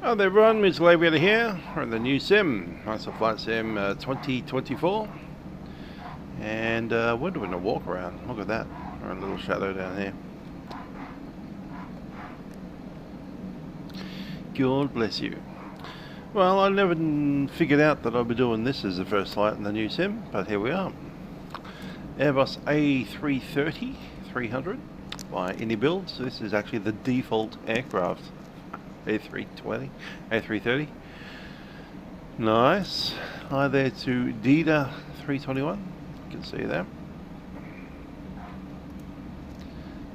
Hi there everyone, it's Livery here. We're in the new sim, Master Flight Sim 2024. And we're doing a walk around. Look at that. We're in a little shadow down here. God bless you. Well, I never figured out that I'd be doing this as the first flight in the new sim, but here we are. Airbus A330 300 by iniBuilds. This is actually the default aircraft. A320, A330. Nice. Hi there to Jeddah 321. You can see that.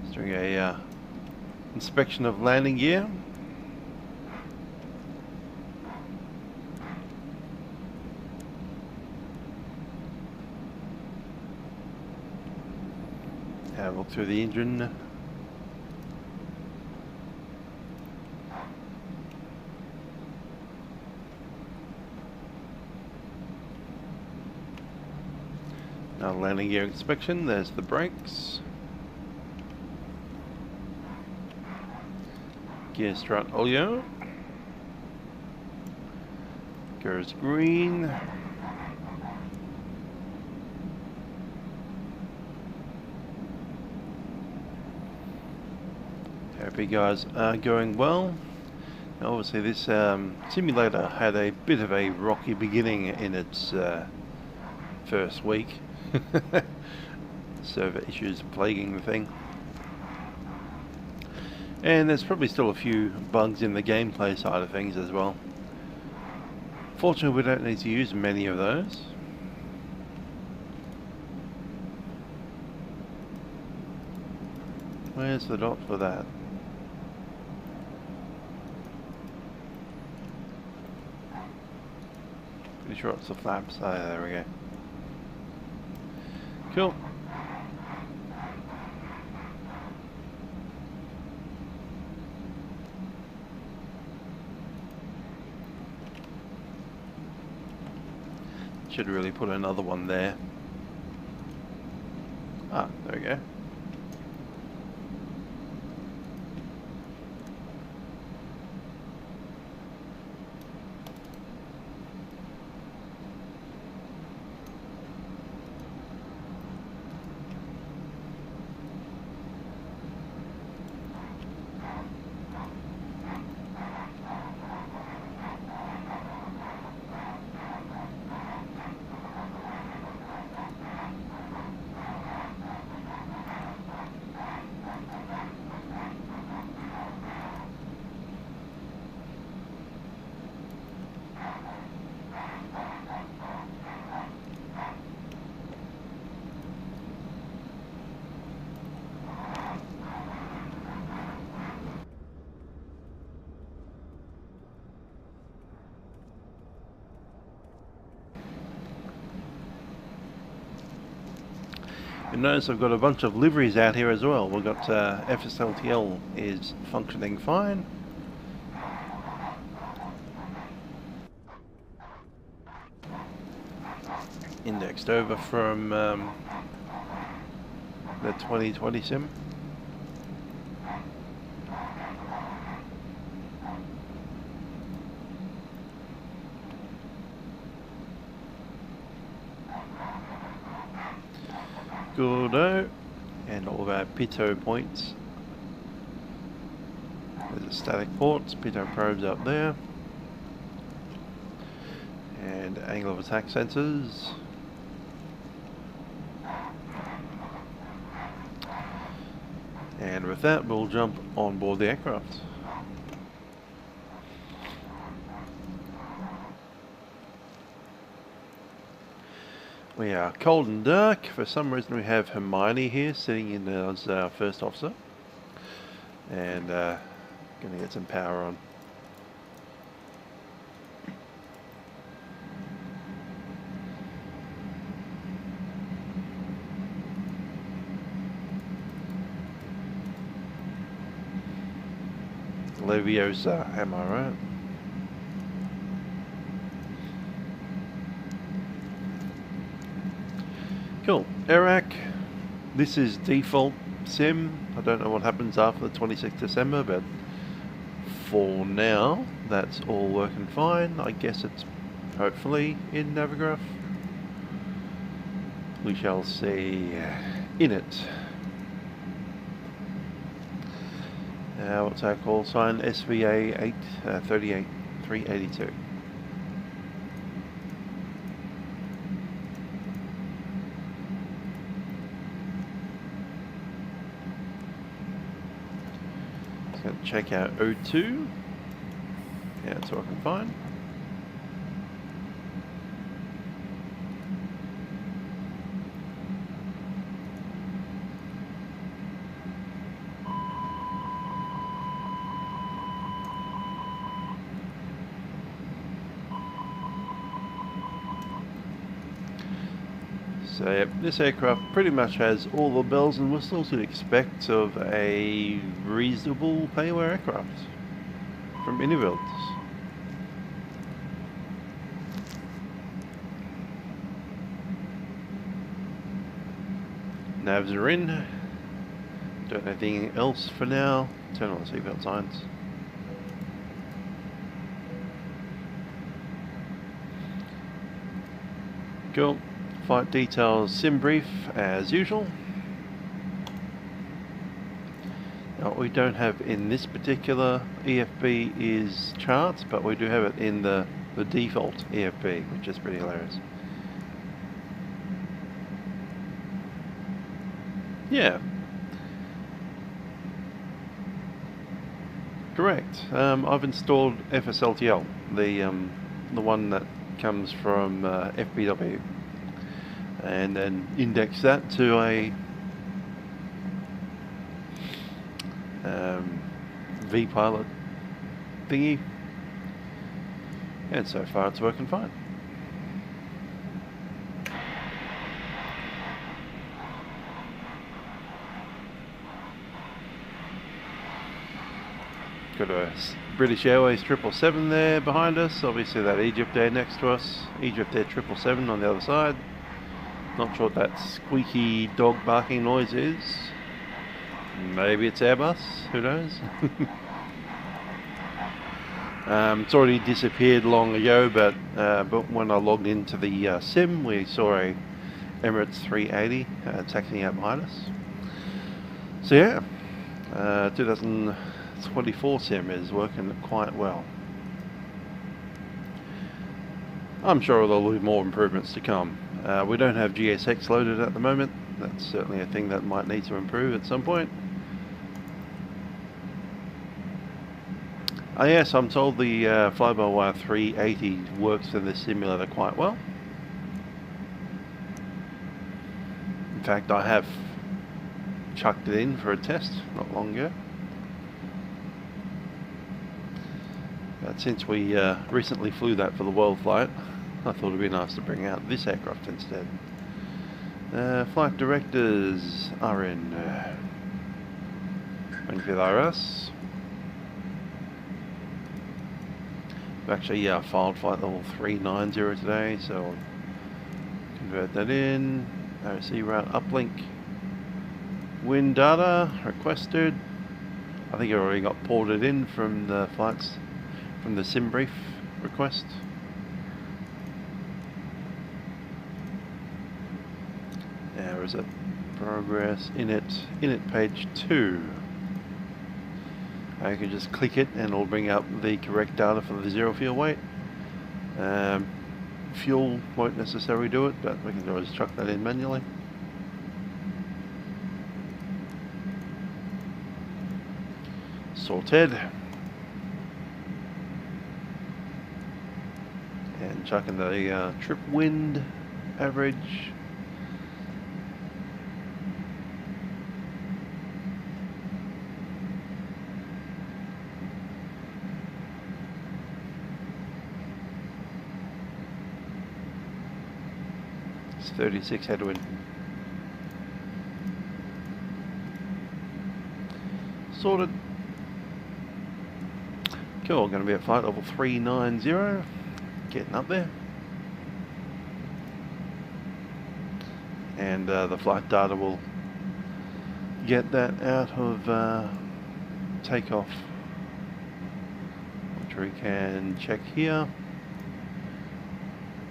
Just doing a inspection of landing gear. Have a look through the engine. Now landing gear inspection, there's the brakes. Gear strut oleo. Goes green. Hope you guys are going well. Now obviously this simulator had a bit of a rocky beginning in its first week. Server issues plaguing the thing, and there's probably still a few bugs in the gameplay side of things as well. Fortunately, we don't need to use many of those. Where's the dot for that? Pretty sure it's the flaps. Oh, there we go. Cool. Should really put another one there. Ah, there we go. You notice I've got a bunch of liveries out here as well. We've got FSLTL is functioning fine. Indexed over from the 2020 sim. Goodo, and all of our pitot points. There's the static ports, pitot probes up there, and angle of attack sensors. And with that, we'll jump on board the aircraft. We are cold and dark. For some reason we have Hermione here sitting in as our first officer. And going to get some power on. Leviosa, am I right? Cool. Iraq, this is default sim. I don't know what happens after the 26th December, but for now, that's all working fine. I guess it's hopefully in Navigraph. We shall see in it. What's our call sign? SVA 38382. Just going to check out O2. Yeah, it's working fine. So yep, this aircraft pretty much has all the bells and whistles you'd expect of a reasonable payware aircraft from iniBuilds. Navs are in. Don't know anything else for now. Turn on the seatbelt signs. Cool. Flight details sim brief as usual. Now what we don't have in this particular EFB is charts, but we do have it in the default EFB, which is pretty hilarious. Yeah. Correct. I've installed FSLTL, the one that comes from FBW. And then index that to a vPilot thingy, and so far it's working fine. Got a British Airways 777 there behind us, obviously that Egypt Air next to us, Egypt Air 777 on the other side. Not sure what that squeaky dog barking noise is. Maybe it's Airbus, who knows? It's already disappeared long ago, but when I logged into the sim, we saw a Emirates 380 taxiing out behind us. So yeah, 2024 sim is working quite well. I'm sure there'll be more improvements to come. We don't have GSX loaded at the moment. That's certainly a thing that might need to improve at some point. Yes, I'm told the fly-by-wire 380 works in this simulator quite well. In fact, I have chucked it in for a test not long ago. But since we recently flew that for the world flight, I thought it'd be nice to bring out this aircraft instead. Flight directors are in. Waiting RS. I've actually filed flight level 390 today, so I'll convert that in. OC route uplink. Wind data requested. I think it already got ported in from the flights, from the sim brief request. Now is it progress init page 2. I can just click it and it'll bring up the correct data for the zero fuel weight. Fuel won't necessarily do it, but we can always chuck that in manually. Sorted. And chucking the trip wind average. It's 36 headwind. Sorted. Cool, going to be at flight level 390. Getting up there. And the flight data will get that out of takeoff factory can check here.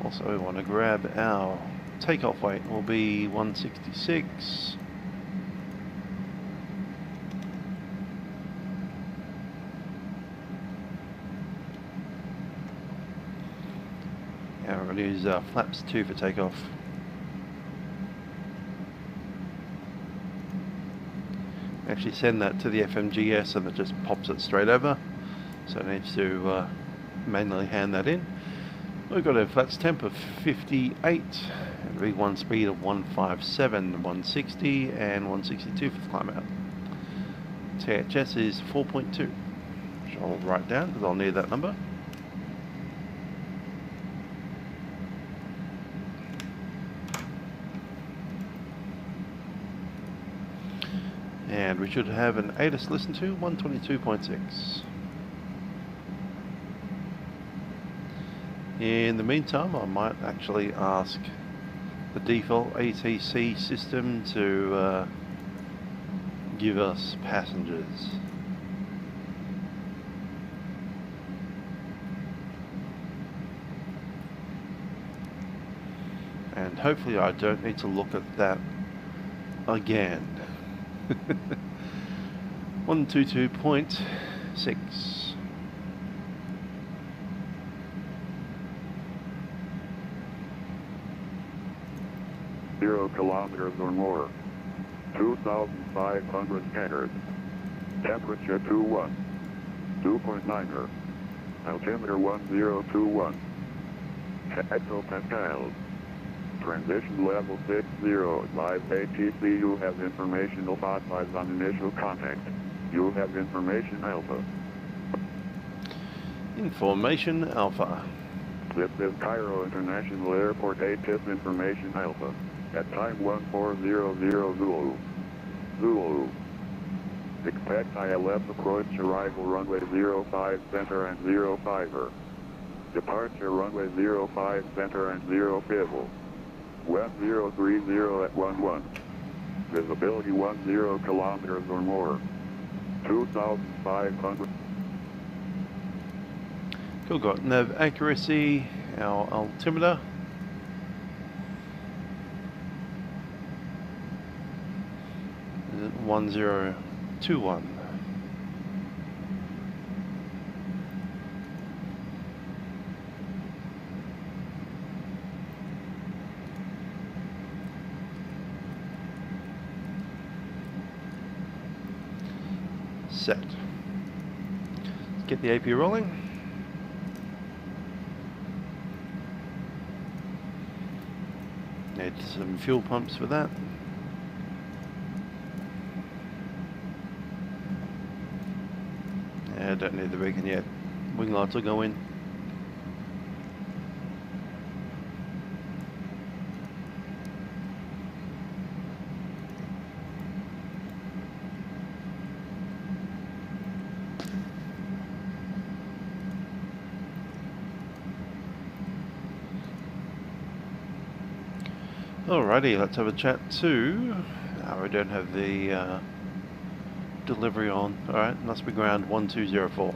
Also we want to grab our takeoff weight, will be 166. Now we're going to use flaps 2 for takeoff. Actually send that to the FMGS and it just pops it straight over, so it needs to manually hand that in. We've got a flaps temp of 58, V1 speed of 157, 160 and 162 for the climb out. THS is 4.2, which I'll write down because I'll need that number. And we should have an ATIS listen to, 122.6. In the meantime, I might actually ask the default ATC system to give us passengers. And hopefully I don't need to look at that again. 122.6. 0 kilometers or more. 2,500 meters. Temperature 21. 2.9er. Altimeter 1021. Hectopascals. Transition level 60. Live ATC. You have information Alpha 5 on initial contact. You have information Alpha. Information Alpha. This is Cairo International Airport ATIS information Alpha. At time 1400 Zulu. Zulu. Expect ILS approach arrival runway 05 center and 05er. Departure runway 05 center and 0 pivot. West 030 at 11. Visibility 10 kilometers or more. 2,500. Cool, got nav accuracy, our altimeter. Is it 1021? Set. Let's get the AP rolling. Need some fuel pumps for that. Yeah, don't need the beacon yet. Wing lights will go in. Alrighty, let's have a chat to... we don't have the delivery on. Alright, must be ground 1204.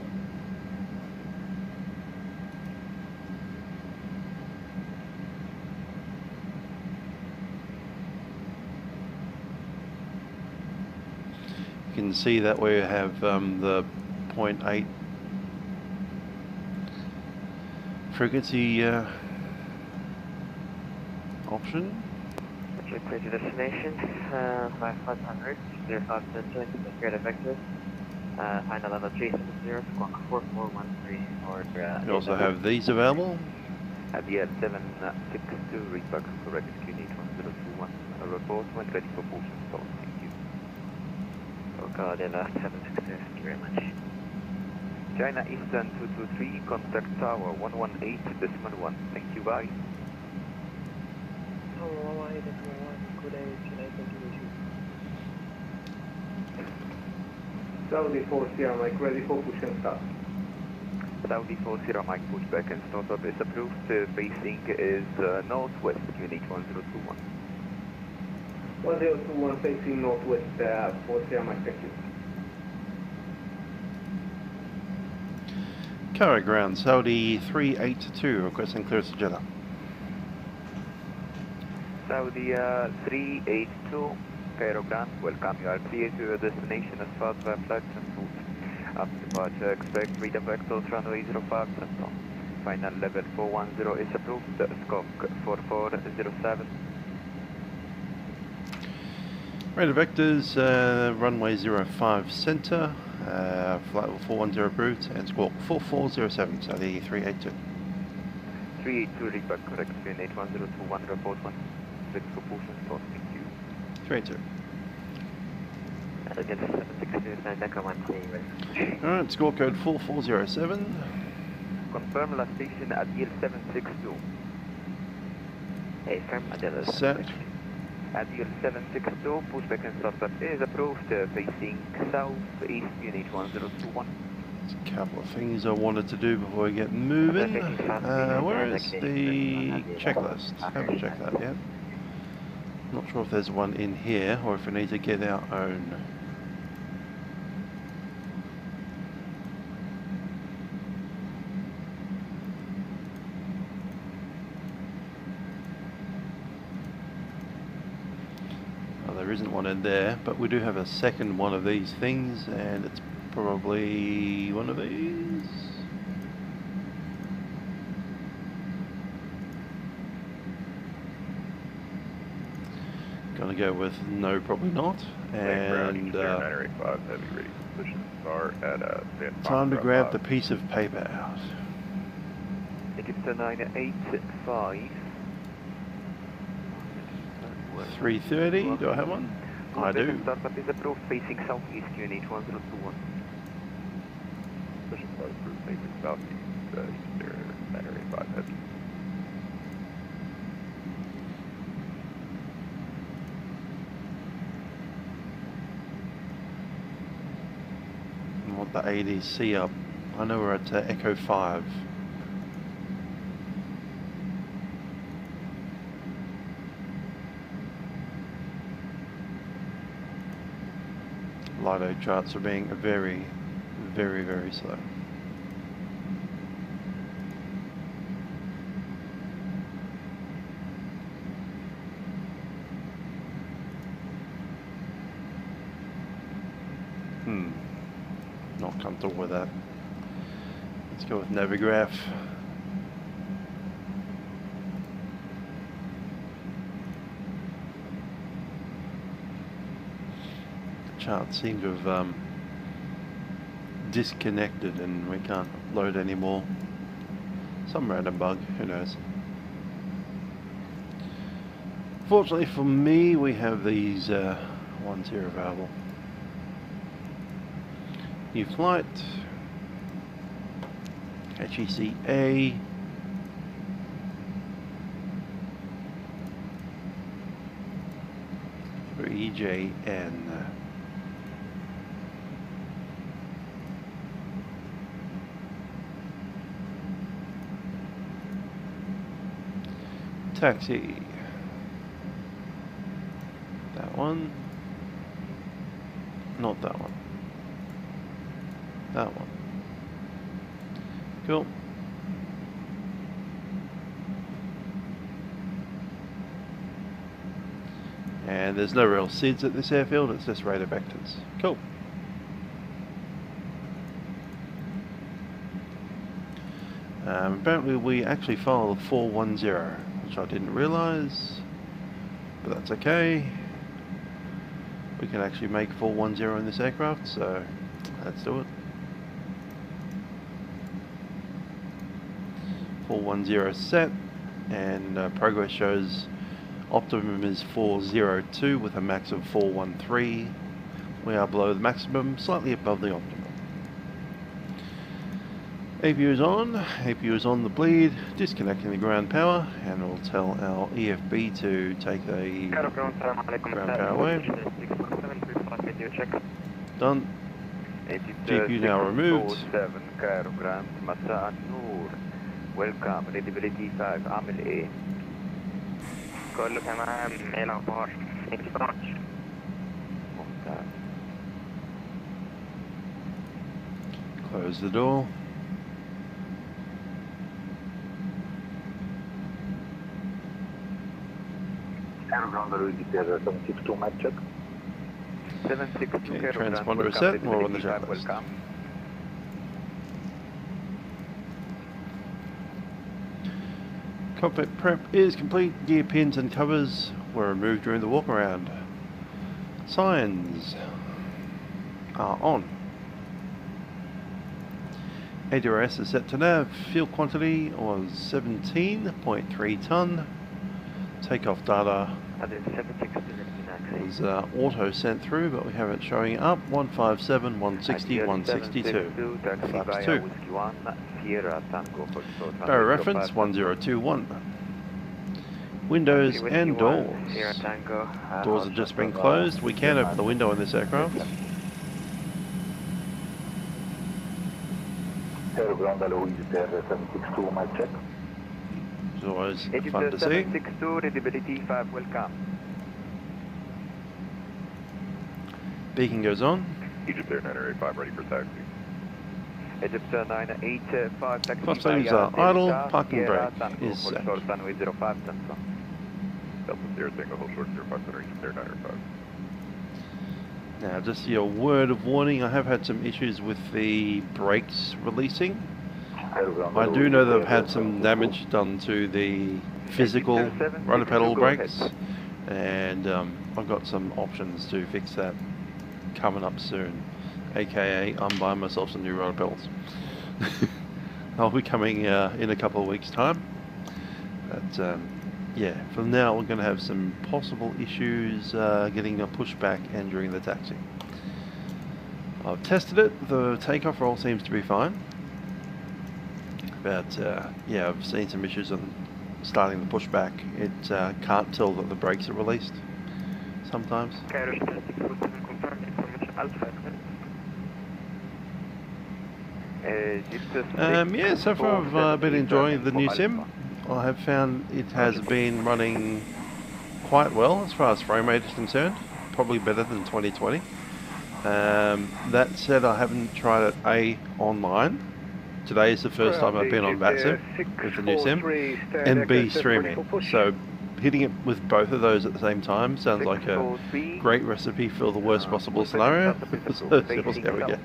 You can see that we have the 0.8 frequency option. Clear to destination, 5500, 05 center, clear to vector, final level 370, squawk 4413, or... We also have these available. Abia 762, readback correct, QNH 1021, report when ready for push stall, thank you. Focal Delta 762, thank you very much. China Eastern 223, contact tower 118.1, thank you, bye. Saudi 40 Mike, ready for push and start. Saudi 40 Mike, pushback and startup is approved. Facing is northwest, QNH 1021. 1021 facing northwest, 40 Mike, thank you. Current ground, Saudi 382, requesting clearance to Jeddah. Saudia 382, Cairo ground, welcome. You are clear to your destination as fast by flights and route. After departure, expect radar vectors runway 05 and on. Final level 410 is approved, scope 4407. Radar vectors, runway 05 center, flight level 410 approved, and squawk 4407, Saudi 382. 382, read back correct, spin 81021, report 1. 6 propulsion start, thank you. 382. Again, 762, Echo 1 Alright, score code 4407. Confirm last station at Adil 762. Hey, firm, Adil is Set. Adil 762, pushback and startup is approved, facing south, east, unit 1021. There's a couple of things I wanted to do before we get moving. Where is the checklist? Haven't checked that yet. Not sure if there's one in here or if we need to get our own. Oh, there isn't one in there, but we do have a second one of these things, and it's probably one of these. Gonna go with no, probably not. And heavy ready position start at time to grab the piece of paper out. Ticket 985. 330, do I have one? I do. Startup is approved, facing southeast, unit 1021. Position start approved, facing southeast, Eastern 985 heavy. I want the ADC up. I know we're at Echo 5. Lido charts are being very, very, very slow. Not comfortable with that. Let's go with Navigraph. The chart seems to have disconnected and we can't load anymore. Some random bug, who knows. Fortunately for me, we have these ones here available. New flight, HECA, for EJN. Taxi. That one. Not that one. That one. Cool. And there's no real SIDS at this airfield, it's just radar vectors. Cool. Apparently we actually filed 410, which I didn't realise, but that's okay. We can actually make 410 in this aircraft, so let's do it. 410 set, and progress shows optimum is 402 with a max of 413. We are below the maximum, slightly above the optimum. APU is on the bleed, disconnecting the ground power, and we'll tell our EFB to take the ground power away. Done. GPU now removed. Welcome, readability 5, عامل ايه؟ كله تمام، ايه الأخبار؟ Thank you so much. ممتاز. Close the door. Aeronautical 762 mic check. 762 Okay, Aeronautical transponder is set, and we're on the visibility 5, checklist. welcome. Cockpit prep is complete. Gear pins and covers were removed during the walk around. Signs are on. ADRS is set to nav. Fuel quantity was 17.3 tonne. Takeoff data was auto sent through, but we have it showing up 157, 160, 162. Flaps 2. Barrier reference 1021. Windows and doors. Doors have just been closed. We can open the window in this aircraft. Aeronautical 762 mic check. It's always Egypt fun to see. 762, readability 5, welcome. Beacon goes on. Egypt Air 985 ready for taxi. Egypt 985, taxi Flight stations are idle. Parking brake is set. Runway 05, Delta. Delta Sierra Tango, hold short 05 Egypt Air 985. Now, just your word of warning, I have had some issues with the brakes releasing. I do know they've had some damage done to the physical rudder pedal brakes, and I've got some options to fix that coming up soon, aka I'm buying myself some new rudder pedals. I'll be coming in a couple of weeks time, but yeah, for now we're going to have some possible issues getting a pushback and during the taxi. I've tested it, the takeoff roll seems to be fine, but yeah, I've seen some issues on starting the pushback. It can't tell that the brakes are released sometimes. Yeah, so far I've been enjoying the new sim. I have found it has been running quite well as far as frame rate is concerned, probably better than 2020. That said, I haven't tried it online. Today is the first time I've been on Vatsim with the new sim, and B, streaming. So hitting it with both of those at the same time sounds like a great recipe for the worst possible scenario. So we'll see how we get.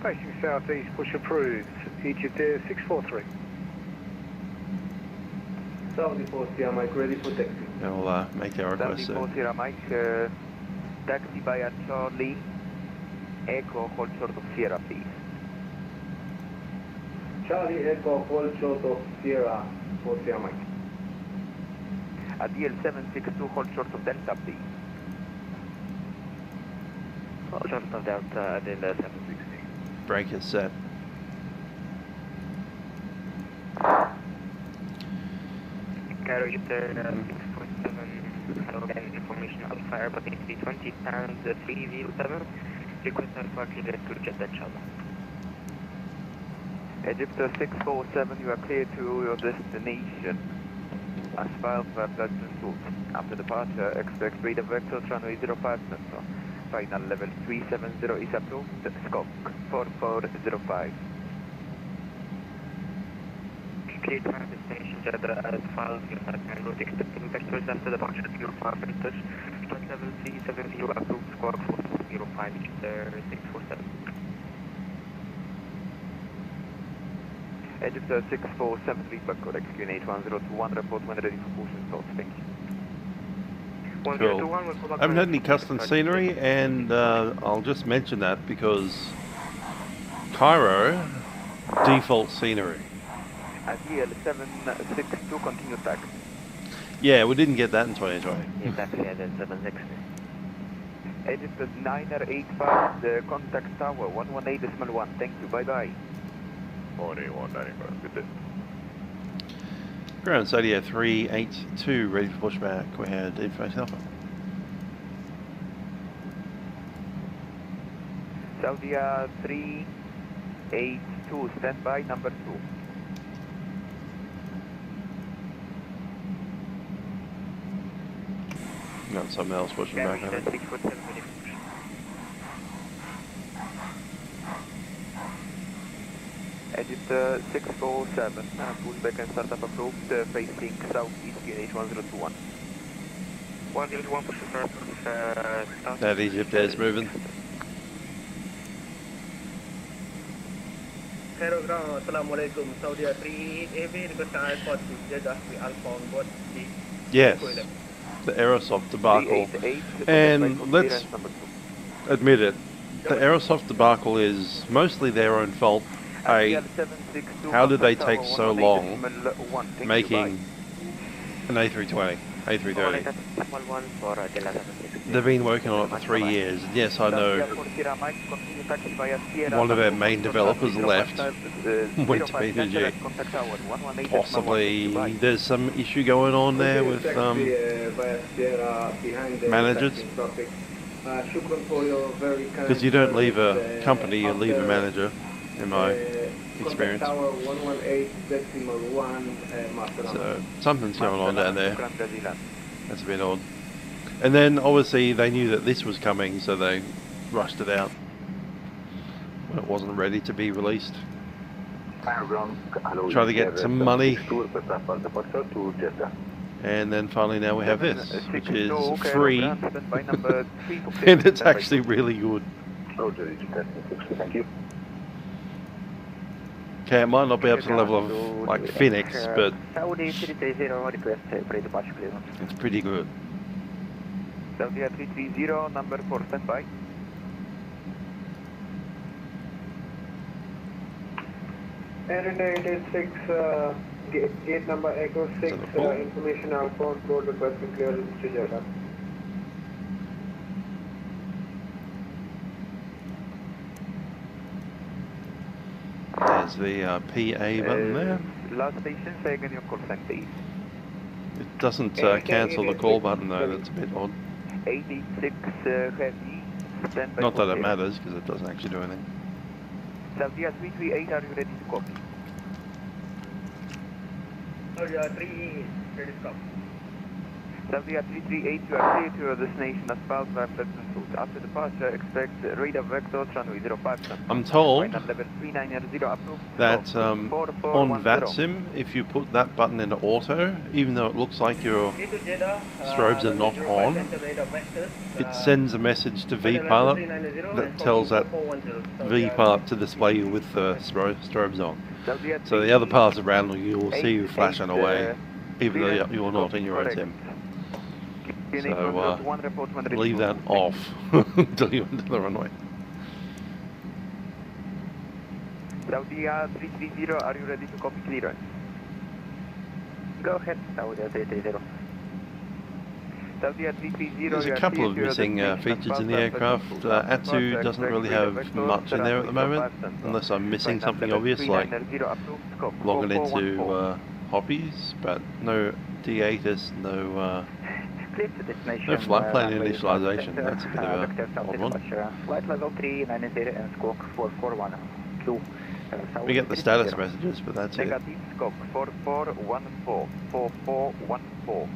Facing southeast, push approved. Egypt Air 643. Saudi 40 Mike, ready for taxi. And we'll make our request soon. Saudi 40 Mike, taxi via Charlie, Echo, hold short of Sierra, please. Charlie Echo, hold short of Sierra 40 Mike. ADL 762, hold short of Delta, please. Hold short of Delta, ADL 760. Brake is set. Cairo Egypt Air 647, hello again, information Alpha Airbus A320 stand 307, request Alpha clear to Jeddah, inshallah. Egypt 647, you are clear to your destination. As filed by flight consult. After departure, expect radar vectors runway 05 center. Final level 370 is approved. Scope 4405. Clear to destination Jeddah as filed in and route expecting vectors after departure at 05 center. Flight level 370 approved. Squawk 4405 Egypt Air 647. Egypt 647, feedback code XQ 81021, report when ready for push and start. Thank you. Cool. I haven't had any custom scenery, and I'll just mention that because Cairo, default scenery. ADL 762, continue tax. Yeah, we didn't get that in 2020. Exactly, ADL 760. Egypt 985, the contact tower 118.1. Thank you, bye bye. 18195, good day. Ground Saudia 382, ready for pushback. Go ahead, Info Alpha. Saudia 382, stand by, number 2. Got something else pushing back, I think. 647, Egypt 647, pushback and startup approved, facing southeast, QNH 1021. 101 push start, south. That Egypt is moving. Aeronautical Assalamualaikum, Saudia 38 AV, request airport to Jeddah, we Alpha on board. Yes, the Aerosoft debacle. 388, And let's number 2. admit it, the Aerosoft debacle is mostly their own fault. Hey, how did they take so long making an A320, A330? They've been working on it for 3 years. Yes, I know one of their main developers left, went to PNG. Possibly there's some issue going on there with managers. Because you don't leave a company, you leave a manager, in my experience. So something's going on down there. That's a bit odd. And then obviously they knew that this was coming, so they rushed it out when it wasn't ready to be released. Try to get some money. And then finally now we have this, which is free, and it's actually really good. Okay, it might not be up to the level of like Phoenix, but it's pretty good. Saudia 330, number 4, standby. Aeronautical 6, gate number Echo 6, information outbound, code requesting clearance to Jeddah. There's the PA button there. Last station, say again your call sign, please. It doesn't cancel the call button though, that's a bit odd. 86 heavy, standby. Not that it matters, because it doesn't actually do anything. Saudia 338, are you ready to copy? Saudia 3, ready to copy. Saudia 338, you are clear to your destination as far as flights and food. After departure, expect radar vectors runway 05. I'm told level 390 approved. that on Vatsim, if you put that button into auto, even though it looks like your strobes are not on, it sends a message to vPilot that tells that vPilot to display you with the strobes on. So the other parts around you will see you flashing away, even though you're not in your own sim. So leave that off until you enter the runway. Saudia 330, are you ready to copy clearance? Go ahead, Saudia 330. Saudia 330. There's a couple of missing features in the aircraft. A2 doesn't really have much in there at the moment, unless I'm missing something obvious like logging into hoppies, but no D8s, no flight plan initialization. That's a bit of a odd one. Flight level 390 and squawk 4412. We get the status messages, but that's it. Negative squawk 4414, 4414.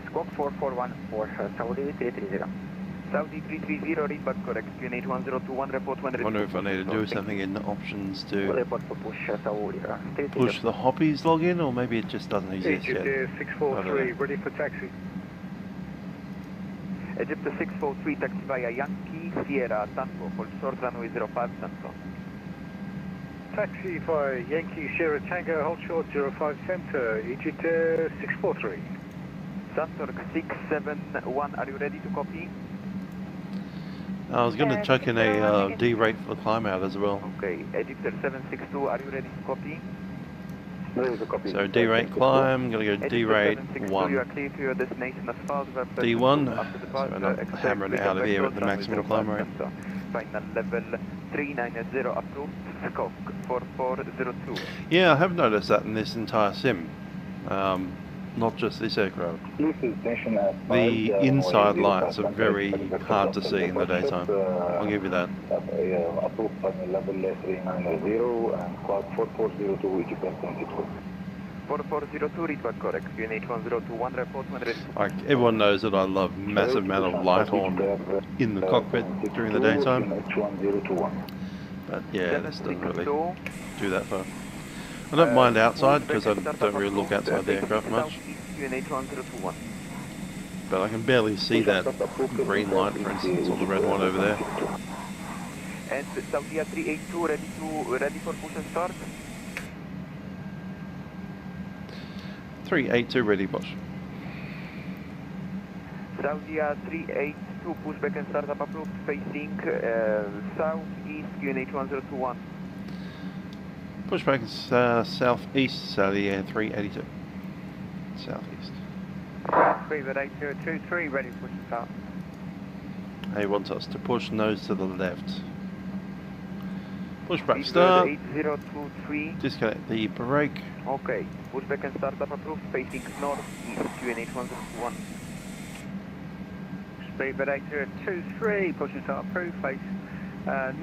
Squawk 4414, Saudi 330. Saudi 330, read back correct, QNH 1021, report when I wonder if I need to do something in options to report for push Saudi. push the hoppies login, or maybe it just doesn't exist yet. Egypt 643, ready for taxi. Egypt 643, taxi via Yankee Sierra Tango, hold short runway 05 Central. Taxi via Yankee Sierra Tango, hold short 05 Center, Egypt 643. Santork 671, are you ready to copy? I was going to chuck in a D rate for the climb out as well. Okay, Egypt 762, are you ready to copy? Ready to copy. So D rate climb, going to go D rate 1. You are clear to your destination as far as D1, so I'm not hammering out of here at the maximum climb rate. Final level 390 approved, scope 4402. Yeah, I have noticed that in this entire sim. Not just this aircraft. The inside lights are very hard to see in the daytime. I'll give you that. Approved level 390 and squawk 4402, Egypt 762. 4402, read back correct. QNH 1021, report when ready. Like, everyone knows that I love massive amount of light on in the cockpit during the daytime. But yeah, this doesn't really 762, do that far. I don't mind outside because I don't really look outside the aircraft much. But I can barely see that green light, for instance, or the red one over there. And Saudia 382 ready for push and start. 382 ready, boss. Saudia 382 pushback and startup approved, facing southeast QNH 1021. Pushback southeast, Saudia 382. Southeast. Beaver 8023 ready for push and start. He wants us to push nose to the left. Pushback Beaver start. 8023. Disconnect the brake. Okay, pushback and startup approved, facing northeast QNH 101. Beaver 8023 push and start approved, face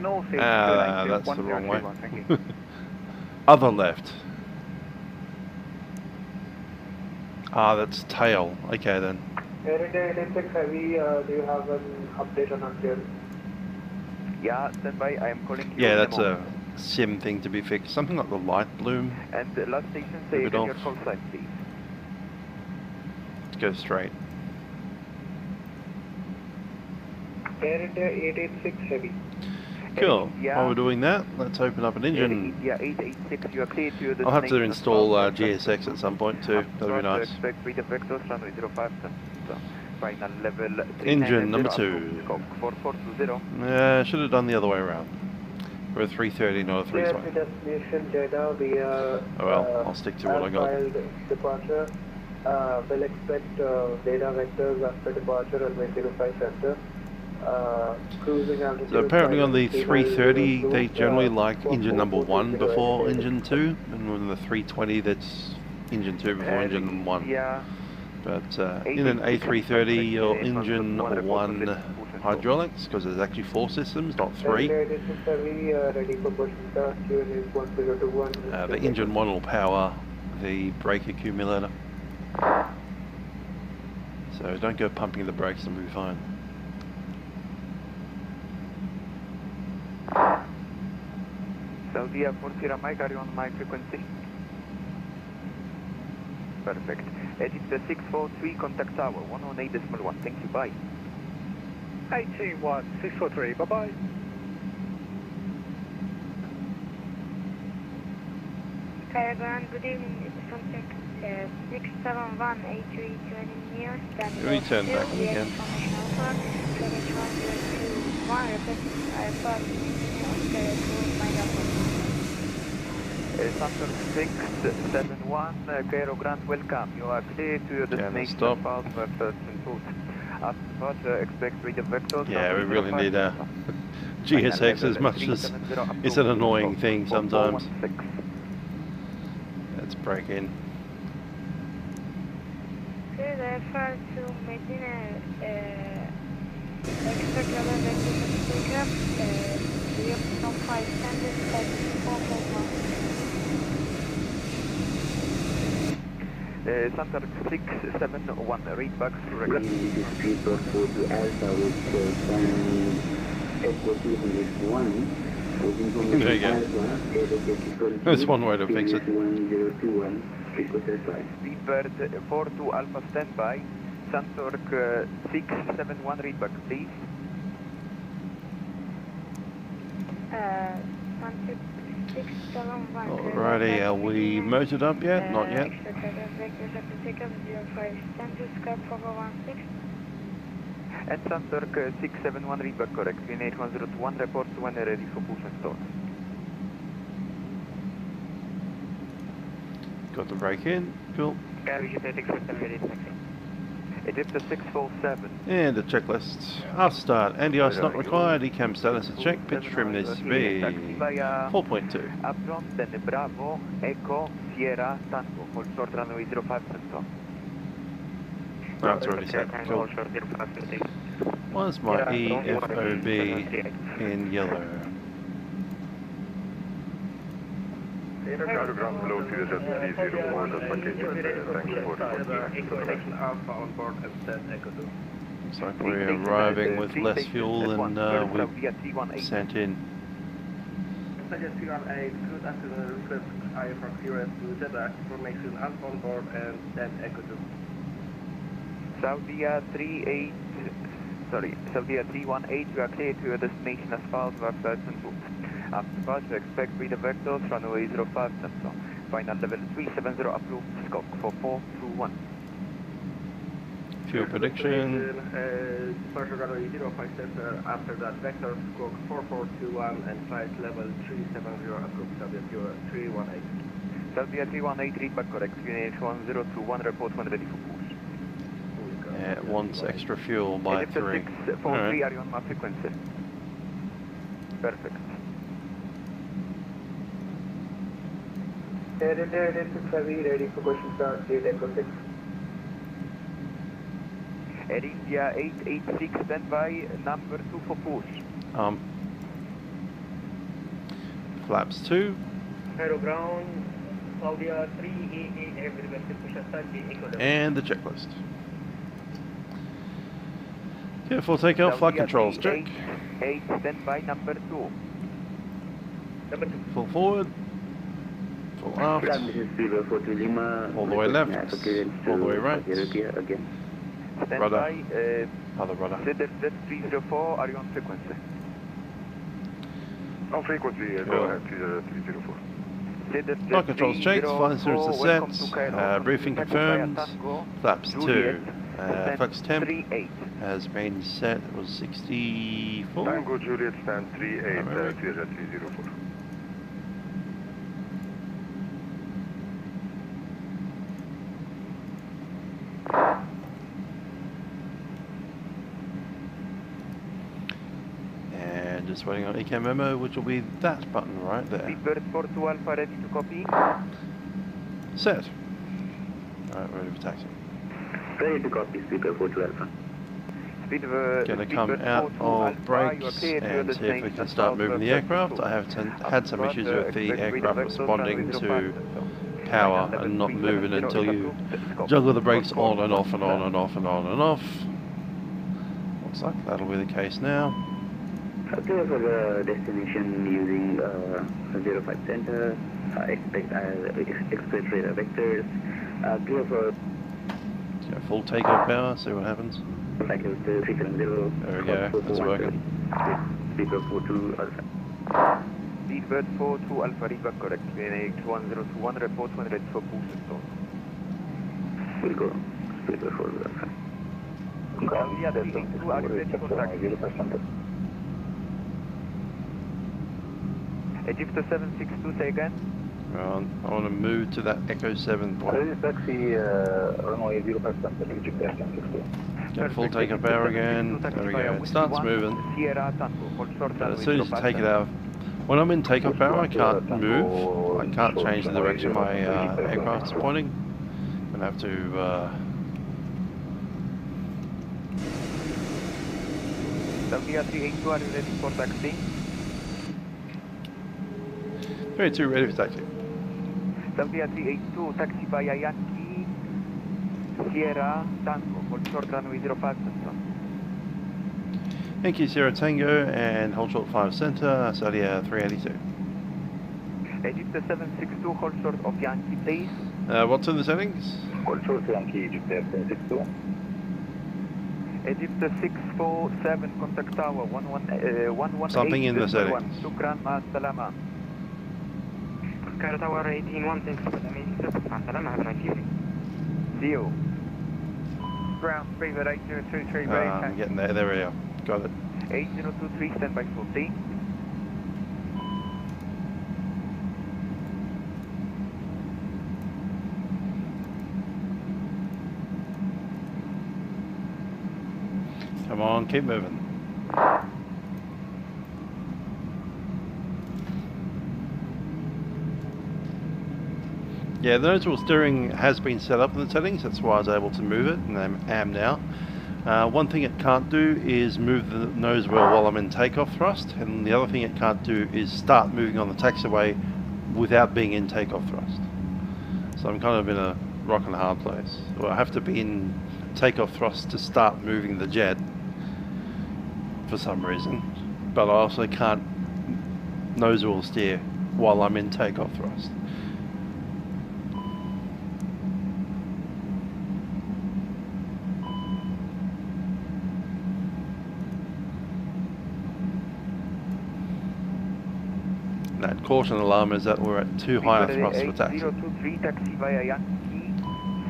northeast. That's the wrong way. Thank you. Other left. That's tail. Okay then. Air India 86 Heavy, do you have an update on until? Yeah, stand by, I am calling you. Yeah, that's a sim thing to be fixed. Something like the light bloom. And the last station, say again your call sign, please. Go straight. Air India 886 Heavy. Cool. Yeah. While we're doing that, let's open up an engine. Yeah, 886, you are clear to the I'll have to install GSX at some point too. That'll be nice. Expect read vectors, runway 05, final level Engine number 2. 4420. Yeah, should have done the other way around. We're a 330, not a Clear 320. to destination Jeddah via Oh well, I'll stick to what I got. departure. We'll expect data vectors after departure runway 05 center. Cruising altitude. So apparently on the 330 they generally like engine number 1 before engine 2, and on the 320 that's engine 2 before engine 1. Yeah. But in an A330 your engine 1 hydraulics, because there's actually 4 systems, not 3. Ready for push and start. QNH 1021. The engine 1 will power the brake accumulator. So don't go pumping the brakes and we'll be fine. Saudia 40 Mike, are you on my frequency? Perfect. Egypt 643, contact tower, 118.1. Thank you, bye. 18643, bye-bye. Caravan, good evening. Contact 671 A320 near standing. Can we turn back again? Samsung 671, Cairo Grant, welcome. You are clear to your destination. Stop. After departure, expect read vectors. Yeah, we really need a GSX as much as it's an annoying thing sometimes. Let's break in. Good, refer to Medina, expect other vectors to pick up, 0.5 standard at 4.1. Center 671, read back to record. This is Speedbird 42 Alpha with F4201. There you go. That's one way to fix it. 1021, Speedbird 42 Alpha standby. Center 671, read back, please. Alrighty, are we motored up yet? Not yet. And Center 671, read back correct. QNH 1021, report when ready for push and start. Got the brake in. Cool. Egypt 647. And the checklist. I'll start. Anti-ice not required. ECAM status is checked. Pitch trim needs to be 4.2. Upfront, then Bravo, Echo, Sierra, Tango. Hold short runway 05 center. Oh, it's already set. Cool. Why's my EFOB in yellow? Ground below to the 301, that's thanks for Alpha on board Echo 2. Looks like we're arriving with less fuel than we sent in. Suggest you have a good afternoon. Request Firefox US to Jeddah. Information Alpha on board and then Echo 2. Saudia 318, you are clear to your destination as far as flights and route. After departure, expect reader vectors, runway 05 center. Final level 370 approved, Scope 4421. Fuel prediction. Departure runway 05 center. After that, vector squawk 4421 and flight level 370 approved, Saudia 318. Saudia 318, read back correct. QNH 1021, report when ready for push. It wants extra fuel by 3. 643, are you on my frequency? Perfect. Air India 6 Heavy, ready for question start, 8 Echo 6. Air India 886, stand by, number 2 for push. Flaps 2. Aero ground, Saudia 388, heavy requested push and start, Echo 11. And the checklist. Okay, full takeoff, flight controls, check. 8, stand by, number 2. Number 2. Full forward. Full aft. This is Zebra 42 Lima. All the way left. All the way right. Again. Stand Rudder. by, Other rudder. ZZ304, are you on frequency? On frequency, go ahead, 304. Flight controls checked, flight instruments are set, briefing confirmed, flaps 2. Flex temp has been set, it was 64. Tango Juliet, stand 38, clear at 304. And just waiting on ECAM memo, which will be that button right there. Speedbird 42 Alpha, ready to copy. Set. Alright, ready for taxi. Ready to copy, Speaker 42 Alpha. Going to come out of brakes and see if we can start moving the aircraft. I have had some issues with the aircraft responding to power and not moving until you juggle the brakes on and off and on and off and on and off. Looks like that'll be the case now. Clear for the destination using 05 center, expect express radar vectors, clear for full takeoff power, see what happens. cycle 370. There we go, it's working. Speaker 42 Alpha. Speedbird 42 Alpha, read back correct. QNH 1021, report when ready for push and stall. We'll go. Speaker 42 Alpha. Saudia 382, are you ready for taxi? Egypt 762, say again. I want to move to that Echo 7 point. Taxi, runway 05 center, Egypt 762. Get full takeoff power again. There we go. It starts moving. But as soon as you take it out, when I'm in takeoff power, I can't move. I can't change the direction my aircraft's pointing. I'm going to have to. Saudia 382, are you ready for taxi? 32 ready for taxi. Saudia 382, taxi by Yankee, Sierra Tango, hold short runway 05 center. Yankee Sierra Tango and hold short 5 center, Saudia 382. Egypt 762, hold short of Yankee, please. What's in the settings? Hold short Yankee, Egypt 762. Egypt 647, contact tower 118. Something in the settings. Shukran, ma salama. Cairo Tower 181, thanks for the amazing service. Salama, have a nice evening. Deal. Ground, Freeway 8023, ready. I'm getting there, there we are. Got it. 8023, stand by 40. Come on, keep moving. Yeah, the nose wheel steering has been set up in the settings, that's why I was able to move it, and I am now. One thing it can't do is move the nose wheel while I'm in takeoff thrust, and the other thing it can't do is start moving on the taxiway without being in takeoff thrust. So I'm kind of in a rock and a hard place. Well, I have to be in takeoff thrust to start moving the jet for some reason, but I also can't nose wheel steer while I'm in takeoff thrust. That caution alarm is that we're at too high a thrust for taxi. 8023 taxi via Yankee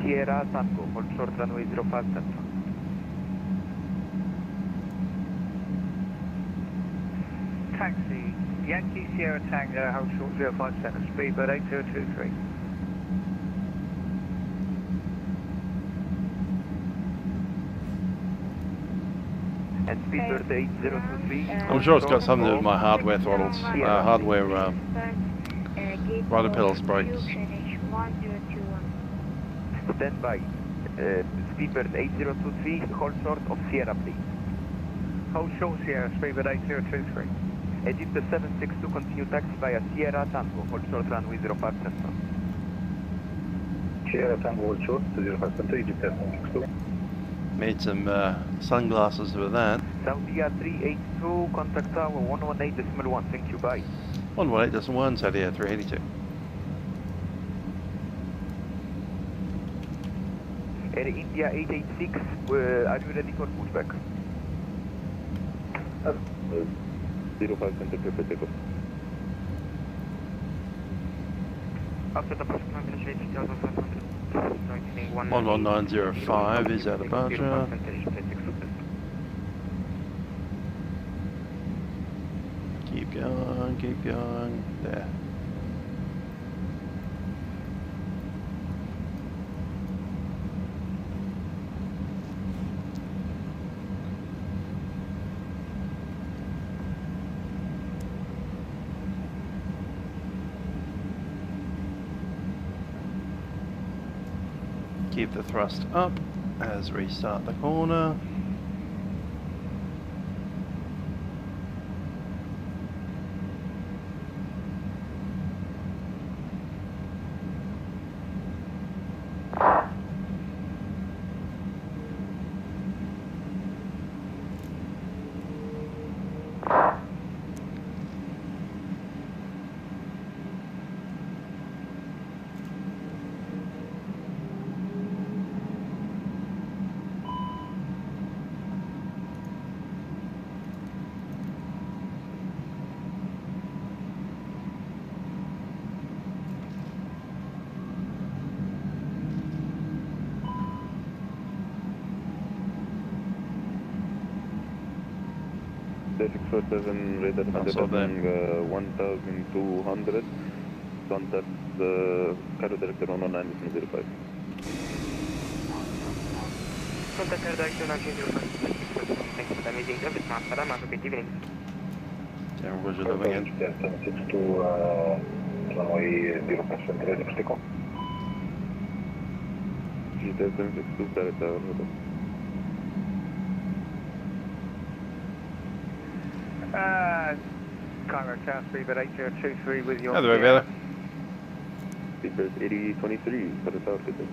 Sierra Tango, hold short runway 05 center. Taxi, Yankee Sierra Tango, hold short 05 center, speedbird 8023. And speedbird 8023. I'm sure it's got something to do with my hardware throttles, hardware rudder pedals, brakes. Stand by. Speedbird 8023, hold short of Sierra, please. Hold short Sierra, speedbird 8023. Egypt 762, continue taxi via Sierra Tango, hold short runway 05 center. Sierra Tango, hold short, 05 center, Egypt 762. Made some sunglasses with that. Saudia 382, contact tower 118.1, thank you, bye. 118.1, Saudia 382. Air India 886, are you ready for pushback? 05 center, prepare takeoff. After the first time, initiate 2500. 11905 is our departure. Keep going, there. Keep the thrust up as we start the corner. Saitek 47, radar contacting 1200, contact the Cairo director 119.05. Contact Cairo director 1905. Thanks for the meeting. Every time, salam alaikum, good evening. Down Roger, living in. 762, runway 05 center, ready for takeoff. Jeddah 762, direct tower. Cairo Tower, speedbird 8023 with your... Other way better. Speedbird 8023, Cairo Tower, good day.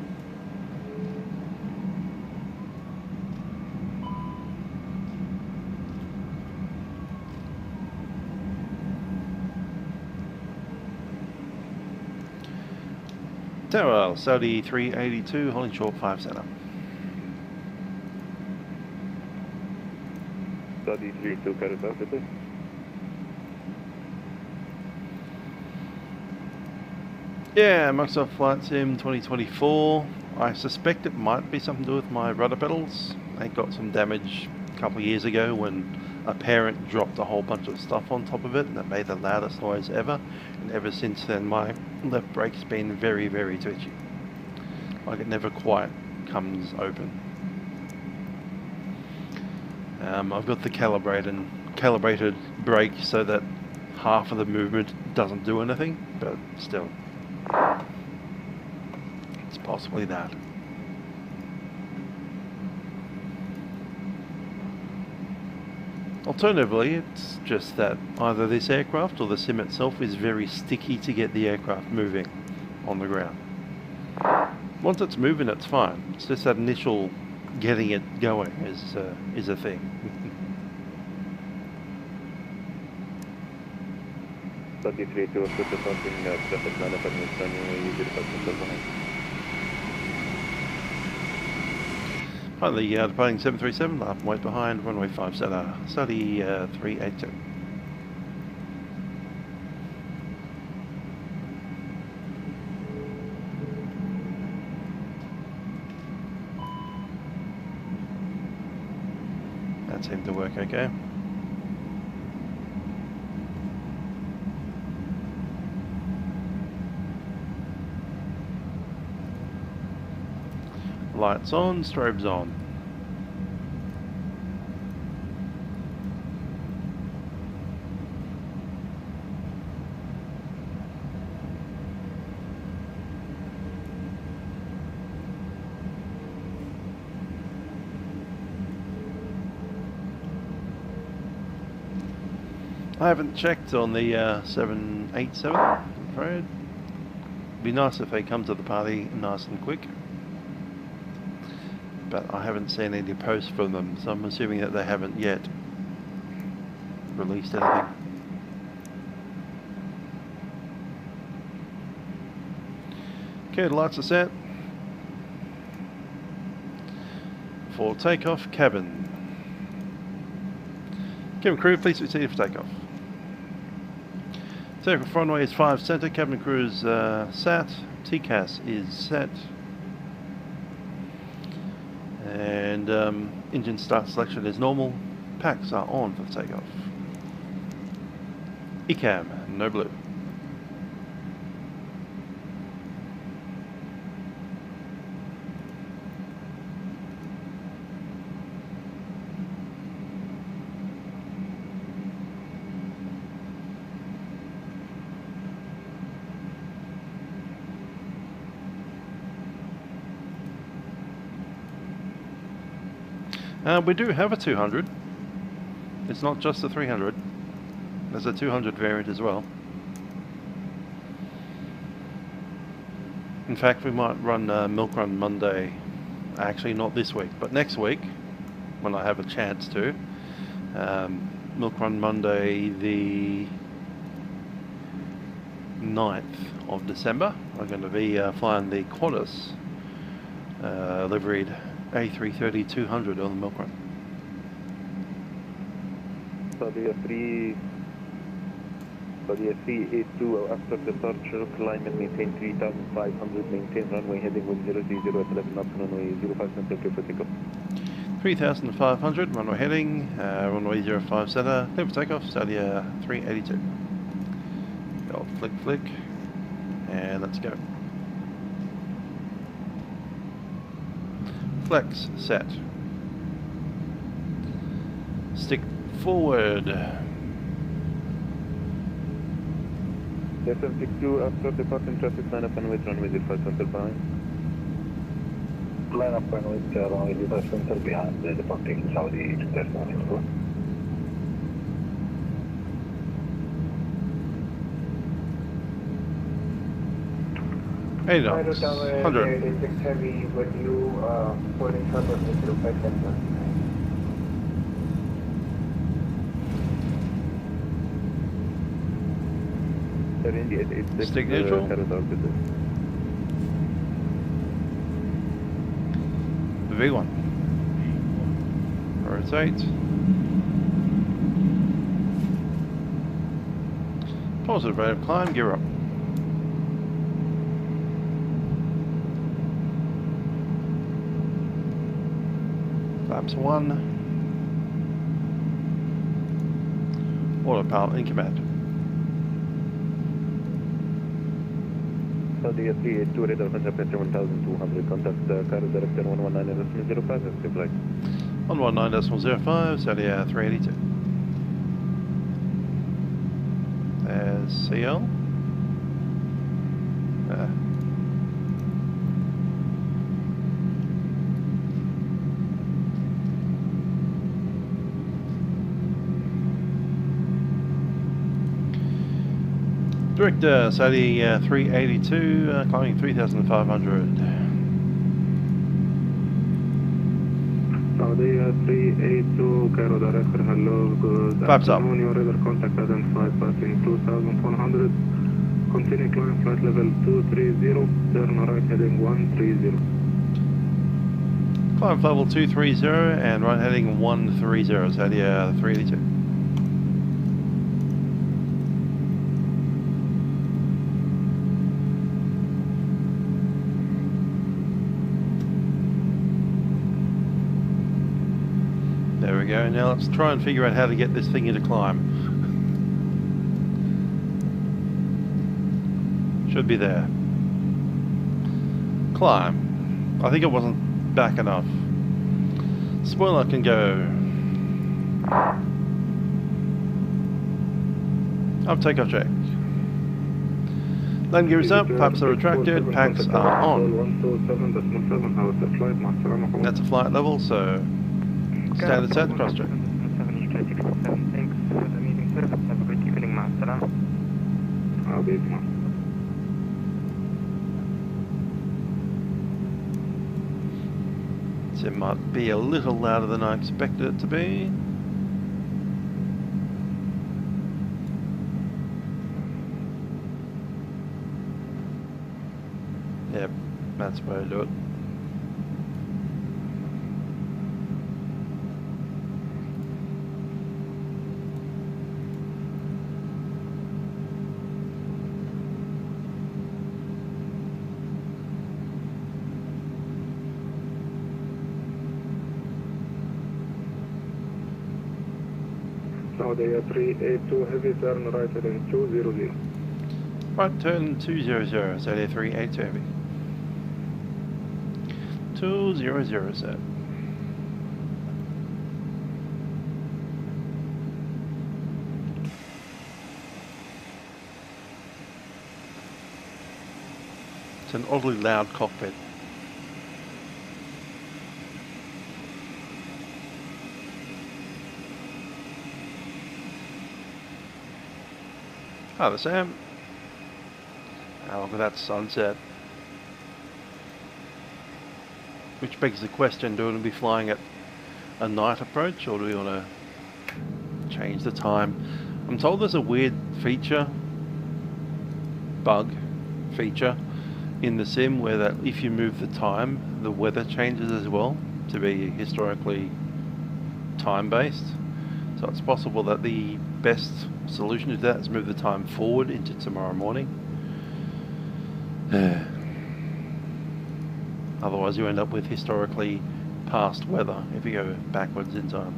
Tower, Saudi 382, holding short 5 center. Saudi 32, Cairo Tower, good day. Yeah, Microsoft Flight Sim 2024. I suspect it might be something to do with my rudder pedals. They got some damage a couple of years ago when a parent dropped a whole bunch of stuff on top of it and it made the loudest noise ever. And ever since then my left brake's been very, very twitchy. Like it never quite comes open. I've got the calibrated brake so that half of the movement doesn't do anything, but still. It's possibly that. Alternatively, it's just that either this aircraft or the sim itself is very sticky to get the aircraft moving on the ground. Once it's moving, it's fine. It's just that initial getting it going is a thing. Saudi 32 after departing traffic management with runway 05 center behind. Finally, departing 737, up and wait behind, runway 5 setter, Saudi 382. That seemed to work okay. Lights on, strobes on. I haven't checked on the 787, I'm afraid. It'd be nice if they come to the party nice and quick. But I haven't seen any posts from them, so I'm assuming that they haven't yet released anything. Okay, the lights are set. For takeoff, cabin. Cabin crew, please be seated for takeoff. Takeoff runway is 5 center, cabin crew is sat, TCAS is set. And engine start selection is normal. Packs are on for the takeoff. ECAM, no blue. We do have a 200. It's not just a 300. There's a 200 variant as well. In fact, we might run Milk Run Monday. Actually, not this week, but next week, when I have a chance to. Milk Run Monday, the 9th of December. I'm going to be flying the Qantas liveried A330 200 on the Milk Run. Saudia 382 after departure, climb and maintain 3,500, maintain runway heading with 030 at 11 up, runway 05 center, clear for takeoff. 3,500, runway heading, runway 05 center, clear for takeoff, Saudia 382. I'll flick, and let's go. Flex set. Stick forward. SM62 after departing traffic, line up and wait, runway 05 center behind. Line up and wait, runway 05 center behind, departing Saudi to Deskpins. Hey, knots. 100. 86 heavy with you, holding short of 05 center. Stick neutral. V1. Rotate. Positive rate of climb, gear up. Flaps 1. Autopilot in command. Saudia 382, radar contact pressure 1200, contact car director 119.05, active right. 119.05, Saudia 382. There's CL. Director Saudi 382, climbing 3,500. Saudia 382, Cairo director, hello, good Flaps up. afternoon, your radar contact identified passing 2100, continue climb flight level 230, turn right heading 130. Climb level 230 and right heading 130, Saudia 382. There we go. Now let's try and figure out how to get this thing into climb. Should be there. Climb. I think it wasn't back enough. Spoiler can go. Up takeoff check. Land gear is up, flaps are retracted, packs are on. That's a flight level, so standard set, cross check. So it might be a little louder than I expected it to be. Yep, that's the way to do it. Saudia 382, heavy turn right heading 200. Right turn 200, Saudia 382 heavy. 200 set. It's an oddly loud cockpit. Hi there, Sam. Oh, look at that sunset. Which begs the question, do we want to be flying at a night approach or do we want to change the time? I'm told there's a weird feature, bug feature in the sim where that if you move the time, the weather changes as well to be historically time-based. So it's possible that the best solution to that is move the time forward into tomorrow morning. Otherwise you end up with historically past weather if you go backwards in time.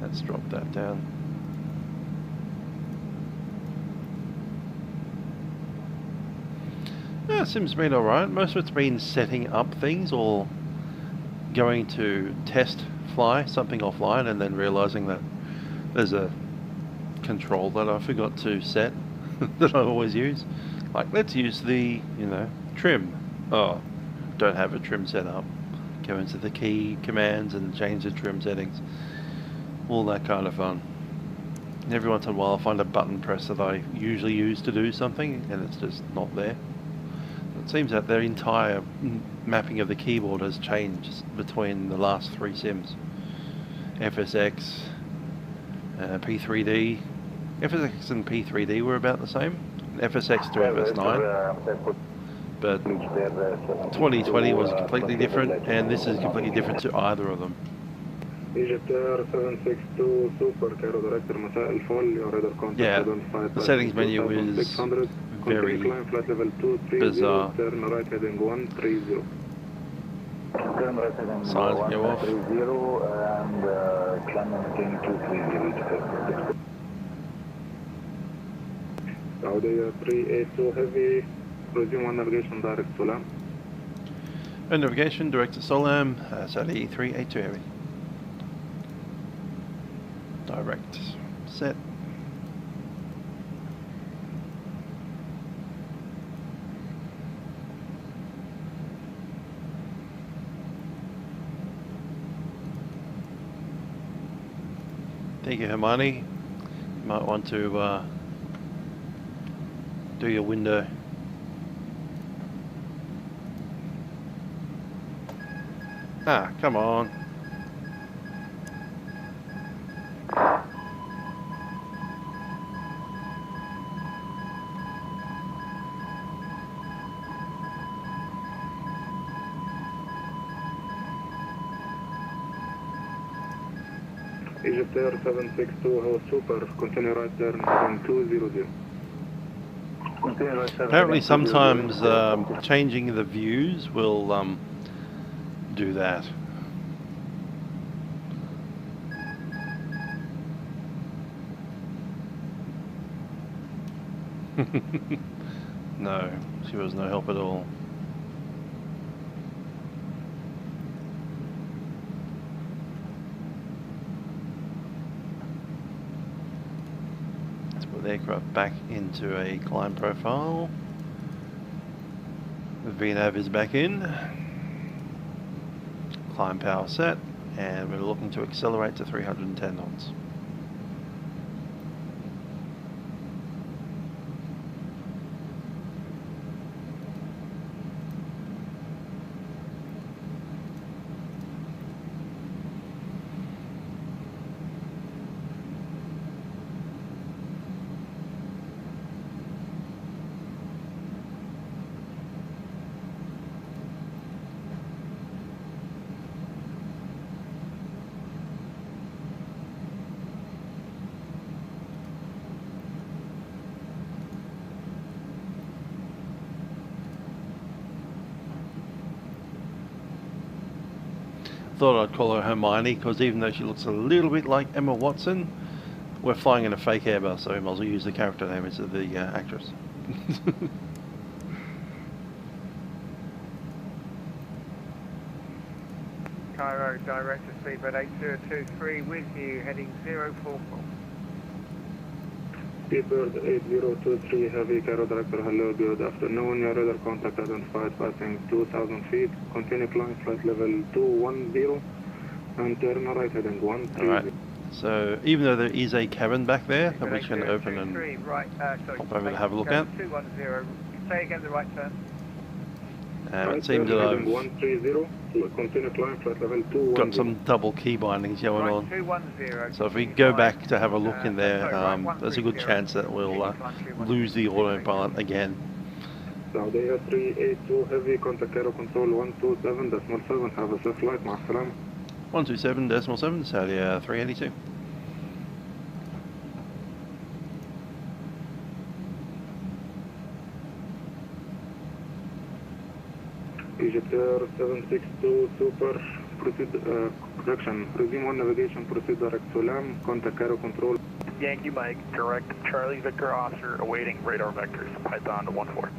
Let's drop that down. Yeah, Sim's been alright. Most of it's been setting up things or going to test fly something offline and then realizing that there's a control that I forgot to set that I always use. Like, let's use the, trim. Oh, don't have a trim set up. Go into the key commands and change the trim settings. All that kind of fun. And every once in a while I find a button press that I usually use to do something and it's just not there. It seems that their entire mapping of the keyboard has changed between the last 3 sims. FSX, P3D. FSX and P3D were about the same. FSX to FS9. But 2020 was completely different, and this is completely different to either of them. Yeah, the settings menu is very bizarre. Signs go off. Saudia 382 heavy, resume on navigation direct to LAM. And navigation direct to Solam, Saudia 382 heavy. Direct, set. Thank you, Hermione. You might want to do your window. Ah, come on. Egypt Air 762, House Super, continue right turn on 200. Apparently sometimes changing the views will do that. No, she was no help at all. Let's put the aircraft back into a climb profile. The VNAV is back in. Climb power set, and we're looking to accelerate to 310 knots. Thought I'd call her Hermione because even though she looks a little bit like Emma Watson, we're flying in a fake Airbus, so we might as well use the character name instead of the actress. Cairo, direct to speedbird 8023 with you, heading 044. Speedbird 8023, heavy Cairo director, hello, good afternoon. Your radar contact identified passing 2,000 feet. Continue climb flight level 210 and turn right heading 130. Alright, so even though there is a cabin back there, I'm just going to open and pop over to have a look at. 210, say again the right turn. And it seems that I've 130, continue climb flight level 210. got some double key bindings going on. 210. So if we go back to have a look in there, there's a good chance that we'll lose the autopilot again. Saudia 382, heavy contact aero control 127.7, have a safe flight, مع السلامة. 127.7, Saudia 382. Egypt Air 762 Super, proceed, correction, resume on navigation, proceed direct to LAM, contact aero control. Yankee Mike, direct Charlie Victor Oscar, awaiting radar vectors, Python to 14.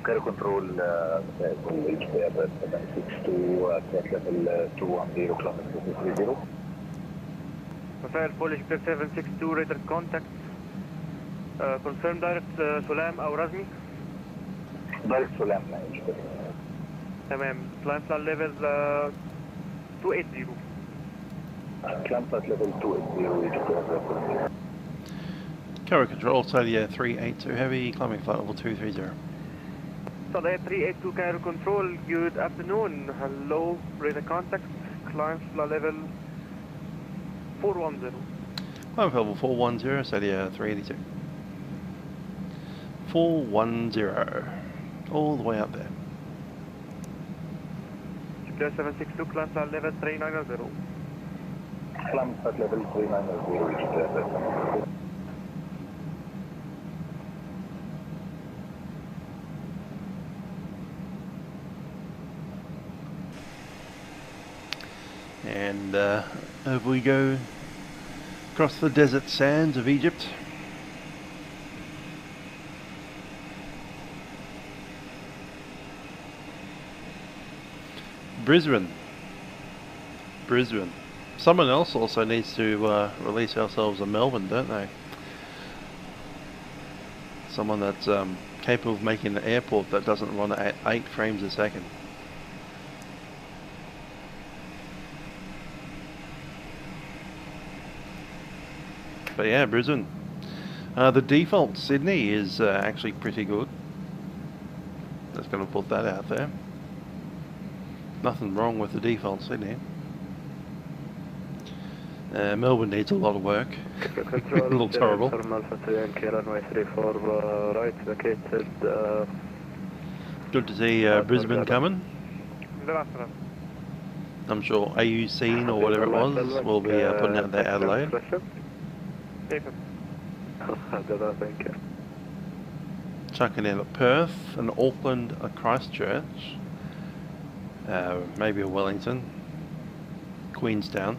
Air control, Egypt Air 762, flight level 210, climb 230. مساء الفل Egypt 762 radar contact. Confirm direct سلام أو رسمي. Direct سلام Egypt. تمام. Climb flight level 280. Climb flight level 280 Egypt Air. Carrier control, Saudia 382 heavy, climbing flight level 230. Saudia 382 Cairo control, good afternoon. Hello, radar contact. Climb flight level 410. Climb level 410, Saudia 382. 410. All the way up there. Egypt 762 climb flight level 390. Climb flight level 390 Egypt Air. And over we go across the desert sands of Egypt. Brisbane. Someone else also needs to release ourselves a Melbourne, don't they? Someone that's capable of making an airport that doesn't run at 8 frames a second. But yeah, Brisbane. The default Sydney is actually pretty good. Just going to put that out there. Nothing wrong with the default Sydney. Melbourne needs a lot of work. A little terrible. Good to see Brisbane coming. I'm sure AUC or whatever it was will be putting out their Adelaide. Chucking in a Perth, an Auckland, a Christchurch, maybe a Wellington, Queenstown,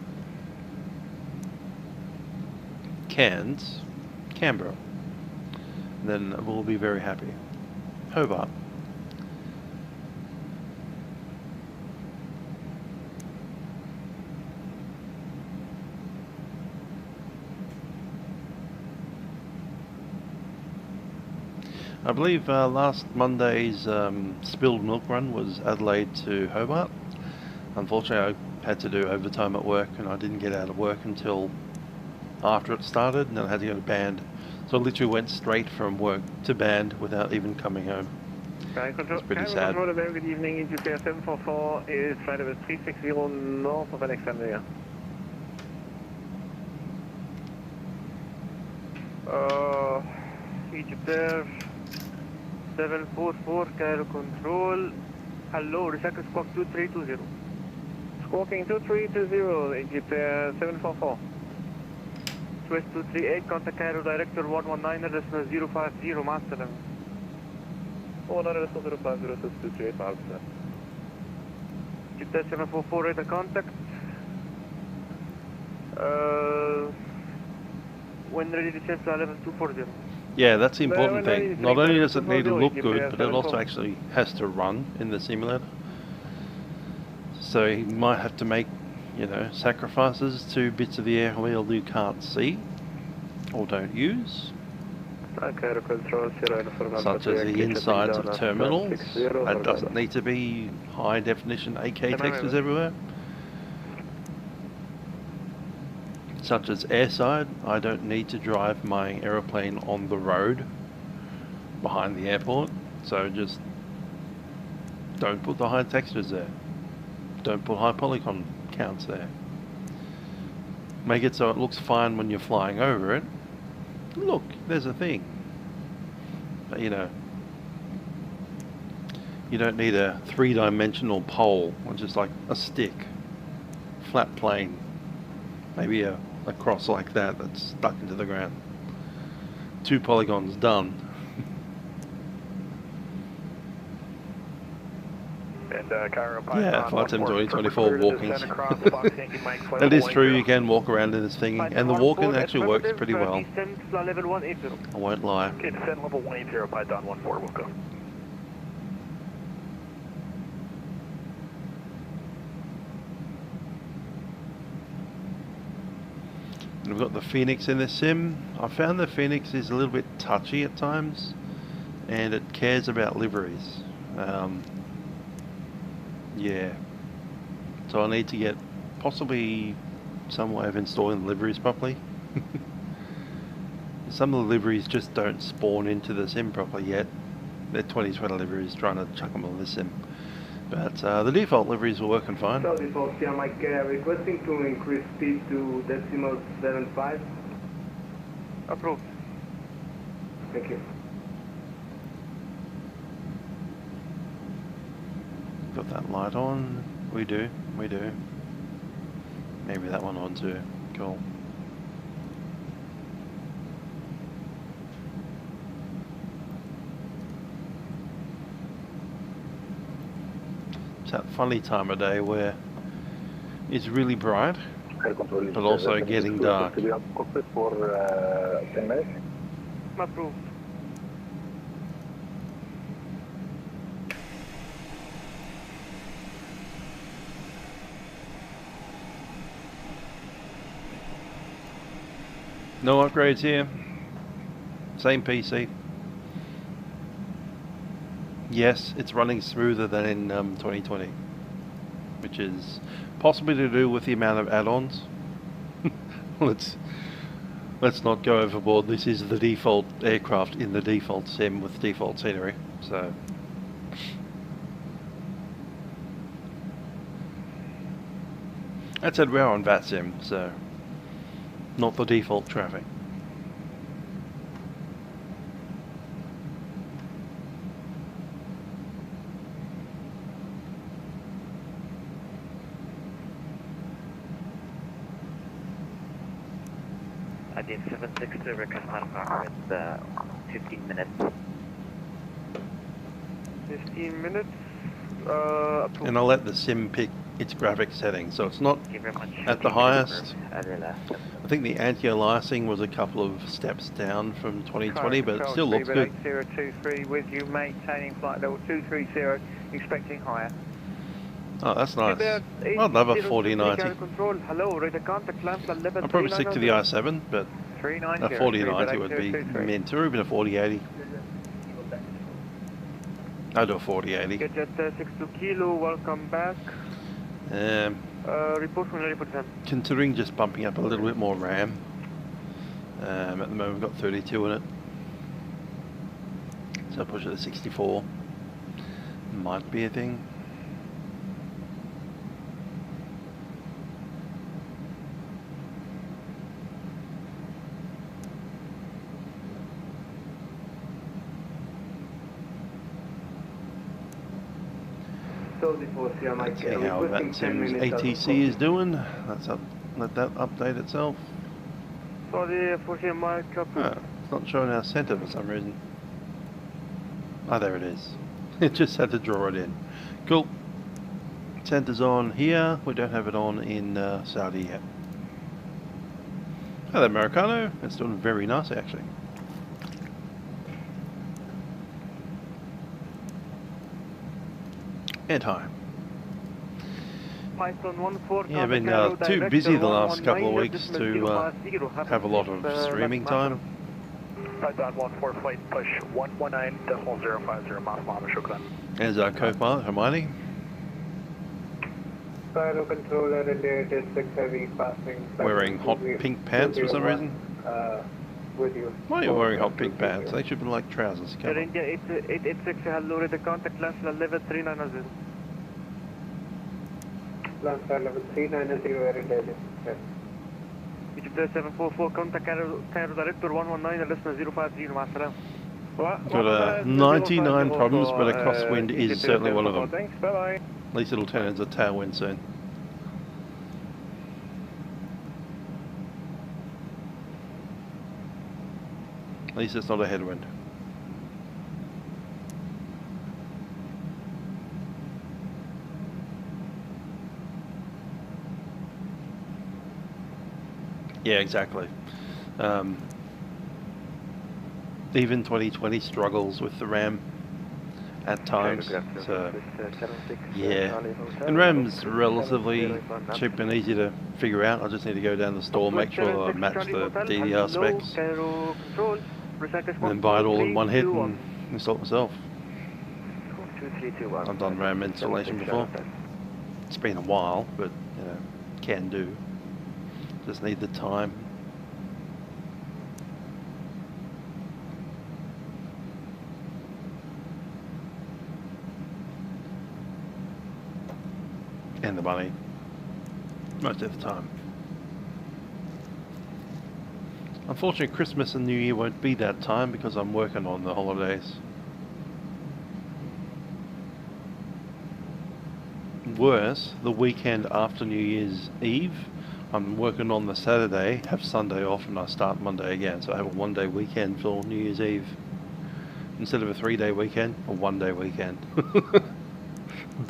Cairns, Canberra, and then we'll be very happy. Hobart. I believe last Monday's spilled milk run was Adelaide to Hobart. Unfortunately, I had to do overtime at work and I didn't get out of work until after it started, and then I had to go to band. So I literally went straight from work to band without even coming home. It's pretty sad. Good evening, EGPR 744 is flight level 360 north of Alexandria. EGPR 744, Cairo Control. Hello, receptor squawk 2320. Squawking 2320, EGPR 744. West 238, contact Cairo Director 119, decimal 050, master level. 119, decimal 050, 238, master. EGPR 744, radar contact. When ready to change flight level 240. Yeah, that's the important thing. Not only does it need to look good, but it also actually has to run in the simulator. So you might have to make, you know, sacrifices to bits of the airwheel you can't see or don't use, such as the insides of terminals. That doesn't need to be high definition 8K textures everywhere. Such as airside, I don't need to drive my aeroplane on the road behind the airport, so just don't put the high textures there. Don't put high polygon counts there. Make it so it looks fine when you're flying over it. Look, there's a thing. But you know, you don't need a 3-dimensional pole, or just like a stick, flat plane, maybe a cross like that that's stuck into the ground. 2 polygons done. Yeah, Vatsim 2024 walking. That is true, you can walk around in this thing, and the walking actually works pretty well. I won't lie. Okay, descend level 180, Python 14, we'll go. We've got the Phoenix in this sim. I found the Phoenix is a little bit touchy at times, and it cares about liveries. Yeah, so I need to get possibly some way of installing the liveries properly. Some of the liveries just don't spawn into the sim properly yet. They're 2020 liveries, trying to chuck them on the sim. But the default liveries are working fine. So default, yeah, Mike, requesting to increase speed to decimal 75. Approved. Thank you. Got that light on. We do. Maybe that one on too. Cool. It's that funny time of day where it's really bright, but also getting dark. Cockpit for 10 minutes. Approved. No upgrades here. Same PC. Yes, it's running smoother than in 2020, which is possibly to do with the amount of add-ons. let's not go overboard. This is the default aircraft in the default sim with default scenery, so. That said, we're on Vatsim, so not the default traffic. I did 760 request Honeycomb with 15 minutes. 15 minutes? And I'll let the sim pick its graphic settings, so it's not at the highest. I think the anti-aliasing was a couple of steps down from 2020, but it still looks good. 023 with you, maintaining flight level 230, expecting higher. Oh, that's nice. I'd love a 4090. I'd probably stick to the i7, but a 4090 would be mint, or even a 4080. I'd do a 4080. Jeddah 62 kilo, welcome back. Report from 90%. Considering just bumping up a little bit more RAM. At the moment we've got 32 in it. So I'll push it to 64. Might be a thing. Let's see how Vatsim's ATC is doing. Let that update itself. It's not showing our center for some reason. Oh, there it is. It just had to draw it in. Cool. Center's on here. We don't have it on in Saudi yet. Hello, Americano. It's doing very nice, actually. And hi. Yeah, I've been too busy the last couple of weeks to have a lot of streaming time. Python 14 flight push 119.050 miles. As our co-pilot, Hermione. Gyro controller related 6 heavy passing. Wearing hot pink pants for some reason. With you. Why are you wearing hot pink pants? They should be like trousers. Air India 886, hello, the contact lens level 390. Last level 390, Air India. Egypt 744, contact Cairo Director 119, listener 050, Masalam. Got 99 problems, but a crosswind is certainly one of them. Thanks, bye-bye. At least it'll turn into a tailwind soon. At least it's not a headwind. Yeah, exactly. Even 2020 struggles with the RAM at times. So, yeah. And RAM's relatively cheap and easy to figure out. I just need to go down the store, make sure I match the DDR specs, and then buy it all in one hit and install it myself. I've done RAM installation before. It's been a while, but you know, can do. Just need the time. And the money. Most of the time. Unfortunately, Christmas and New Year won't be that time because I'm working on the holidays. Worse, the weekend after New Year's Eve, I'm working on the Saturday, have Sunday off, and I start Monday again. So I have a one-day weekend for New Year's Eve. Instead of a 3-day weekend, a 1-day weekend.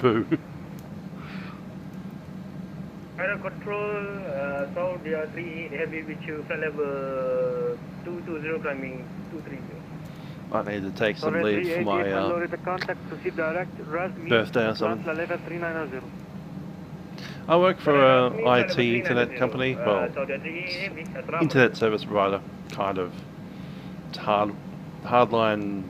Boo. Aero control, Saudia 3 heavy with you, flight level 220 climbing 230. I need to take some leave for my birthday or something. I work for an IT internet company, well, internet service provider, kind of. It's hardline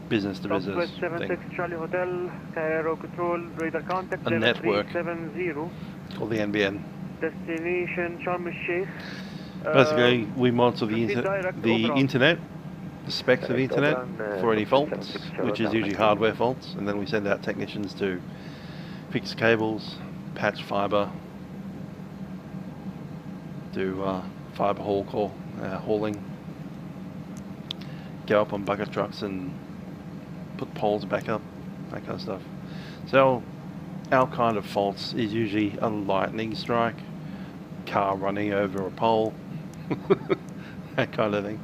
business to business Southwest 76 thing. Charlie Hotel, Cairo Control, radar contact A network 7370. called the NBN. Destination Sharm el-Sheikh. Basically, we monitor the overall. internet, the specs of the internet for any faults, which is usually hardware faults, and then we send out technicians to fix cables, patch fiber, do fiber hauling, go up on bucket trucks and put poles back up, that kind of stuff. So our kind of faults is usually a lightning strike, car running over a pole, that kind of thing.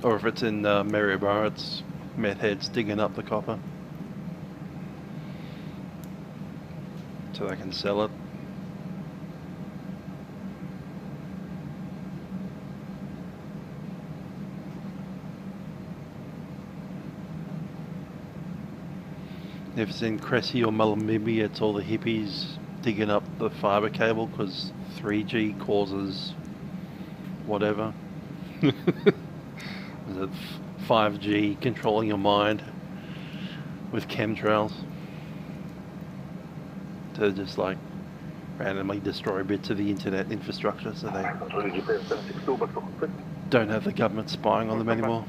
Or if it's in Maryborough, it's meth heads digging up the copper so they can sell it. If it's in Cressy or Mullumbimby, it's all the hippies digging up the fibre cable because 3G causes whatever. Is it 5G controlling your mind with chemtrails to just like randomly destroy bits of the internet infrastructure so they don't have the government spying on them anymore.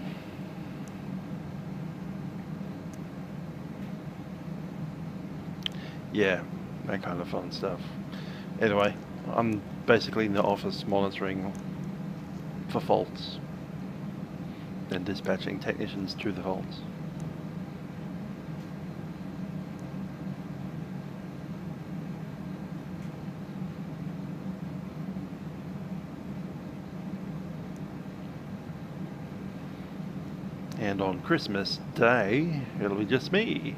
Yeah, that kind of fun stuff. Anyway, I'm basically in the office monitoring for faults and dispatching technicians through the faults. And on Christmas Day, it'll be just me.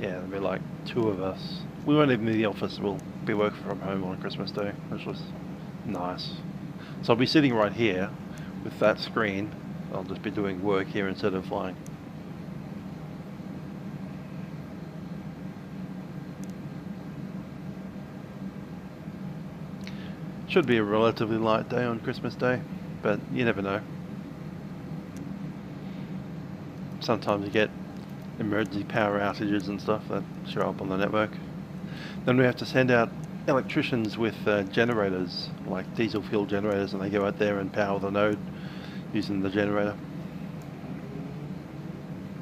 Yeah, there'll be like 2 of us. We won't even be in the office, we'll be working from home on Christmas Day, which was nice. So I'll be sitting right here with that screen. I'll just be doing work here instead of flying. Should be a relatively light day on Christmas Day, but you never know. Sometimes you get emergency power outages and stuff that show up on the network. Then we have to send out electricians with generators, like diesel fuel generators, and they go out there and power the node using the generator.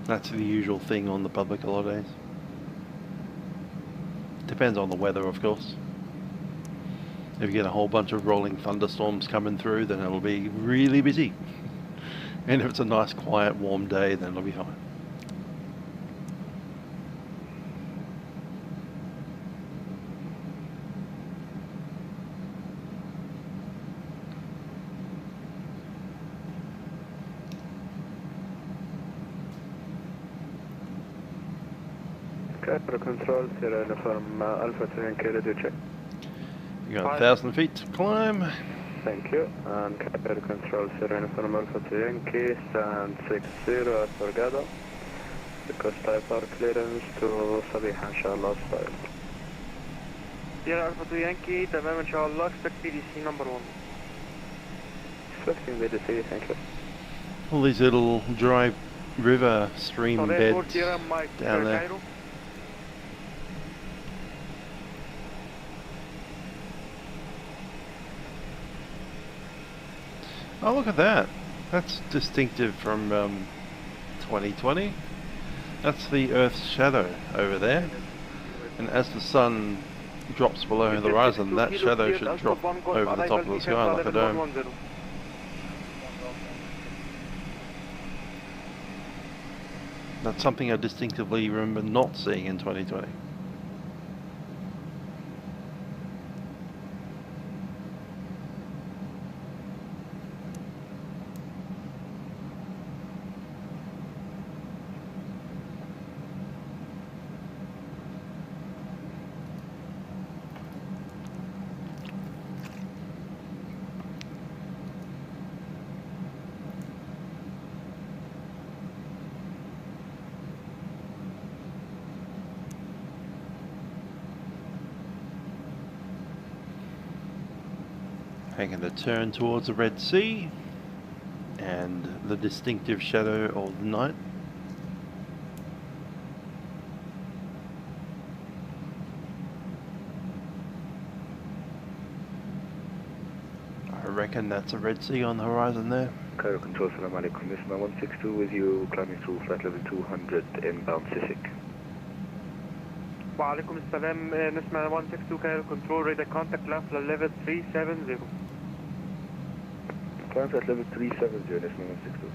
That's the usual thing on the public holidays. Depends on the weather, of course. If you get a whole bunch of rolling thunderstorms coming through, then it'll be really busy. And if it's a nice, quiet, warm day, then it'll be fine. Capital Control, Sierra Uniform Alpha 7K, ready to check. You got 1,000 feet to climb. Thank you. And Capital Control, Sierra Uniform Alpha 3K, stand 60 at Borgado. Request type R clearance to Sabiha, inshallah, style. Sierra Alpha 2 Yankee, تمام إن شاء الله. Expect PDC number 1. Expecting BDC, thank you. All these little dry river stream beds down there. Cairo. Oh, look at that. That's distinctive from 2020. That's the Earth's shadow over there. And as the sun drops below the horizon, that shadow should drop over the top of the sky like a dome. That's something I distinctively remember not seeing in 2020. Taking a turn towards the Red Sea and the distinctive shadow of the night. I reckon that's a Red Sea on the horizon there. Cairo Control, Salam Alaikum. This is my 162 with you, climbing through flight level 200 inbound Sisik. وعليكم السلام. نسمع 162 Cairo Control, radar contact left level 370. Climb flight level 370, this is my 162.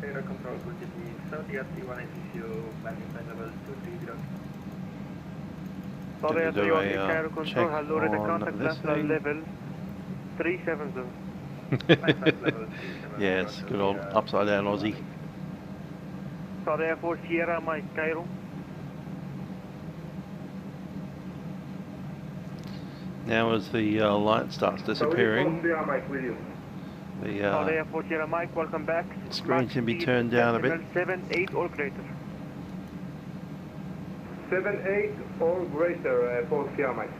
Cairo Control, good evening. Saudia 3180, landing flight level 230. Saudia Gonna do 3180 a, Cairo Control, check hello, radar on contact this left thing. level 370. Yes, good old upside down Aussie. Saudia 4 Sierra Mike, Cairo. Now as the light starts disappearing, the Saudia 4 Sierra Mike, welcome back. screen can be turned down a bit. 7-8 or greater. 7-8 or greater, 4 Sierra Mike.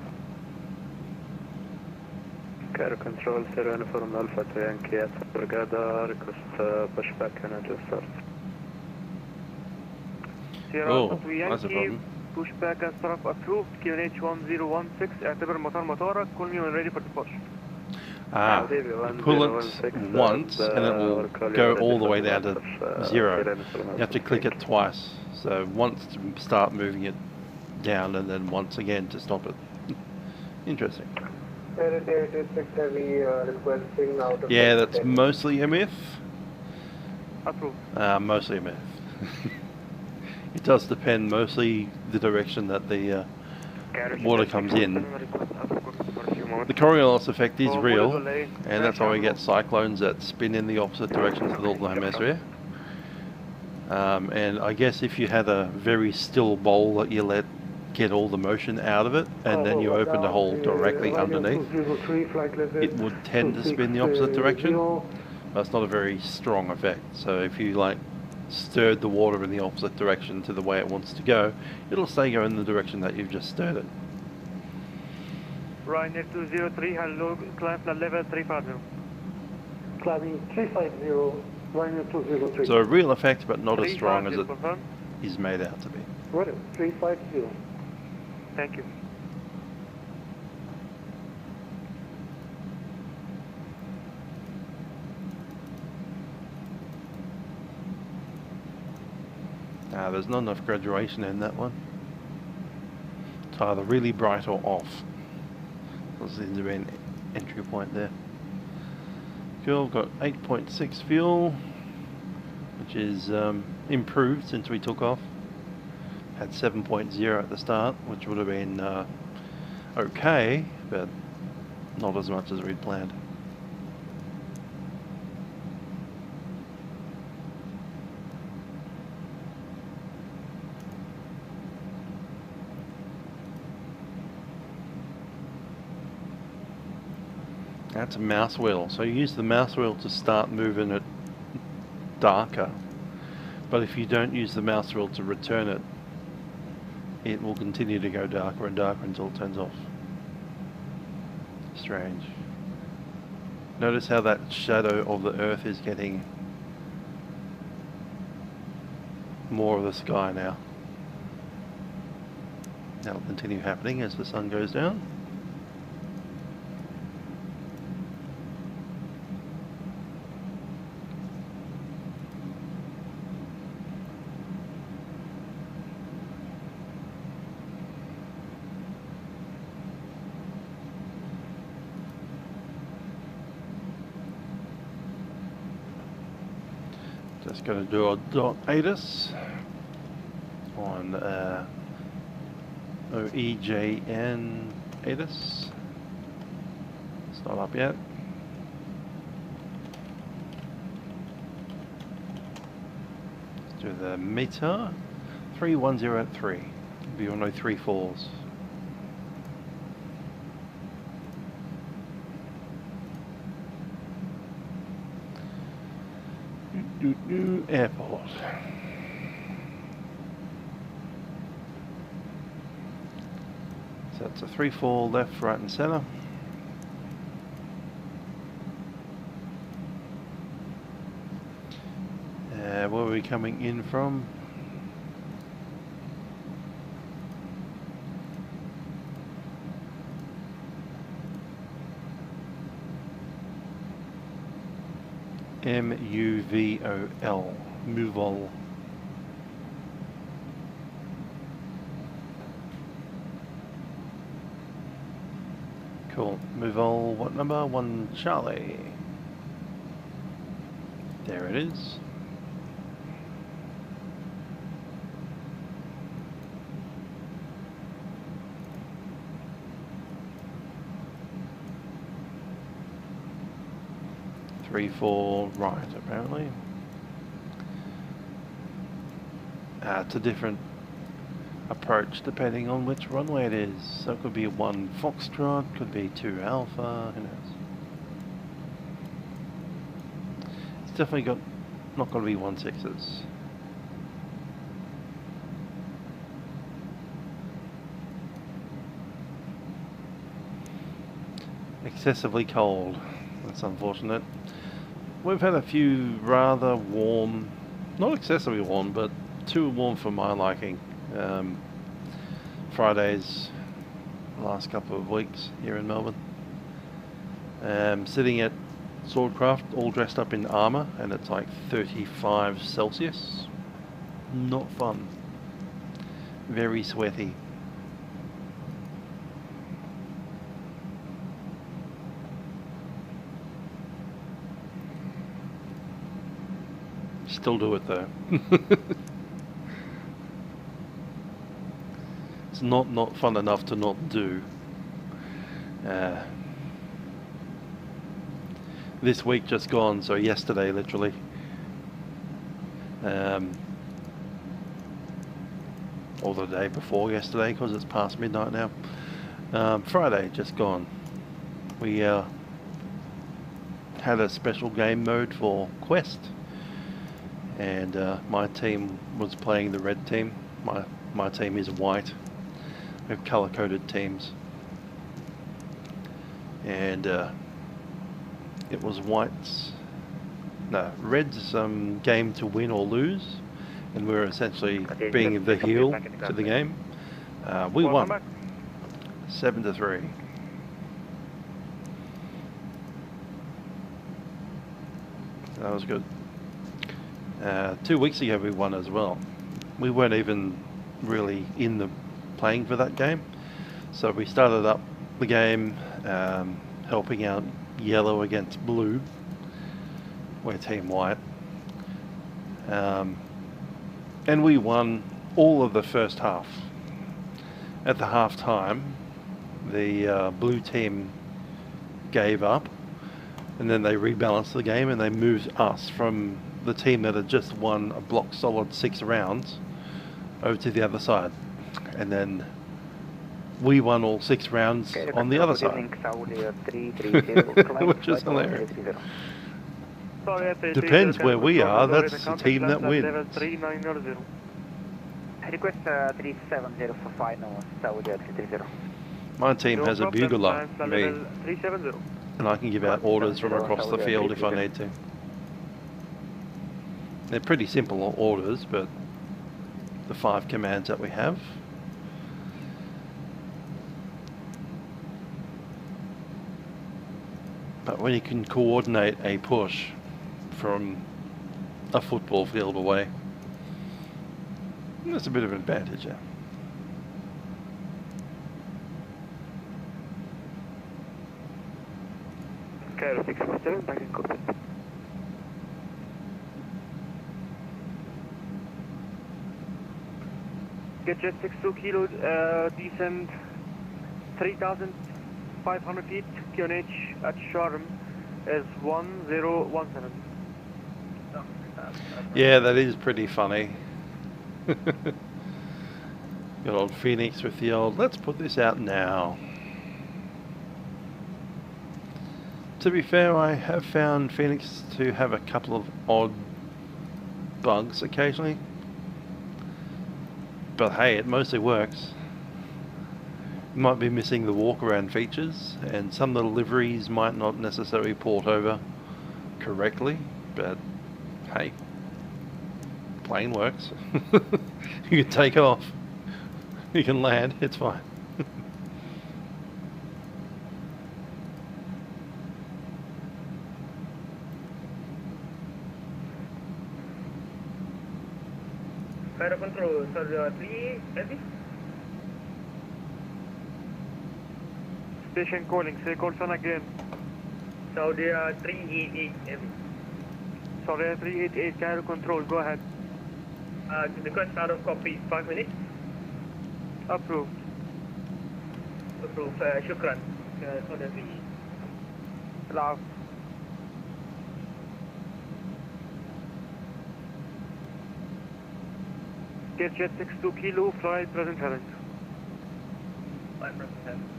Cairo Control, Sierra Uniform Alpha to Yankee at Brigada, request pushback and adjust start. Sierra Oh, Alpha to that's a Yankee, problem. pushback and start approved, QNH 1016, اعتبر مطار مطارك, call me when ready for departure. Ah, you pull it once and it will go all the way down to 0. You have to click it twice. So once to start moving it down and then once again to stop it. Interesting. Yeah, that's mostly a myth. Approved. Mostly a myth. It does depend mostly the direction that the water comes in. The Coriolis effect is real, and that's why we get cyclones that spin in the opposite direction to the Northern Hemisphere. And I guess if you had a very still bowl that you let get all the motion out of it, and then you open the hole directly underneath, it would tend to spin the opposite direction. But it's not a very strong effect. So if you like stirred the water in the opposite direction to the way it wants to go, it'll stay going in the direction that you've just stirred it. Ryanair 203, hello, climb flight level 350. Climbing 350, Ryanair 203. So a real effect, but not as strong as it 350, confirm. is made out to be. Right, 350. Thank you. There's not enough graduation in that one. It's either really bright or off. There seems to be an entry point there. Fuel, got 8.6 fuel, which is improved since we took off. Had 7.0 at the start, which would have been okay, but not as much as we'd planned. That's a mouse wheel. So you use the mouse wheel to start moving it darker. But if you don't use the mouse wheel to return it, it will continue to go darker and darker until it turns off. Strange. Notice how that shadow of the Earth is getting more of the sky now. That will continue happening as the sun goes down. Just going to do a dot ATIS on OEJN ATIS. It's not up yet. Let's do the meter 31083. Be on no 3-4s. Airport. So it's a 3-4 left, right and center. coming in from? M-U-V-O-L, Muvol. Cool. Muvol, what number? 1 Charlie. There it is. Three, 4, right, apparently. It's a different approach depending on which runway it is. So it could be 1 Foxtrot, could be 2 Alpha, who knows. It's definitely not going to be 1 6s. Excessively cold. That's unfortunate. We've had a few rather warm, not excessively warm, but too warm for my liking. Fridays, the last couple of weeks here in Melbourne. Sitting at Swordcraft, all dressed up in armour, and it's like 35 Celsius. Not fun. Very sweaty. Still do it though. It's not fun enough to not do. This week just gone, so yesterday literally. Or the day before yesterday, because it's past midnight now. Friday just gone. We had a special game mode for Quest. And my team was playing the red team. My team is white. We have colour-coded teams. And it was red's game to win or lose. And we were essentially being the heel to the game. We won 7-3. That was good. 2 weeks ago we won as well. We weren't even really playing for that game, so we started up the game helping out yellow against blue. We're team white, and we won all of the first half. At the half time, the blue team gave up, and then they rebalanced the game and they moved us from the team that had just won a block solid 6 rounds over to the other side, and then we won all 6 rounds on the other side, which is hilarious. Depends where we are, that's the team that wins. Request 370 for final Saudia 330. My team has a bugler, me, and I can give out orders from across the field if I need to. They're pretty simple orders, but the 5 commands that we have. But when you can coordinate a push from a football field away, that's a bit of an advantage, yeah. Cairo 647, back in Cockpit. Get jet 62 kilo, descend 3,500 feet, QNH at Sharm is 1017. Yeah, that is pretty funny. Good old Phoenix with the old, let's put this out now. To be fair, I have found Phoenix to have a couple of odd bugs occasionally. But hey, it mostly works. You might be missing the walk around features, and some of the liveries might not necessarily port over correctly, but hey, plane works. You can take off. You can land. It's fine. Fire control, Saudia 3, heavy. Station calling, say call son again. Saudia 388, heavy. Saudia 388, Cairo control, go ahead. Request out of copy, 5 minutes. Approved. Approved, shukran. Saudia 3. Allow. Get jet 62 kilo, fly present heading. Fly present heading.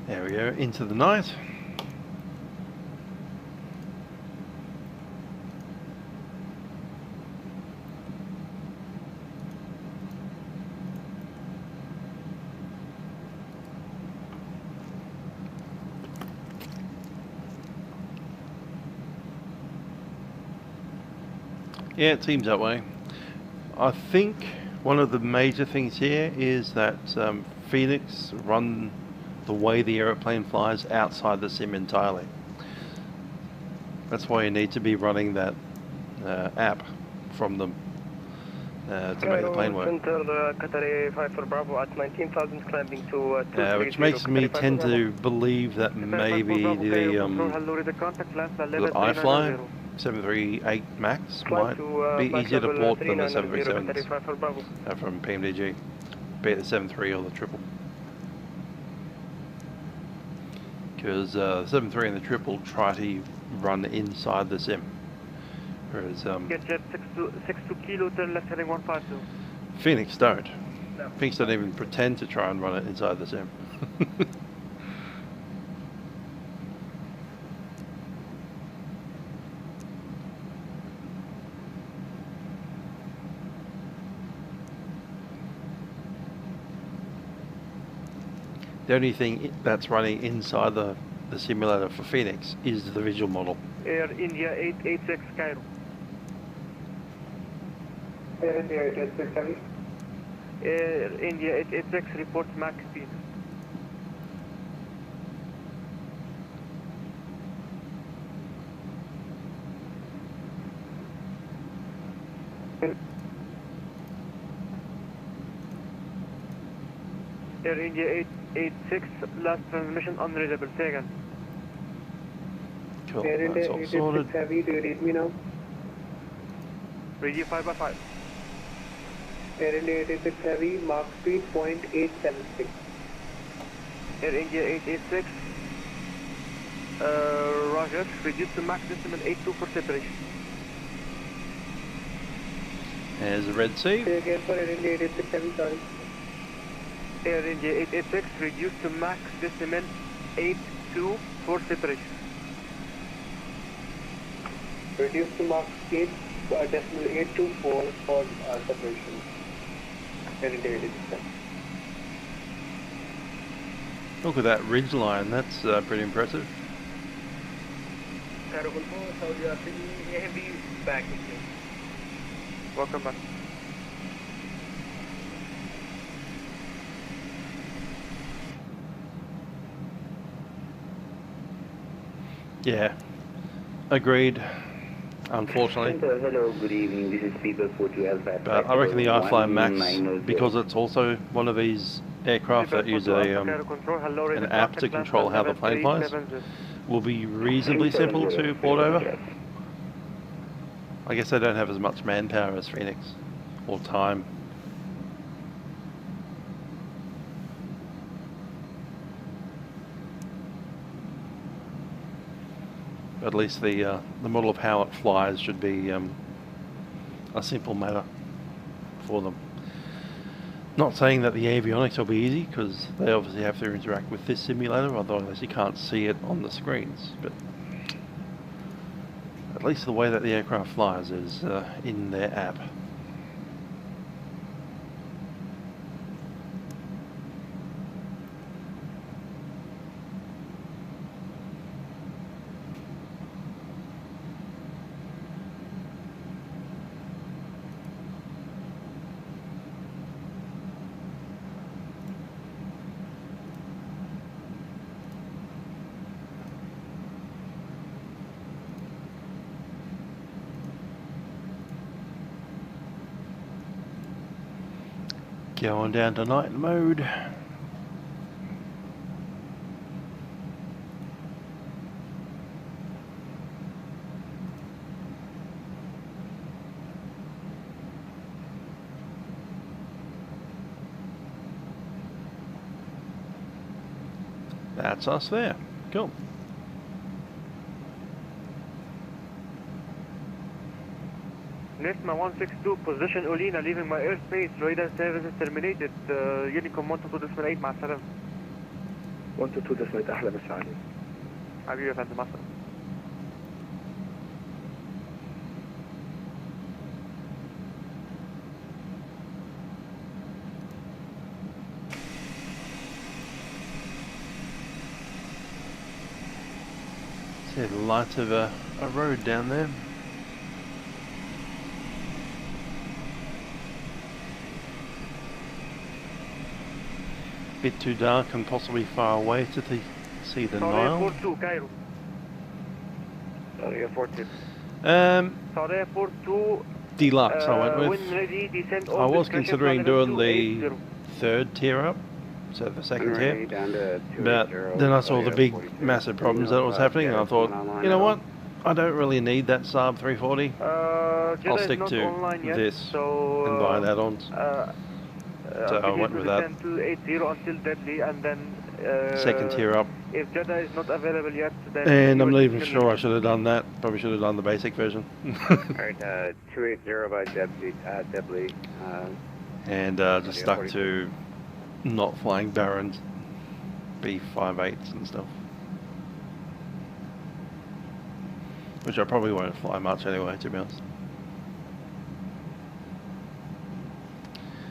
There we go, into the night. Yeah, it seems that way. I think one of the major things here is that Phoenix run the way the aeroplane flies outside the sim entirely. That's why you need to be running that app from them to make the plane work. Center, Qatar 5 for Bravo at 19,000 climbing to which makes me tend to believe that maybe the iFly 738 Max might be easier to port than the 737s from PMDG, be it the 73 or the triple. Because the 73 and the triple try to run inside the sim, whereas Get jet 62 kilo, turn left heading 152. Phoenix don't. No. Phoenix don't even pretend to try and run it inside the sim. The only thing that's running inside the simulator for Phoenix is the visual model. Air India 886 Cairo. Air India 886 heavy. Air India 886 reports Mach speed. Air India 886, last transmission unreadable, say again. Cool, Air India that's all 886 sorted. heavy, do you read me now? Radio 5x5. Air India 886 heavy, Mach speed 0.876. Air India 886, Roger, reduce to Mach decimal 82 for separation. There's the Red Sea. Say again for Air India 886 heavy, sorry. Air India 886, reduce to Mach decimal 82 for separation. Reduce to Mach 8 decimal 824 for separation. Air India 886. Look at that ridge line, that's pretty impressive. Cairo control, Saudia 3, heavy, back. Welcome back. Yeah, agreed. Unfortunately. Hello, good evening. This is People 42 But I reckon the iFly Max, because it's also one of these aircraft that use an app to control how the plane flies, will be reasonably simple to port over. I guess they don't have as much manpower as Phoenix, or time. At least the model of how it flies should be a simple matter for them. Not saying that the avionics will be easy, because they obviously have to interact with this simulator, otherwise you can't see it on the screens. But at least the way that the aircraft flies is in their app. Going down to night mode. That's us there. Cool. Nesma 162, position Olina, leaving my airspace, radar service is terminated. Unicom 122.8 مع السلامة. 122.8 أحلى مسا عليك. حبيبي يا فندم مع السلامة. See the light of a road down there. Bit too dark and possibly far away to see the Nile. Saudia 42, Cairo. Saudia 42. Saudia 42. Deluxe I went with. When ready, descend I was considering doing the third tier up, so the second tier, but then I saw the big massive problems that was happening and I thought, you know what, I don't really need that Saab 340, I'll stick to this and buy that on. So I went with that. 280 until deadly, and then second tier up. If Jeddah is not available yet, then and I'm not even sure I should have done that. Probably should have done the basic version. Alright, 280 by deadly. And just stuck to not flying Barons, B58s and stuff. Which I probably won't fly much anyway, to be honest.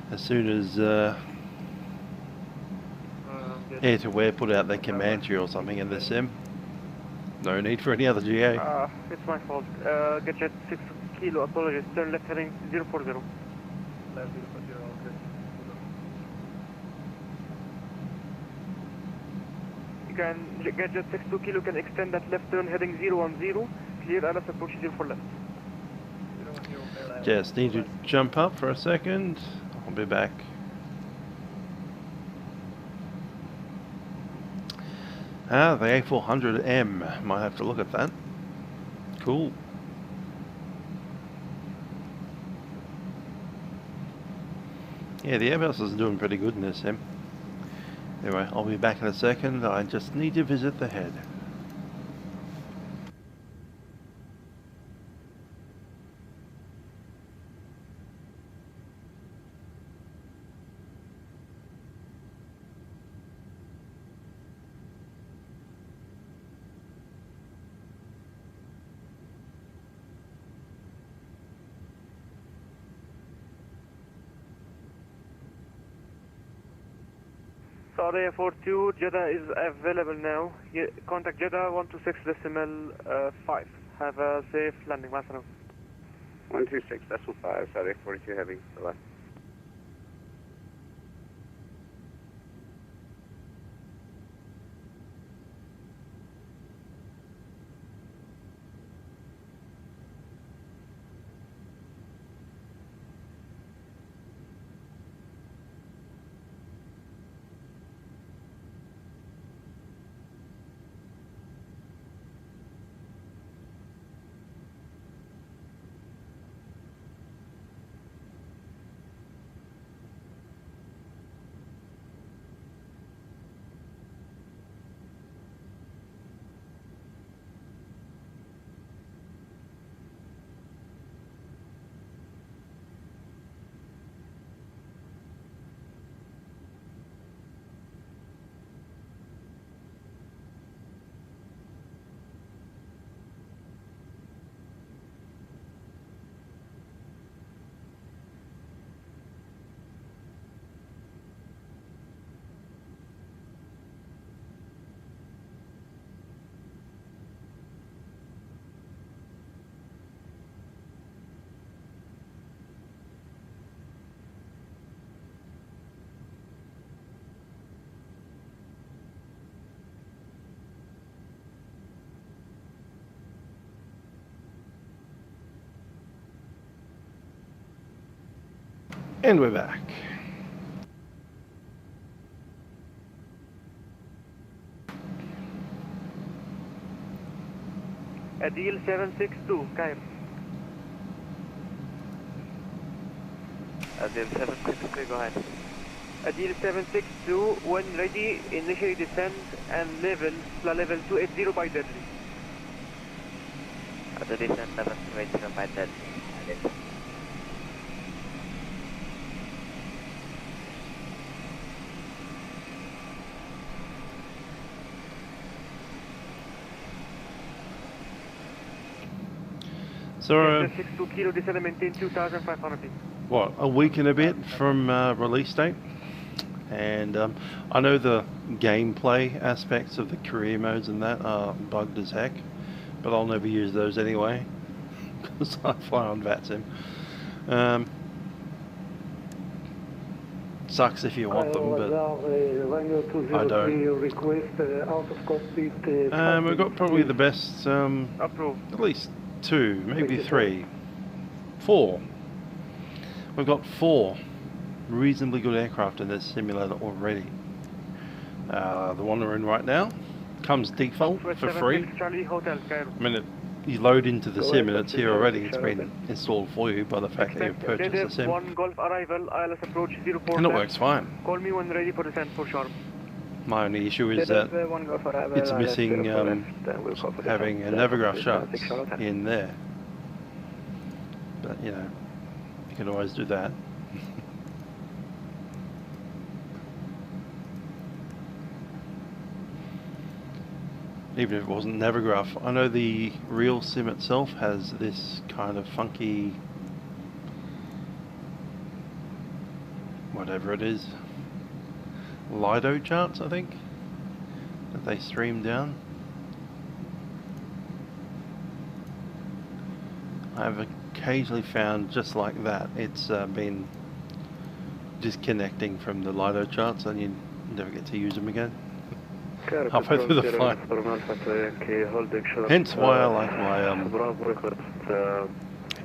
As soon as Air-to-Wear put out their command tree or something in the sim, no need for any other GA. It's my fault. Get jet 6 kilo, apologies. Turn left heading 040. Left 040, okay. You can get jet 62 kilo, can extend that left turn heading 010. Clear LS approach 04 left. Just need to jump up for a second. I'll be back. Ah, the A400M. Might have to look at that. Cool. Yeah, the Airbus is doing pretty good in this sim. Anyway, I'll be back in a second. I just need to visit the head. Saudia 42, Jeddah is available now. Contact Jeddah 126.5. Have a safe landing, Master. 126.5, Saudia 42 heavy, left. And we're back. Adil 762, Cairo. Adil 762, go ahead. Adil 762, when ready, initially descend and level 280 by deadly. At the descent level 280 by deadly. Adil. So, 62 kilo descend and maintain 2,500 feet. what, a week and a bit from release date? And I know the gameplay aspects of the career modes and that are bugged as heck, but I'll never use those anyway, because I fly on Vatsim. Sucks if you want them, but I don't. We've got probably the best, at least 2, maybe 3, 4. We've got 4 reasonably good aircraft in this simulator already. The one we're in right now comes default for free. I mean, you load into the sim and it's here already. It's been installed for you by the fact that you've purchased the sim. One Golf arrival, ILS approach 04. And it works fine. Call me when ready for descent for sharp. My only issue is that it's missing having a Navigraph charts in there. But you know, you can always do that. Even if it wasn't Navigraph. I know the real sim itself has this kind of funky, whatever it is, Lido charts, I think, that they stream down. I've occasionally found just like that, it's been disconnecting from the Lido charts and you never get to use them again. Halfway through the flight. Hence why I like my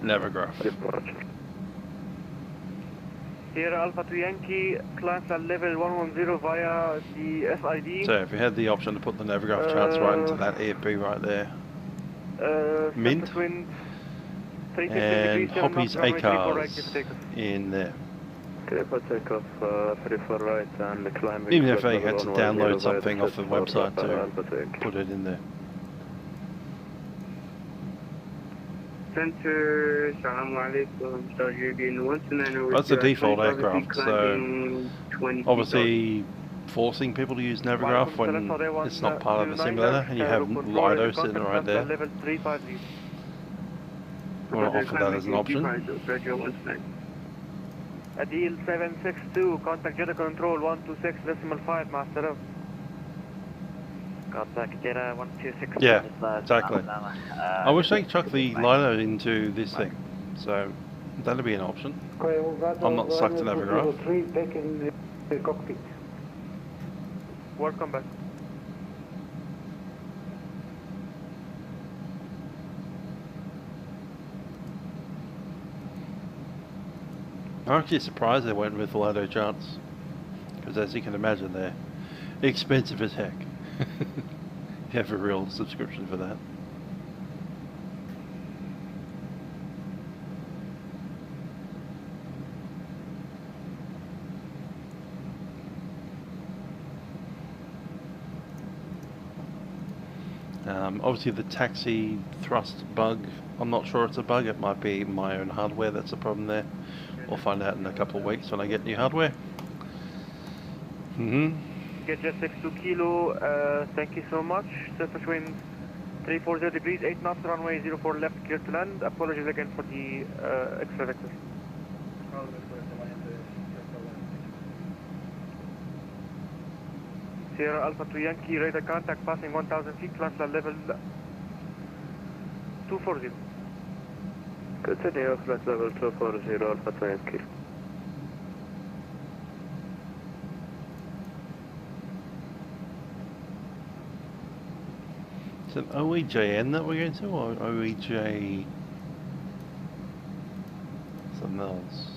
Navigraph. Sierra Alpha to Yankee, class at level 110 via the SID. So if you had the option to put the Navigraph charts right into that AFB right there. Mint. And Hoppy's A-cars in there. Even if they had to download something off the website to put it in there. Center, Assalamu alaikum, Stargate That's the default aircraft, so obviously forcing people to use Navigraph when it's not part of the simulator and you have Lido sitting right there. I want to offer that as an option. Adil 762, contact Jeddah control 126.5, master of. Contact Jeddah 126. Yeah, exactly. I wish they chuck the Lido into this thing, so that'd be an option. I'm not stuck to Navigraph. Back in the cockpit. Welcome back. I'm actually surprised they went with Lido charts, because as you can imagine they're expensive as heck. You have a real subscription for that. Obviously the taxi thrust bug, I'm not sure it's a bug, it might be my own hardware that's the problem there. We'll find out in a couple of weeks when I get new hardware. Get Jet 62 kilo, thank you so much. Surface wind 340 degrees, 8 knots, runway 04 left, clear to land. Apologies again for the extra vector. Sierra Alpha to Yankee, radar contact passing 1000 feet, class level 240. Continue, flight level 240, Alpha to Yankee. Is it OEJN that we're going to, or OEJ something else?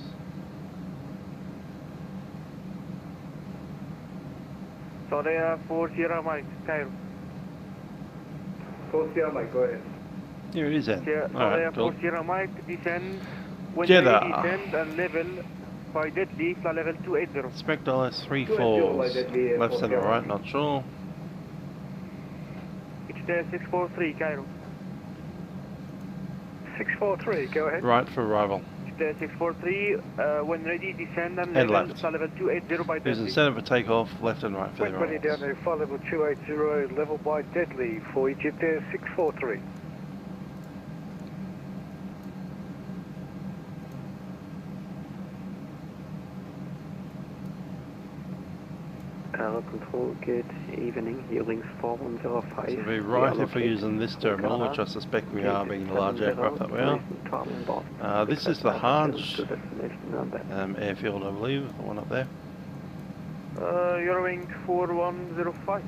Saudia 4 Sierra Mike, Cairo. 4 Sierra Mike, go ahead. Here it is then. Saudia Alright, cool. 4 Sierra Mike, descend. When Jeddah. ready, descend and level by deadly, flight level 280. Spec $3-4s. Left, center, right, not sure. It's there 643, Cairo. 643, go ahead. Right for arrival. It's there 643, when ready, descend and And level, left. flight level 280 by There's deadly. a center for takeoff, left and right for the Ready down arrivals. to flight level 280, level by deadly for Egypt Air 643. Control, good evening, Healings 4105. So we're right if we're using this terminal, which I suspect we are, being the large aircraft that we are. This is the Hajj airfield, I believe, the one up there. Eurowing 4105,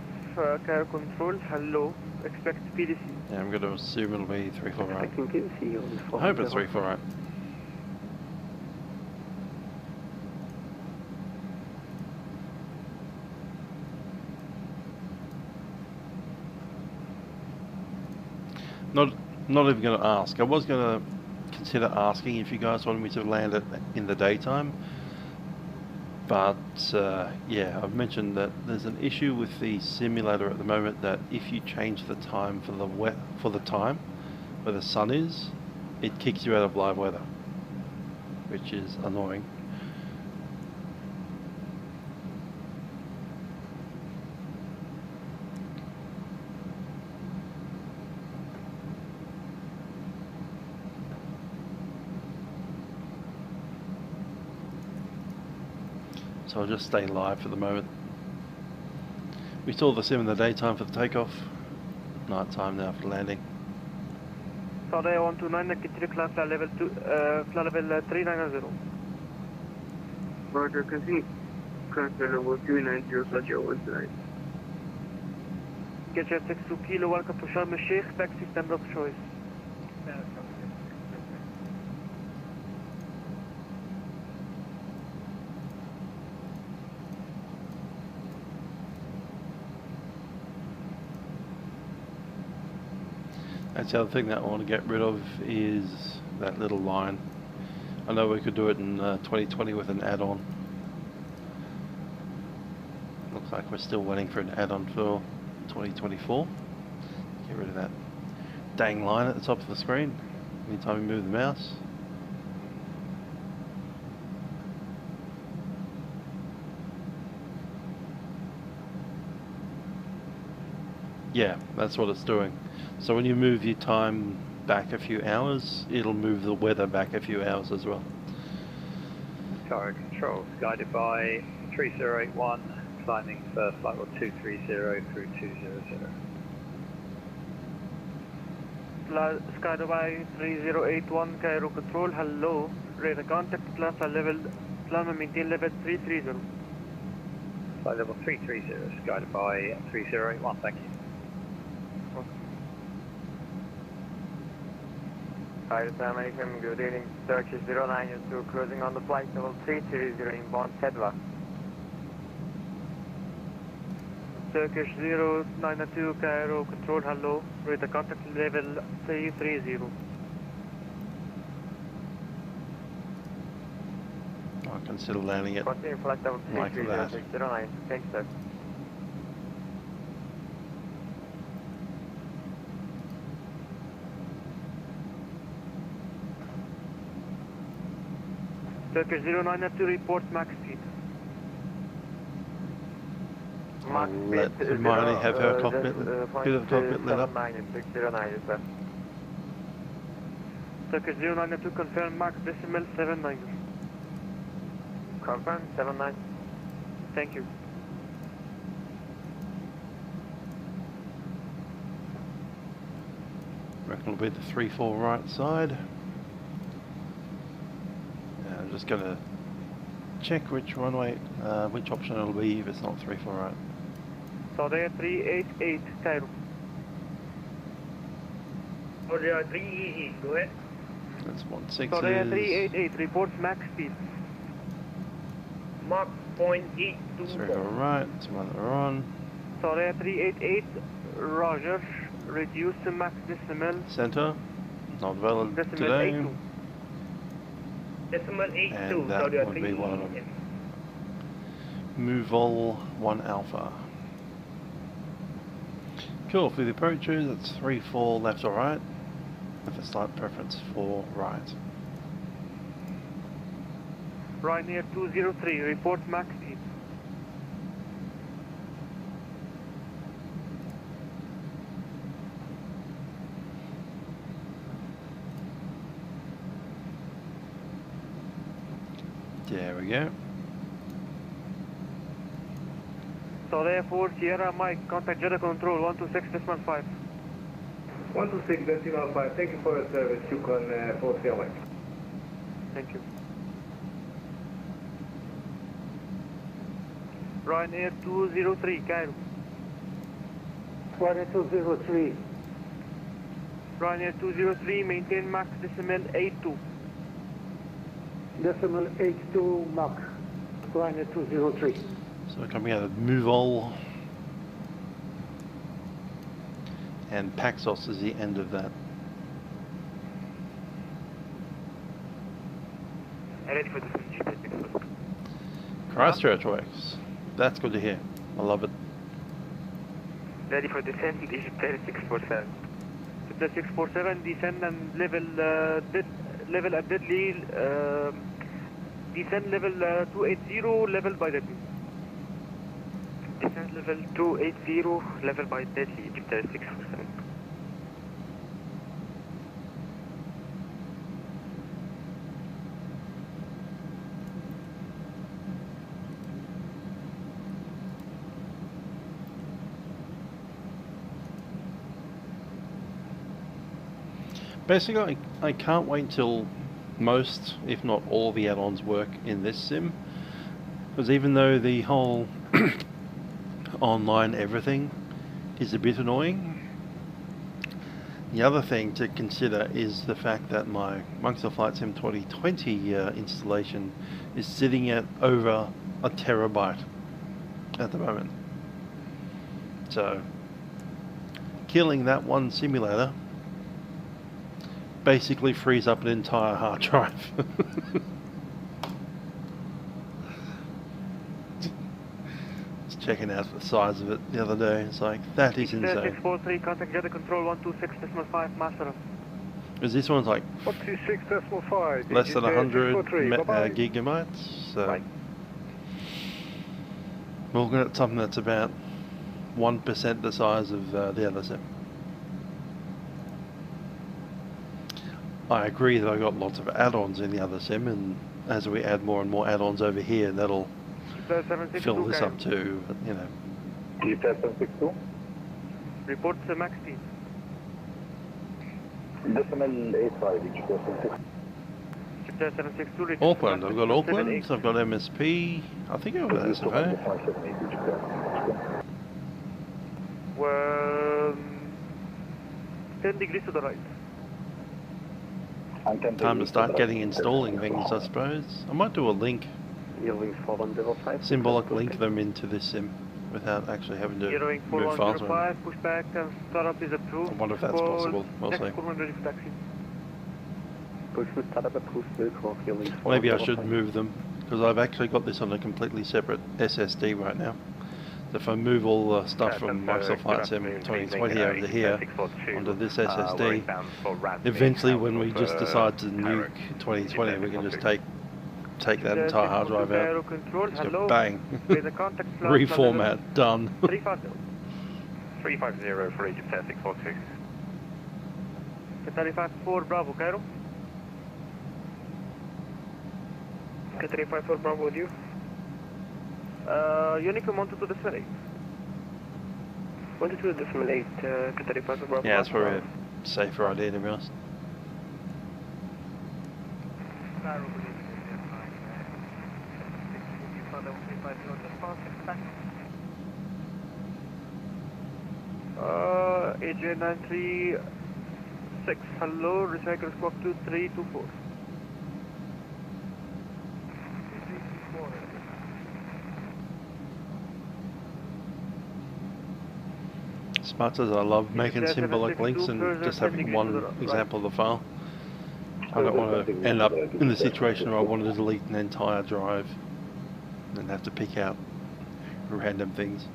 Cairo Control, hello, expect PDC. Yeah, I'm going to assume it'll be 348. I can give you I hope it's 348. Not even going to ask. I was going to consider asking if you guys wanted me to land it in the daytime, but yeah, I've mentioned that there's an issue with the simulator at the moment that if you change the time for the time where the sun is, it kicks you out of live weather, which is annoying. So I'll just stay live for the moment. We saw the sim in the daytime for the takeoff. Night time now for the landing. Saudia 129, continue climb flight level 390. Roger, continue climb flight level 390, Saudia 129. Get your 62 kilo, welcome to Sharm el Sheikh, taxi stand of choice. That's the other thing that I want to get rid of is that little line. I know we could do it in 2020 with an add-on. Looks like we're still waiting for an add-on for 2024. Get rid of that dang line at the top of the screen anytime you move the mouse. Yeah, that's what it's doing. So when you move your time back a few hours, it'll move the weather back a few hours as well. Tower control, guided by 3081, climbing for flight level 230 through 200. Guided by 3081, Cairo Control, hello, radar contact, climb level, climb and maintain level 330. Flight level 330, guided by 3081, thank you. Hi, American, good evening. Turkish 092, cruising on the flight level 330 inbound Jeddah. Turkish 092, Cairo Control, hello, radar contact level 330. I consider landing it Continue flight level like that. 330, thanks sir. Turkish 092, report max speed. Max Let speed Hermione have her cockpit, bit of the cockpit lit up. 609, sir. Turkish 092, confirm max decimal 79. Confirm, 79. Thank you. Reckon it'll be the 3-4 right side. I'm just going to check which runway, which option it'll be if it's not 3-4 right. Saudia 388, Cairo. Saudia 3EE, go ahead. That's 16. Saudia 388, reports max speed. Mach 0.824. Circle right, some other on. Saudia 388, Roger. Reduce to max decimal. Center, not valid Decimal today. 82. Decimal 82. And that Saudia would be one of them. 388. Move all 1 Alpha. Cool, for the approaches, it's 3-4 left or right, with a slight preference for right. Ryanair 203, report max speed. There we go. Saudia 4, Sierra Mike, contact Jeddah Control 126.5. 126.5, thank you for your service, you can force your way. Thank you. Ryanair 203, Cairo. Ryanair 203. Ryanair 203, maintain max decimal 82. Decimal 82 Mach. Ryanair 203. So coming out of move all. And Paxos is the end of that. Ready for the switch. Christchurch works. That's good to hear. I love it. Ready for descent, Egypt 647. Jeddah 647, descend and level at deadly, descend level 280, level by deadly. Descent level 280, level by deadly, Egypt 647. Basically, I can't wait till most, if not all, the add-ons work in this sim. Because even though the whole online everything is a bit annoying, the other thing to consider is the fact that my Microsoft Flight Sim 2020 installation is sitting at over a terabyte at the moment. So, killing that one simulator basically frees up an entire hard drive. Just checking out the size of it the other day. It's like, that is insane. 643, contact Jeddah Control 126.5, master. Because this one's like 126.5. less than 100 gigabytes. So Bye. we're looking at something that's about 1% the size of the other sim. I agree that I've got lots of add-ons in the other sim, and as we add more and more add-ons over here, that'll fill this up too, but, you know. G762. Report to max speed. Decimal 85, G762. G762. Auckland, I've got Auckland, I've got MSP, I think I've got SFA. Well, 10 degrees to the right. Time to start installing things, I suppose. I might do a link, symbolic link them into this sim without actually having to Zeroing move files around. 4105, pushback and startup is approved. I wonder if that's possible, we'll see. Maybe I should move them, because I've actually got this on a completely separate SSD right now. So if I move all the stuff from Microsoft Flight Sim 2020 over to here onto this SSD, eventually when we just decide to nuke 2020, we can just take that entire hard drive out. Just go bang, reformat, done. 350 for Egypt 642. 354 Bravo, Cairo. 354 Bravo with you. Honeycomb 122.8. 122.8, 354 Bravo. Yeah, that's probably a safer idea, to be honest. AJ936, hello, recycle squawk 2324. As much as I love making symbolic links and just having one example of the file, I don't want to end up in the situation where I want to delete an entire drive and have to pick out random things.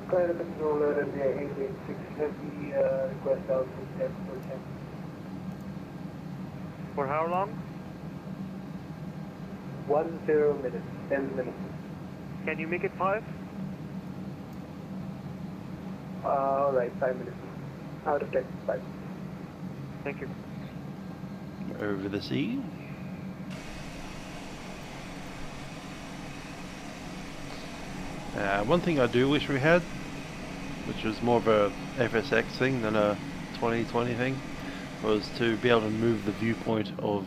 Flight controller and the 886 Heavy request output 10%. For how long? 10 minutes, 10 minutes. Can you make it 5? Alright, 5 minutes. Out of 10, 5. Thank you. Over the sea. One thing I do wish we had, which was more of a FSX thing than a 2020 thing, was to be able to move the viewpoint of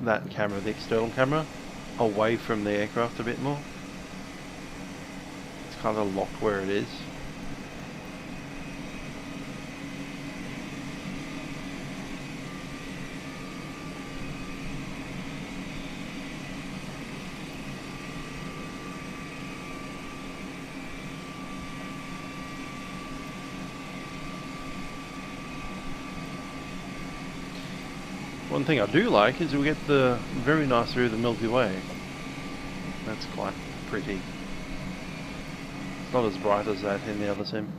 that camera, the external camera, away from the aircraft a bit more. It's kind of locked where it is. One thing I do like is we get the very nice view of the Milky Way. That's quite pretty. It's not as bright as that in the other sim.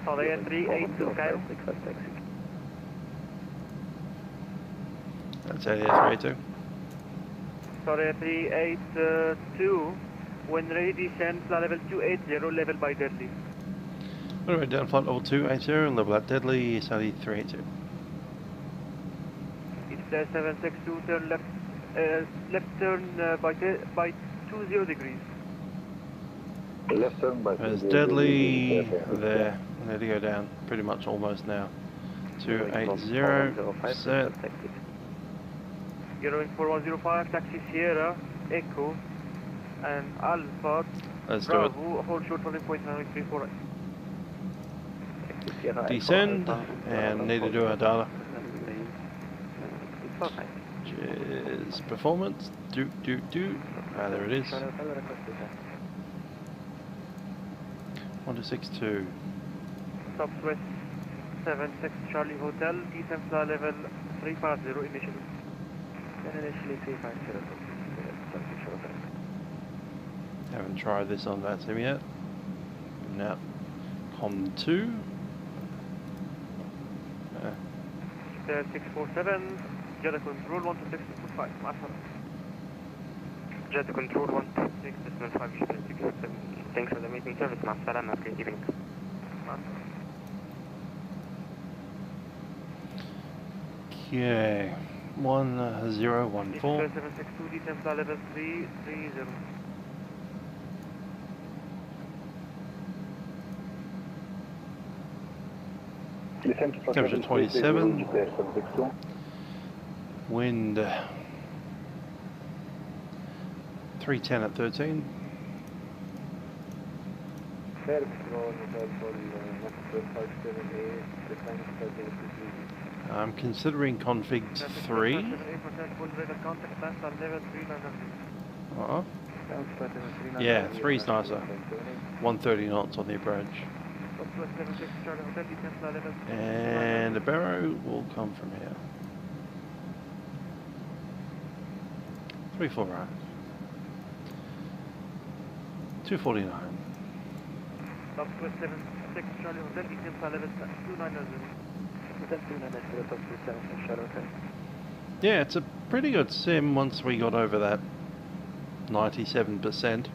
Saudia 382 Cairo. That's A330. Saudia 382, when ready descend flight level 280, level by deadly. Alright, down flight level 280, level at deadly, Saudia 382. It's 762, turn left, left turn by 20 degrees. Left turn by There's deadly there. I need to go down pretty much almost now. 280, set. You're going for 105, taxi Sierra, Echo, and Alpha. Let's do Bravo, hold short for 0.934. it. Descend, and need to do our data. Cheers, performance. Do. Ah, there it is. 1262. Southwest 76 Charlie Hotel, descent flight level 350 initially. Initially 350. Haven't tried this on Vatsim yet. Now, COM2. 647, Jeddah control 126.5. Jeddah control 126.5. Thanks for the meeting service. مع السلامة. Good evening. Okay, 1014. 762, descent flight level 330. Temperature 27. Wind 310 at 13. I'm considering config 3. Yeah, 3's nicer. 130 knots on the approach. And the barrow will come from here. 34 right. 249. Southwest 76 Charlie Hotel, descent flight level 290. Yeah, it's a pretty good sim once we got over that 97%.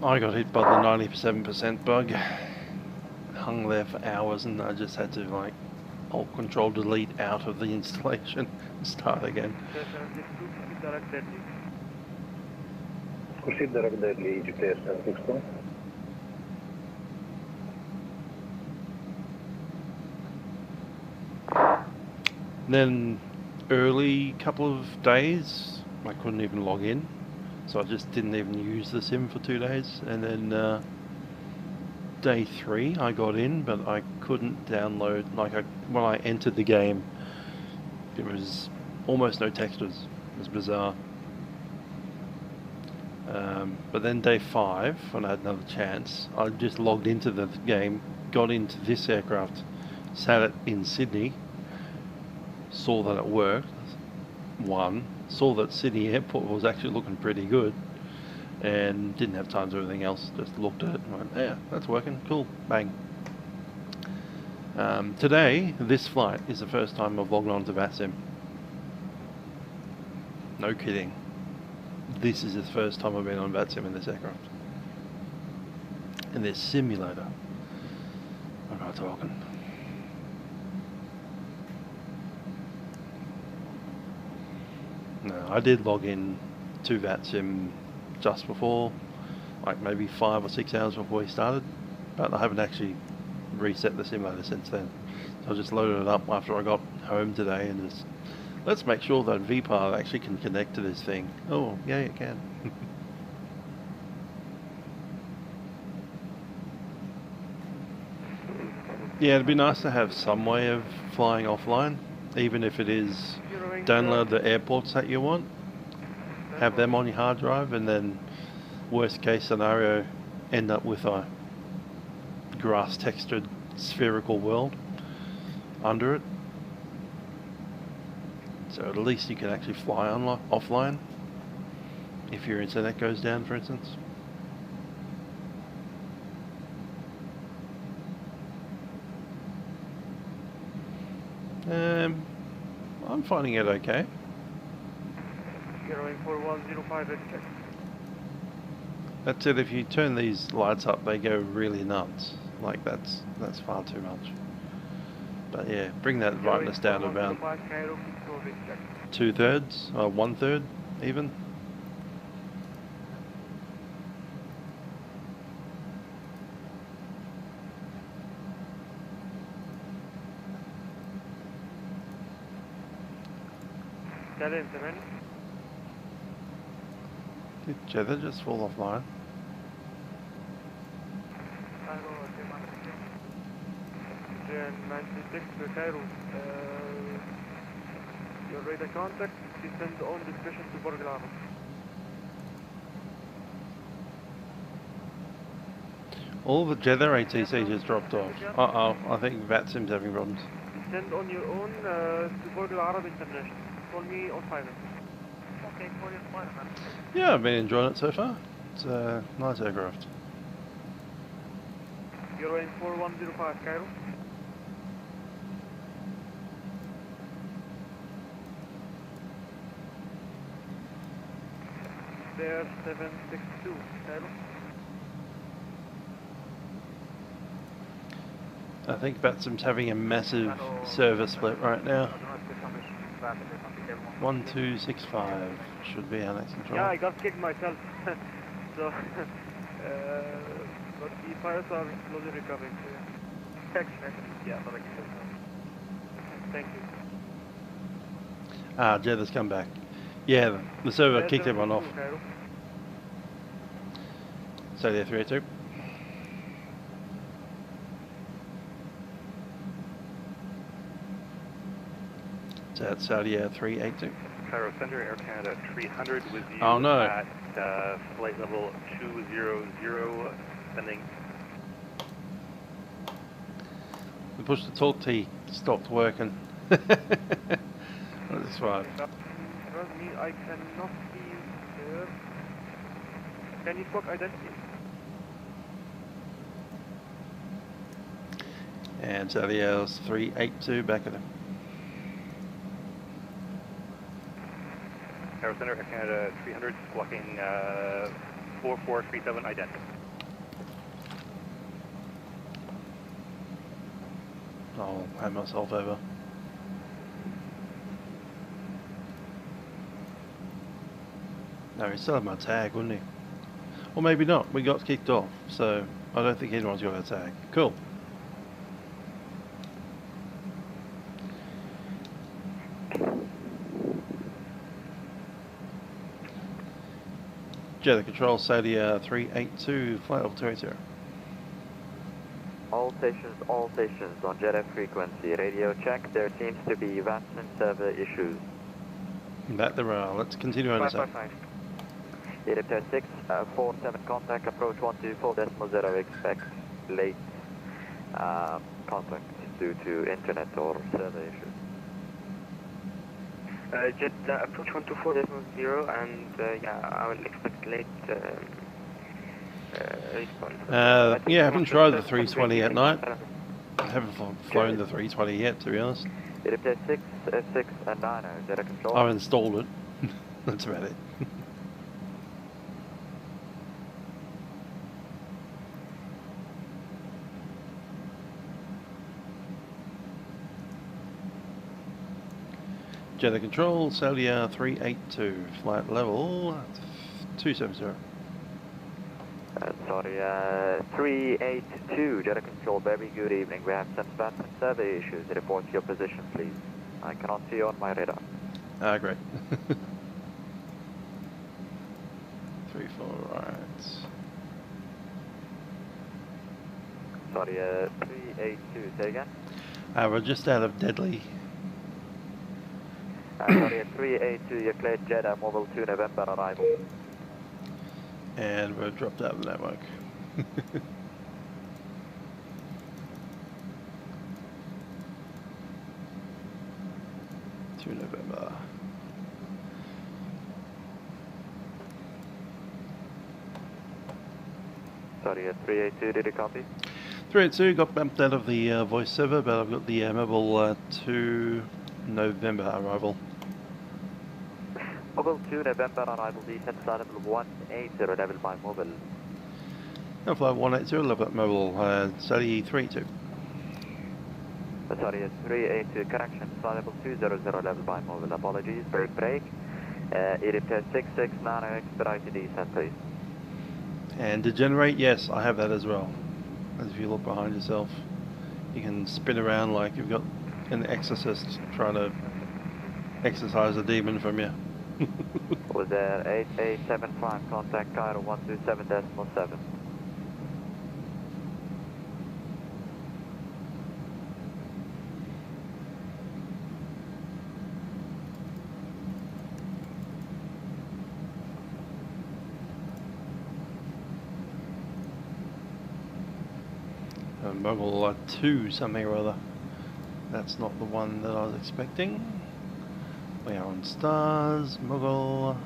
I got hit by the 97% bug. Hung there for hours and I just had to like Alt Control Delete out of the installation and start again. Proceed directly Egypt 762. Then early couple of days I couldn't even log in, so I just didn't even use the sim for 2 days, and then day 3 I got in, but I couldn't download, when I entered the game there was almost no textures. It was bizarre. But then day 5, when I had another chance, I just logged into the game, got into this aircraft, sat it in Sydney, saw that it worked, saw that Sydney Airport was actually looking pretty good, and didn't have time to do anything else, just looked at it and went, yeah, that's working, cool, bang. Today, this flight is the first time I've logged on to Vatsim. No kidding. This is the first time I've been on Vatsim in this aircraft. In this simulator. I'm not talking. No, I did log in to Vatsim just before, like maybe 5 or 6 hours before we started, but I haven't actually reset the simulator since then. So I just loaded it up after I got home today and just, let's make sure that vPilot actually can connect to this thing. Oh, yeah, it can. Yeah, it'd be nice to have some way of flying offline, even if it is download the airports that you want, have them on your hard drive, and then worst case scenario end up with a grass textured spherical world under it. So at least you can actually fly offline if your internet goes down, for instance. I'm finding it okay. 04105 check. That's it, if you turn these lights up they go really nuts. Like that's far too much. But yeah, bring that brightness down to about 2/3 or 1/3 even. Did Jeddah just fall offline? Jan 96 Cairo. Your radar contact, descend on discretion to Borg Al Arab. All the Jeddah ATC just dropped off. Uh-oh, I think Vatsim's having problems. Descend on your own to Borg Al Arab International. Call me on 5 minutes. Okay, call you 5 minutes. Yeah, I've been enjoying it so far. It's a nice aircraft. You're in 4105 Cairo. There 762 Cairo. I think Vatsim's having a massive service split right now. 1265 should be our next control. Yeah, I got kicked myself. So, but the pilots are slowly recovering. So, yeah, but I can thank you. Ah, Jeddah's come back. Yeah, the server kicked everyone off. Saudia 302. So that's Saudia 382. Cairo Center, Air Canada 300 with you oh, no. at flight level 200, sending. The push to talk T stopped working. That's fine. Trust me, I cannot see you there. Can you squawk identity? And Saudia 382 back at him. Cairo Center, Air Canada 300, squawking 4437 identity. I'll hand myself over. No, he still had my tag, wouldn't he? Or maybe not. We got kicked off, so I don't think anyone's got a tag. Cool. Jeddah Control, Saudia 382, flight level 280. All stations on Jeddah frequency. Radio check. There seems to be Vatsim server issues. That there are. Let's continue on this. 647 contact approach 124.0. Expect late contact due to internet or server issues. Jeddah approach 124.0 and yeah, I will expect late response. Yeah, I haven't tried the 320 at night. I haven't flown the 320 yet, to be honest. 669 Jeddah Control. I've installed it. That's about it. Jeddah Control, Saudia 382, flight level 270. Sorry, 382, Jeddah Control, very good evening. We have some Vatsim survey issues. Report your position, please. I cannot see you on my radar. Great. 34, right. Sorry, 382, say again? We're just out of Deadly. Sorry, 382, you cleared Jeddah, Mobile 2 November arrival. And we're dropped out of the network. 2 November. Sorry, 382, did you copy? 382, got bumped out of the voice server, but I've got the Mobile 2 November arrival. Mobile 2 November arrival, descent flight level 180, level by mobile. No, flight 180, level at Mobile, Saudia 382. Sorry, 382, correction, flight level 200, level by mobile. Apologies, break. Edit 669, expedited descent, please. And degenerate, yes, I have that as well. As if you look behind yourself, you can spin around like you've got an exorcist trying to exorcise a demon from you. Was there 8875, contact Cairo 127.7. Muggle 2 something or other. That's not the one that I was expecting. We are on stars, Muggle.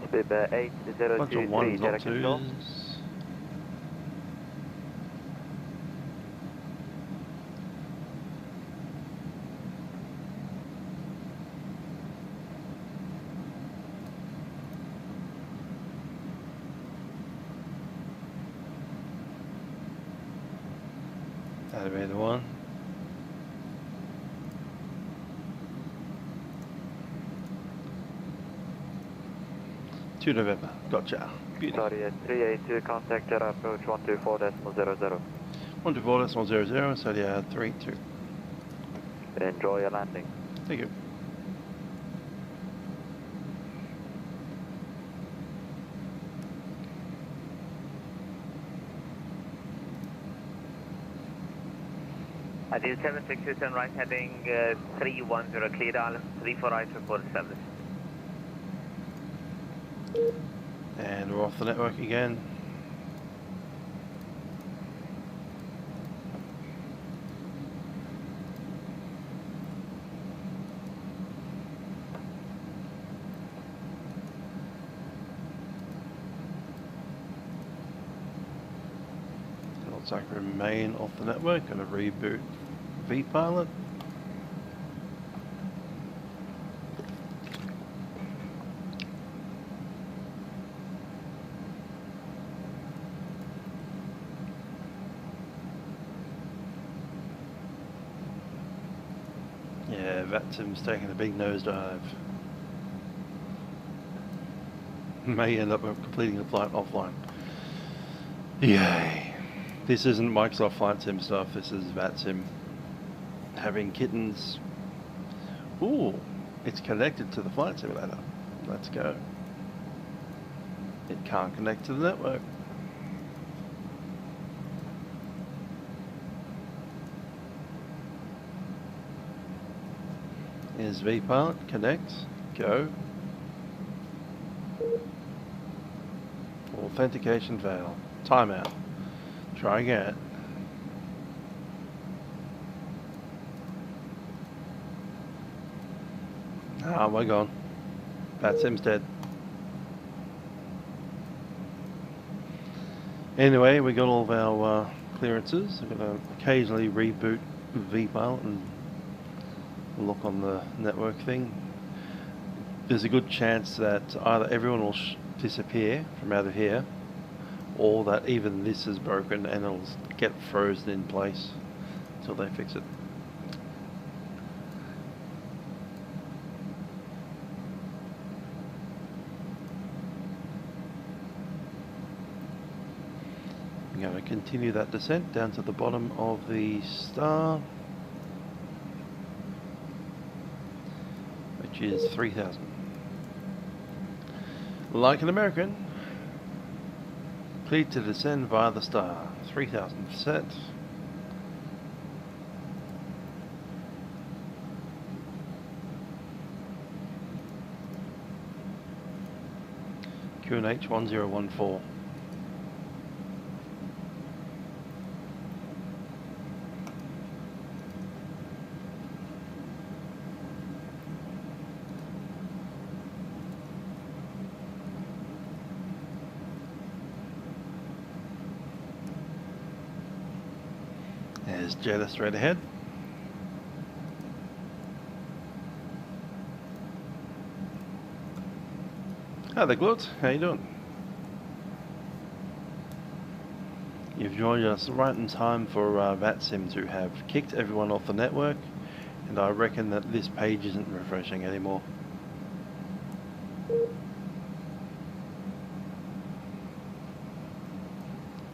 Bib 8023, bunch of ones, not Jeddah Control. twos. That'd be the one. Two November, gotcha. Beautiful. Sorry, 382, contact Jeddah approach 124.00. 124.00, Saudia 382. Enjoy your landing. Thank you. Adil 7627 right heading 310 clear island 34 right report service. And we're off the network again. Looks like remain off the network. Gonna reboot vPilot. Yeah, Vatsim's taking a big nosedive. may end up completing the flight offline. Yay. This isn't Microsoft Flight Sim stuff, this is Vatsim. Having kittens. Ooh, it's connected to the flight simulator. Let's go. It can't connect to the network. Here's vPilot, connect, go. Authentication fail. Timeout. Try again. Ah, we're gone. Vatsim's dead. Anyway, we got all of our clearances. We're going to occasionally reboot vPilot and look on the network thing. There's a good chance that either everyone will disappear from out of here, or that even this is broken and it'll get frozen in place until they fix it. I'm going to continue that descent down to the bottom of the star, which is 3,000. Like an American, cleared to descend via the star, 3,000 set. QNH 1014. There's Jeddah straight ahead. Hi there, Glut. How you doing? You've joined us right in time for Vatsim to have kicked everyone off the network, and I reckon that this page isn't refreshing anymore.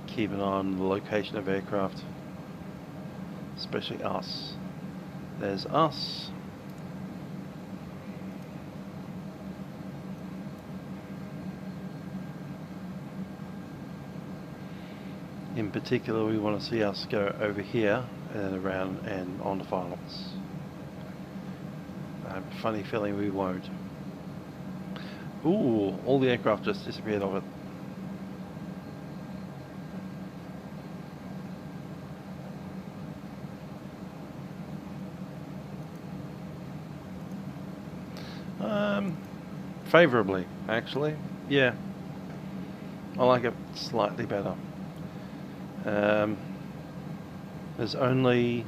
Keep an eye on the location of aircraft. Especially us. There's us. In particular, we want to see us go over here and around and on to Firefox. I have a funny feeling we won't. Ooh, all the aircraft just disappeared off it. Favourably, actually. Yeah. I like it slightly better. There's only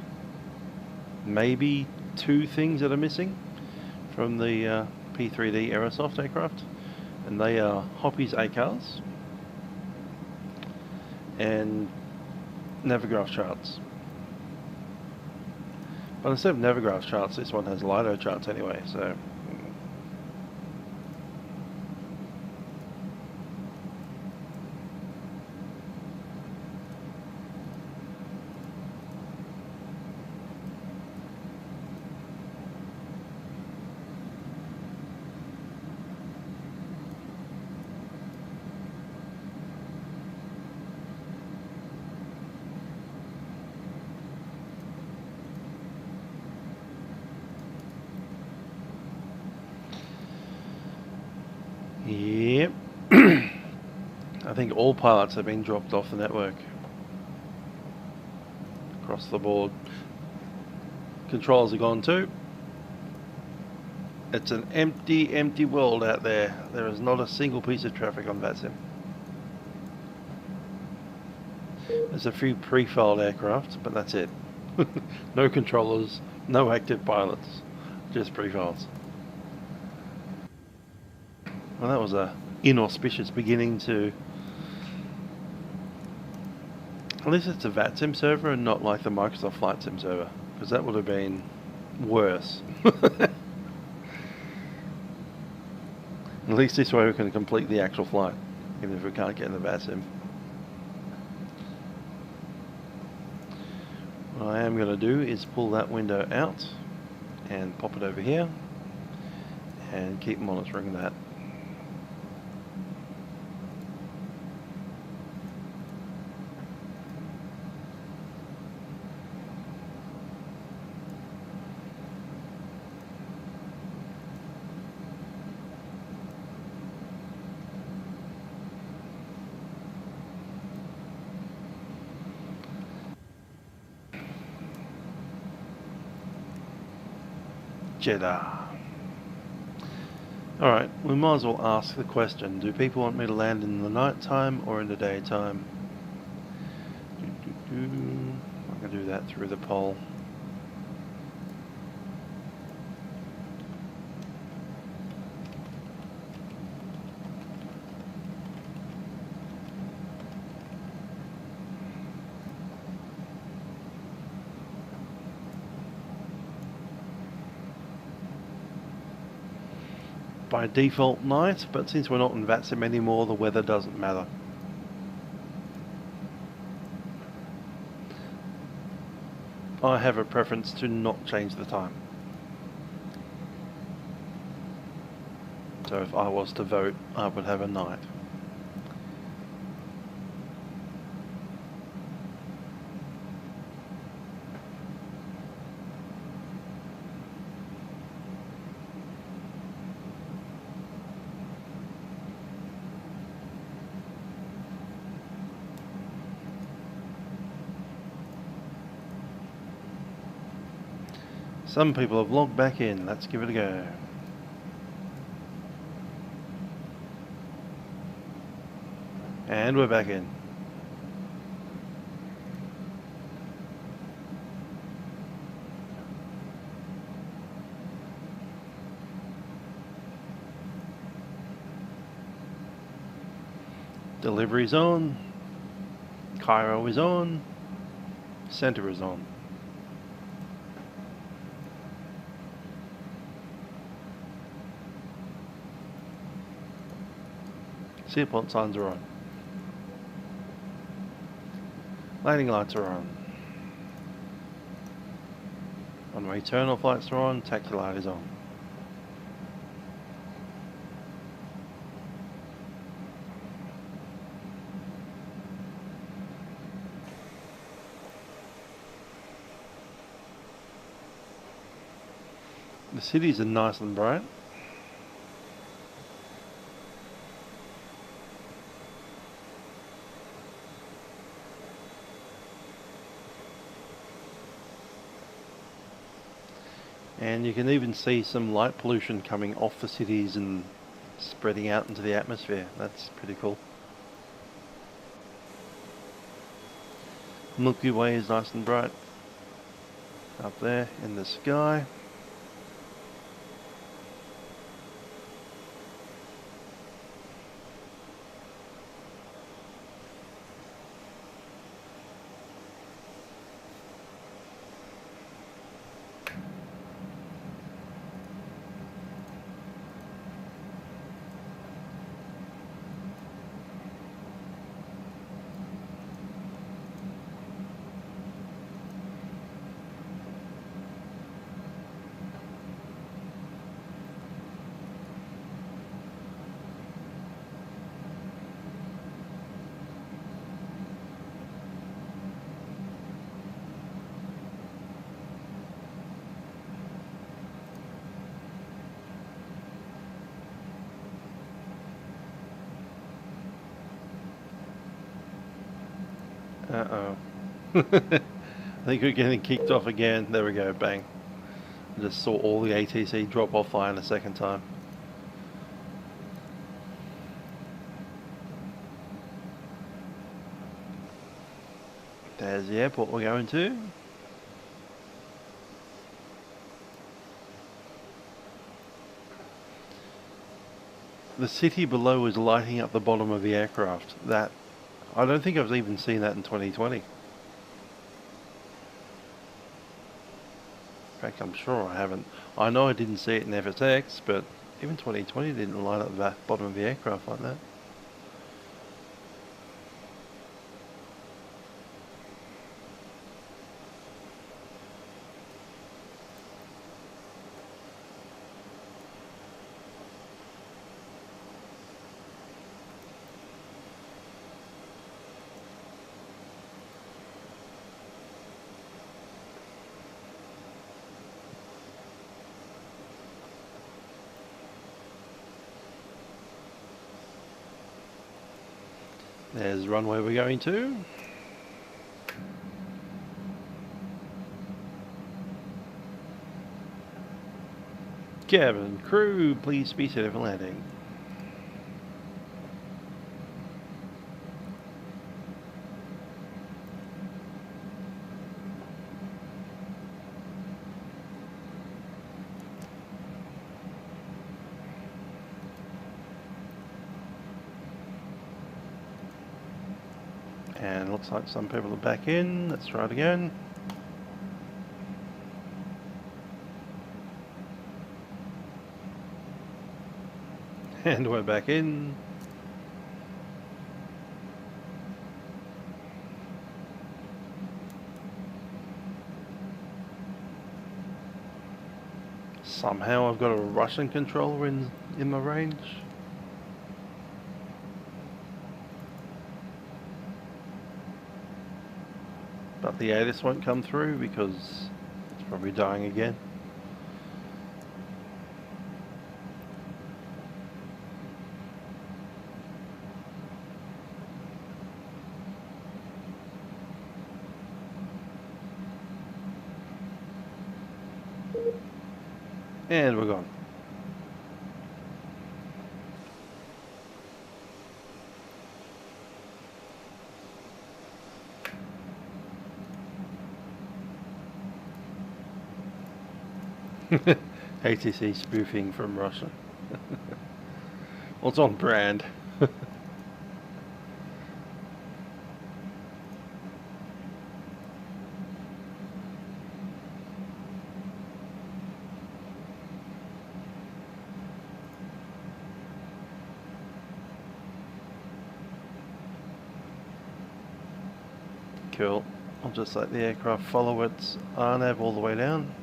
maybe 2 things that are missing from the P3D Aerosoft aircraft, and they are Hoppy's ACARs and Navigraph charts. But instead of Navigraph charts, this one has LiDAR charts anyway, so... Yep. I think all pilots have been dropped off the network. Across the board. Controls are gone too. It's an empty world out there. There is not a single piece of traffic on Vatsim. There's a few pre-filed aircraft, but that's it. No controllers, no active pilots, just pre-files. Well, that was a inauspicious beginning to... At least it's a Vatsim server and not like the Microsoft Flight Sim server, because that would have been worse. At least this way we can complete the actual flight, even if we can't get in the Vatsim. What I am going to do is pull that window out and pop it over here and keep monitoring that. Jeddah. Alright, we might as well ask the question, do people want me to land in the night time or in the daytime? I can do that through the poll. By default night, but since we're not in Vatsim anymore, the weather doesn't matter. I have a preference to not change the time. So if I was to vote, I would have a night. Some people have logged back in. Let's give it a go. And we're back in. Delivery's on. Cairo is on. Center is on. Seatbelt signs are on. Landing lights are on. Runway terminal flights are on. Taxi light is on. The cities are nice and bright. And you can even see some light pollution coming off the cities and spreading out into the atmosphere. That's pretty cool. Milky Way is nice and bright up there in the sky. Uh-oh. I think we're getting kicked off again. There we go, bang. I just saw all the ATC drop offline a second time. There's the airport we're going to. The city below is lighting up the bottom of the aircraft. That I don't think I've even seen that in 2020. In fact, I'm sure I haven't. I know I didn't see it in FSX, but Even 2020 didn't light up the bottom of the aircraft like that. There's the runway we're going to. Cabin crew, please be set for landing. And looks like some people are back in. Let's try it again. And we're back in. Somehow I've got a Russian controller in my range. But the ATIS won't come through because it's probably dying again. And we're gone. ATC spoofing from Russia. Well, it's on brand. Cool. I'll just let the aircraft follow its RNAV all the way down.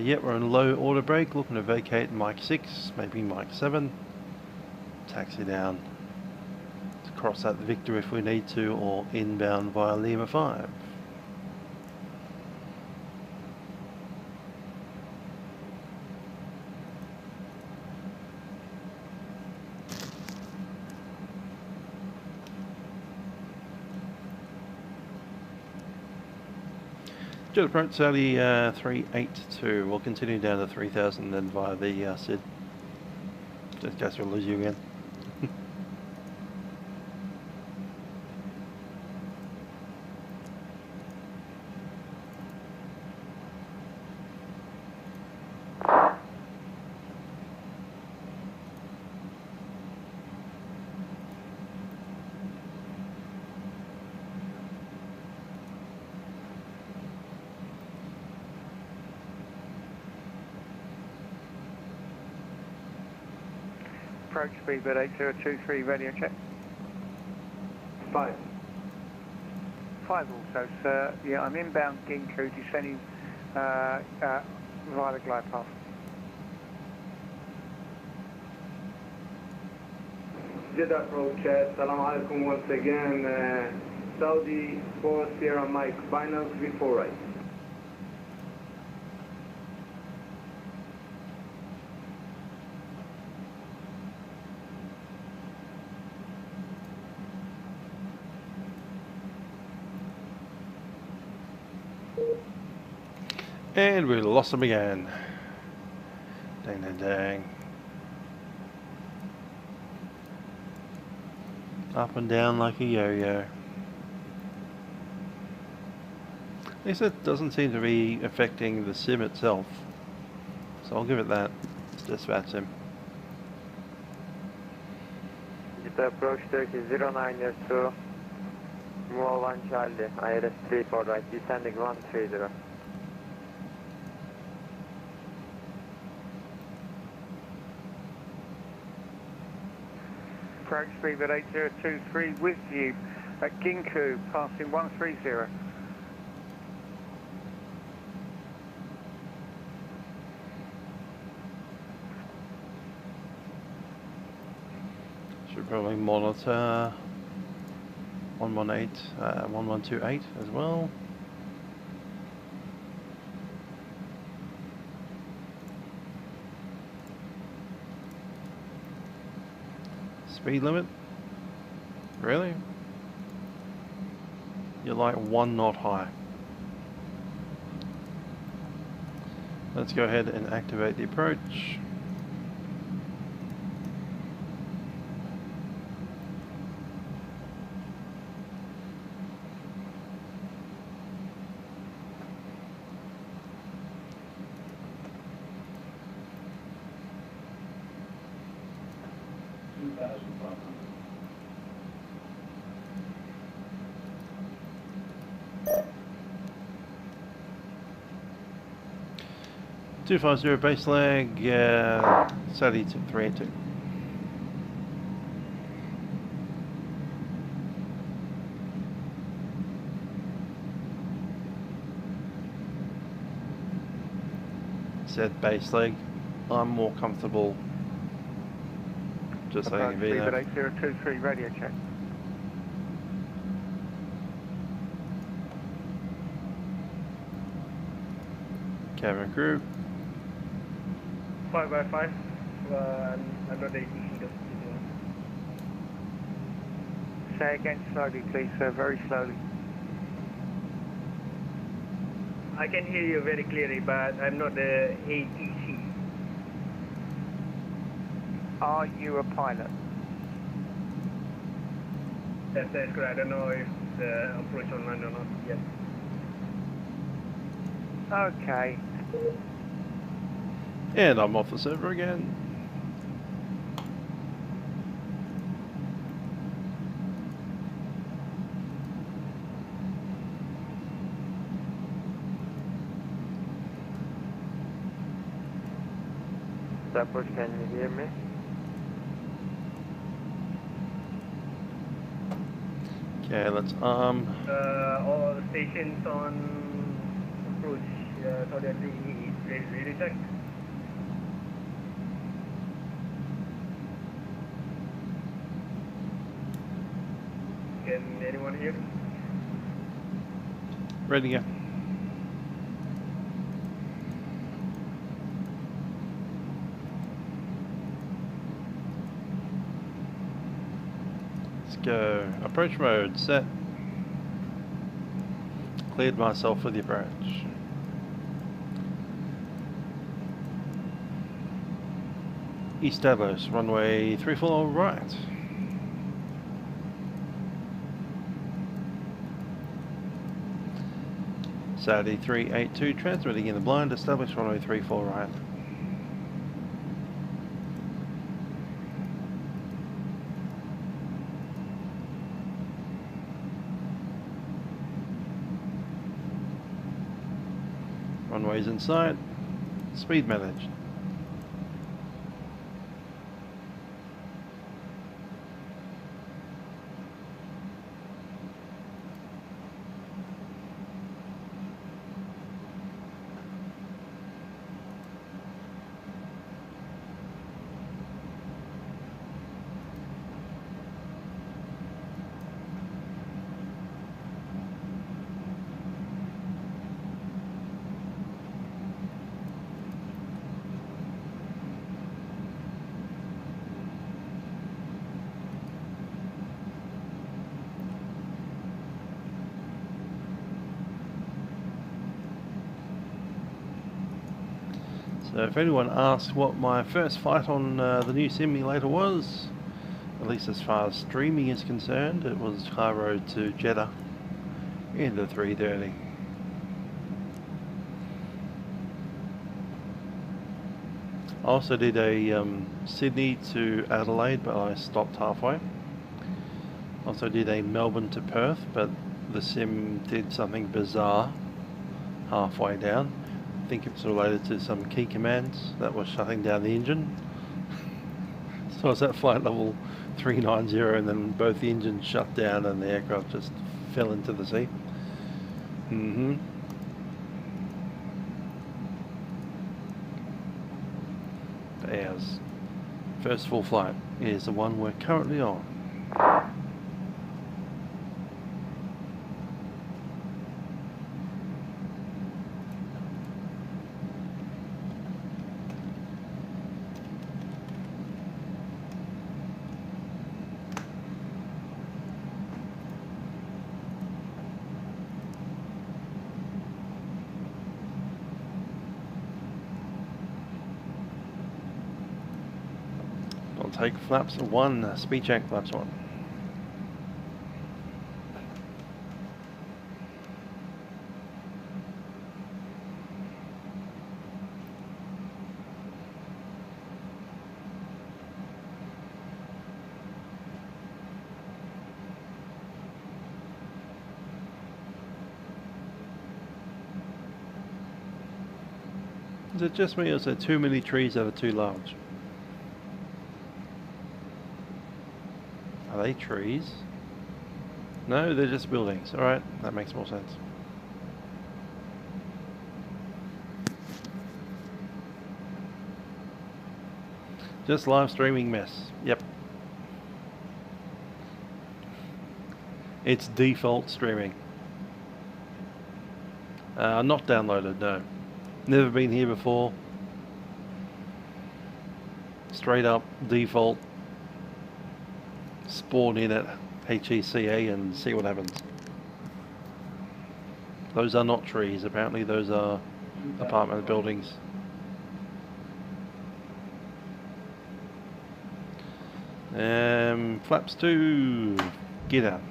Yep, we're on low order brake, looking to vacate Mike 6, maybe Mike 7. Taxi down to cross at the Victor if we need to, or inbound via Lima 5. Jeddah approach Saudia 382. We'll continue down to 3000 then via the SID. Just in case we'll lose you again. Approach speedbird 8023, radio check. 5. 5 also, sir. Yeah, I'm inbound Ginku, descending via the glide path. Jeddah approach, Assalamu alaikum once again. Saudi 4 Sierra Mike, final 34 right. And we lost them again. Dang, dang, dang. Up and down like a yo-yo. At least it doesn't seem to be affecting the sim itself. So I'll give it that. It's just Vatsim. Jeddah approach 3009, yes sir. More 1 Charlie, ILS 34 right, descending 130. Approach speed at 8023 with you at Ginku, passing 130. Should probably monitor 1128 as well. Speed limit? Really? You're like 1 knot high. Let's go ahead and activate the approach. Two 250 base leg, Saudia 382. Said base leg, I'm more comfortable just saying Approach speed at 8023, radio check. Cabin crew. 5 by 5, under the ATC. Say again slowly, please, sir, very slowly. I can hear you very clearly, but I'm not the ATC. Are you a pilot? That's correct. I don't know if the approach online or not yet. Okay. And I'm off the server again. Support, can you hear me? Okay, let's All the stations on approach Saudia is ready checked. Can anyone hear? Ready to go. Let's go. Approach mode set. Cleared myself for the approach. East Dallas, runway 34 right. Saudia 382 transmitting in the blind, established runway 34 right. Runways in sight, speed managed. So if anyone asks what my first flight on the new simulator was, at least as far as streaming is concerned, it was Cairo to Jeddah in the 330. I also did a Sydney to Adelaide, but I stopped halfway. Also did a Melbourne to Perth, but the sim did something bizarre halfway down. I think it's related to some key commands that was shutting down the engine. So I was at flight level 390 and then both the engines shut down and the aircraft just fell into the sea. Ours first full flight is the one we're currently on. Take flaps 1, speed check flaps 1. Is it just me or is there too many trees that are too large? Are they trees? No, they're just buildings. Alright, that makes more sense. Just live streaming mess. Yep. It's default streaming. Not downloaded, no. Never been here before. Straight up default. Spawn in at HECA and see what happens. Those are not trees, apparently those are apartment buildings. Flaps 2, get out.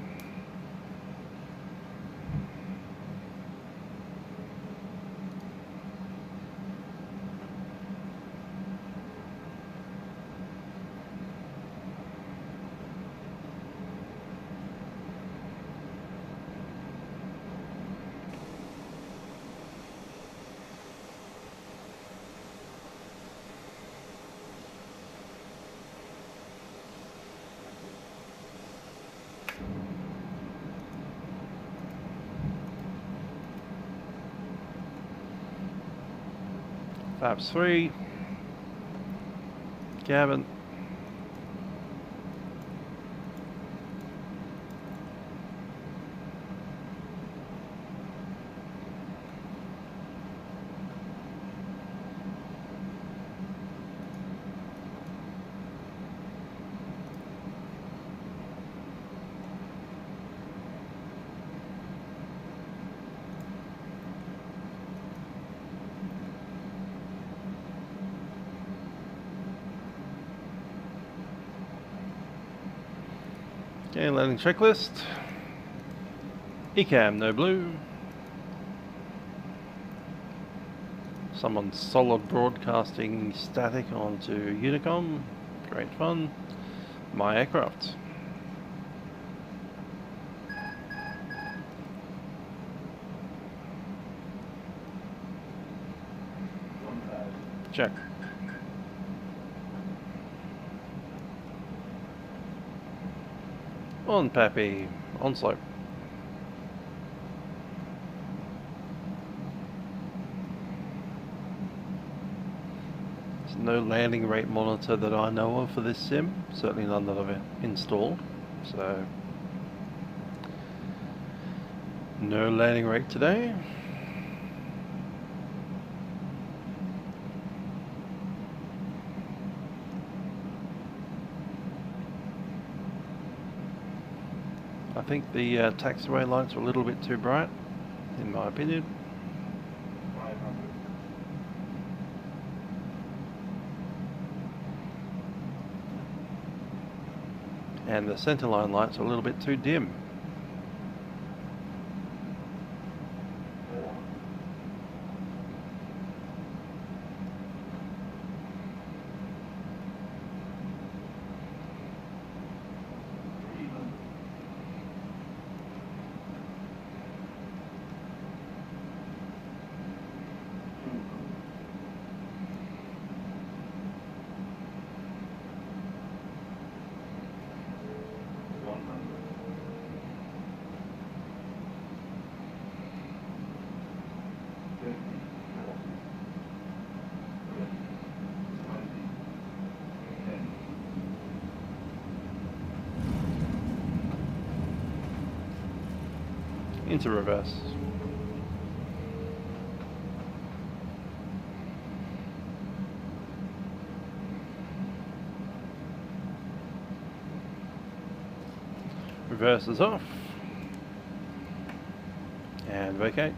Flaps 3, cabin. Okay, landing checklist. ECAM, no blue. Someone's solid broadcasting static onto Unicom. Great fun. My aircraft. Check. On Pappy, on slope. There's no landing rate monitor that I know of for this sim, certainly none that I've installed, so no landing rate today. I think the taxiway lights were a little bit too bright, in my opinion. And the centerline lights are a little bit too dim. into reverse. Reverse is off. And vacate.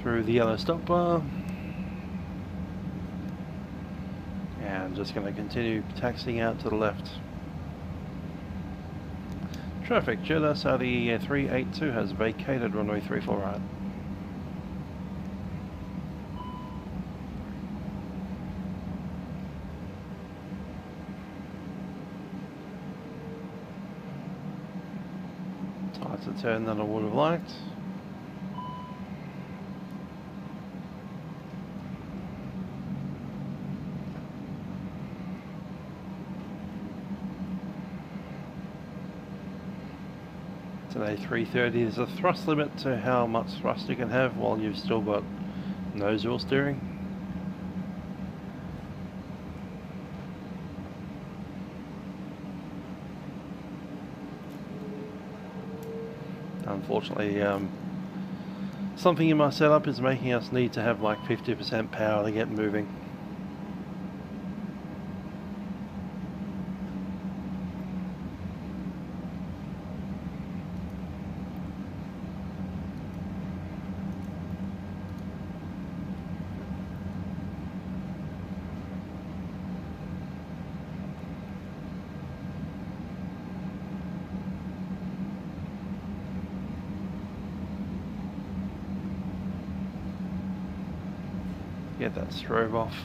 Through the yellow stop bar. And just going to continue taxiing out to the left. Traffic, Jeddah Saudi A380 has vacated runway 34 right. Tighter turn than I would have liked. It's an A330, there's a thrust limit to how much thrust you can have while you've still got nose wheel steering. Unfortunately, something in my setup is making us need to have like 50% power to get moving. Get that strobe off.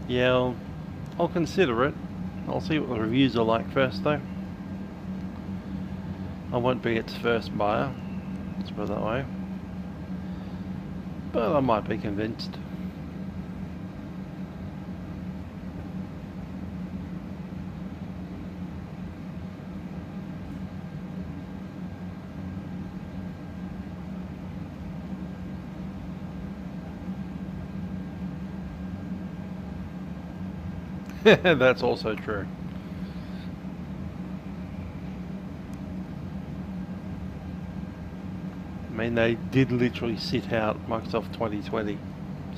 Yeah, I'll consider it. I'll see what the reviews are like first though. I won't be its first buyer, let's put it that way. But I might be convinced. That's also true. I mean, they did literally sit out Microsoft 2020,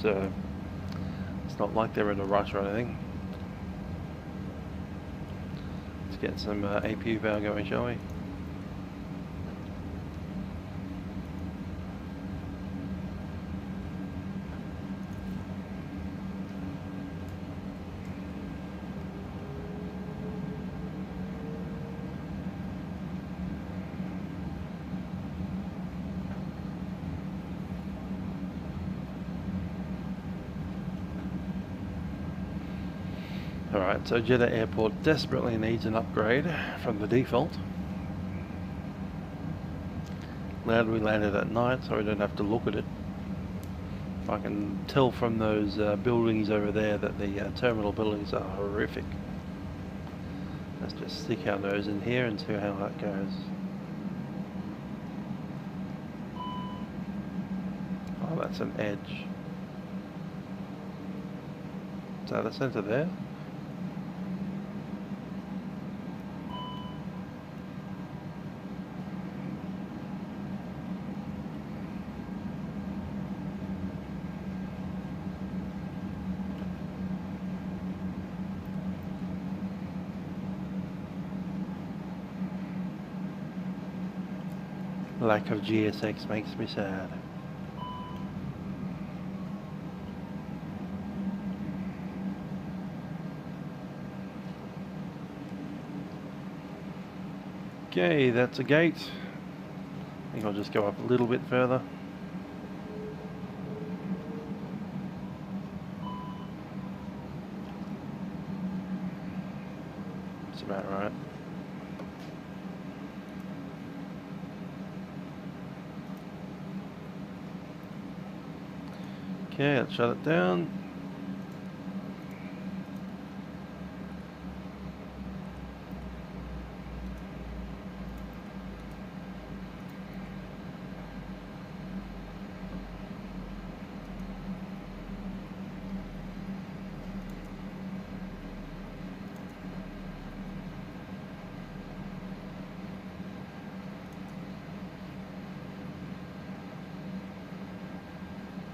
so it's not like they're in a rush or anything. Let's get some APU power going, shall we? Alright, so Jeddah Airport desperately needs an upgrade from the default. Glad we landed at night so we don't have to look at it. I can tell from those buildings over there that the terminal buildings are horrific. Let's just stick our nose in here and see how that goes. Oh, that's an edge. Is that the centre there? Lack of GSX makes me sad. Okay, that's a gate. I think I'll just go up a little bit further. That's about right. Okay, let's shut it down.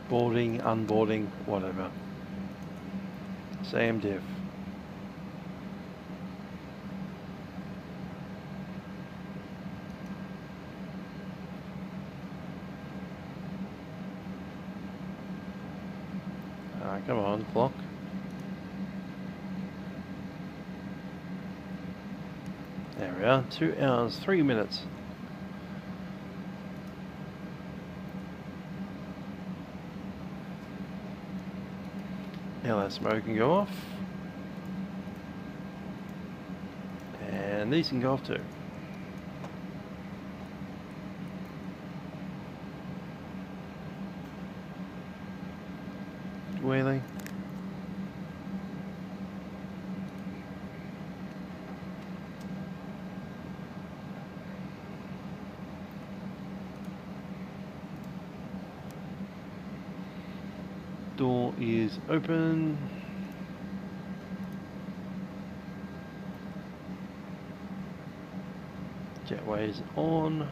Boarding, unboarding, whatever. Same diff. Come on, clock. There we are, 2 hours, 3 minutes. Now that smoke can go off. And these can go off too. Wheeling. Door is open. Jetway is on.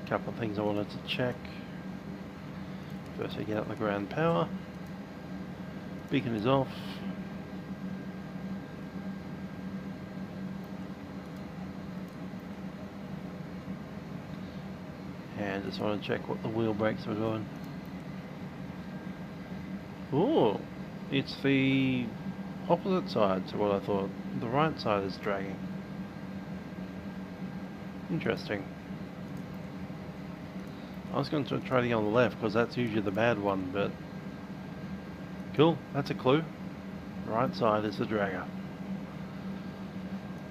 Couple of things I wanted to check. First, we get out the ground power. Beacon is off. And just want to check what the wheel brakes were doing. Oh, it's the opposite side to what I thought. The right side is dragging. Interesting. I was going to try to go on the left because that's usually the bad one, but cool, that's a clue. Right side is the dragger.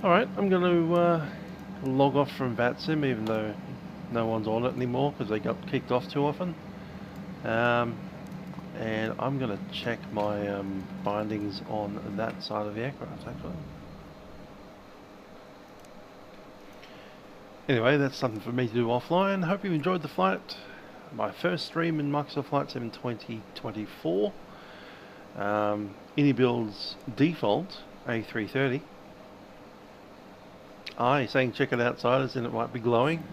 Alright, I'm going to log off from Vatsim, even though no one's on it anymore because they got kicked off too often. And I'm going to check my bindings on that side of the aircraft actually. Anyway, that's something for me to do offline. Hope you enjoyed the flight. My first stream in Microsoft Flight Sim 2024. iniBuilds default A330. You're saying check it outside as in it might be glowing.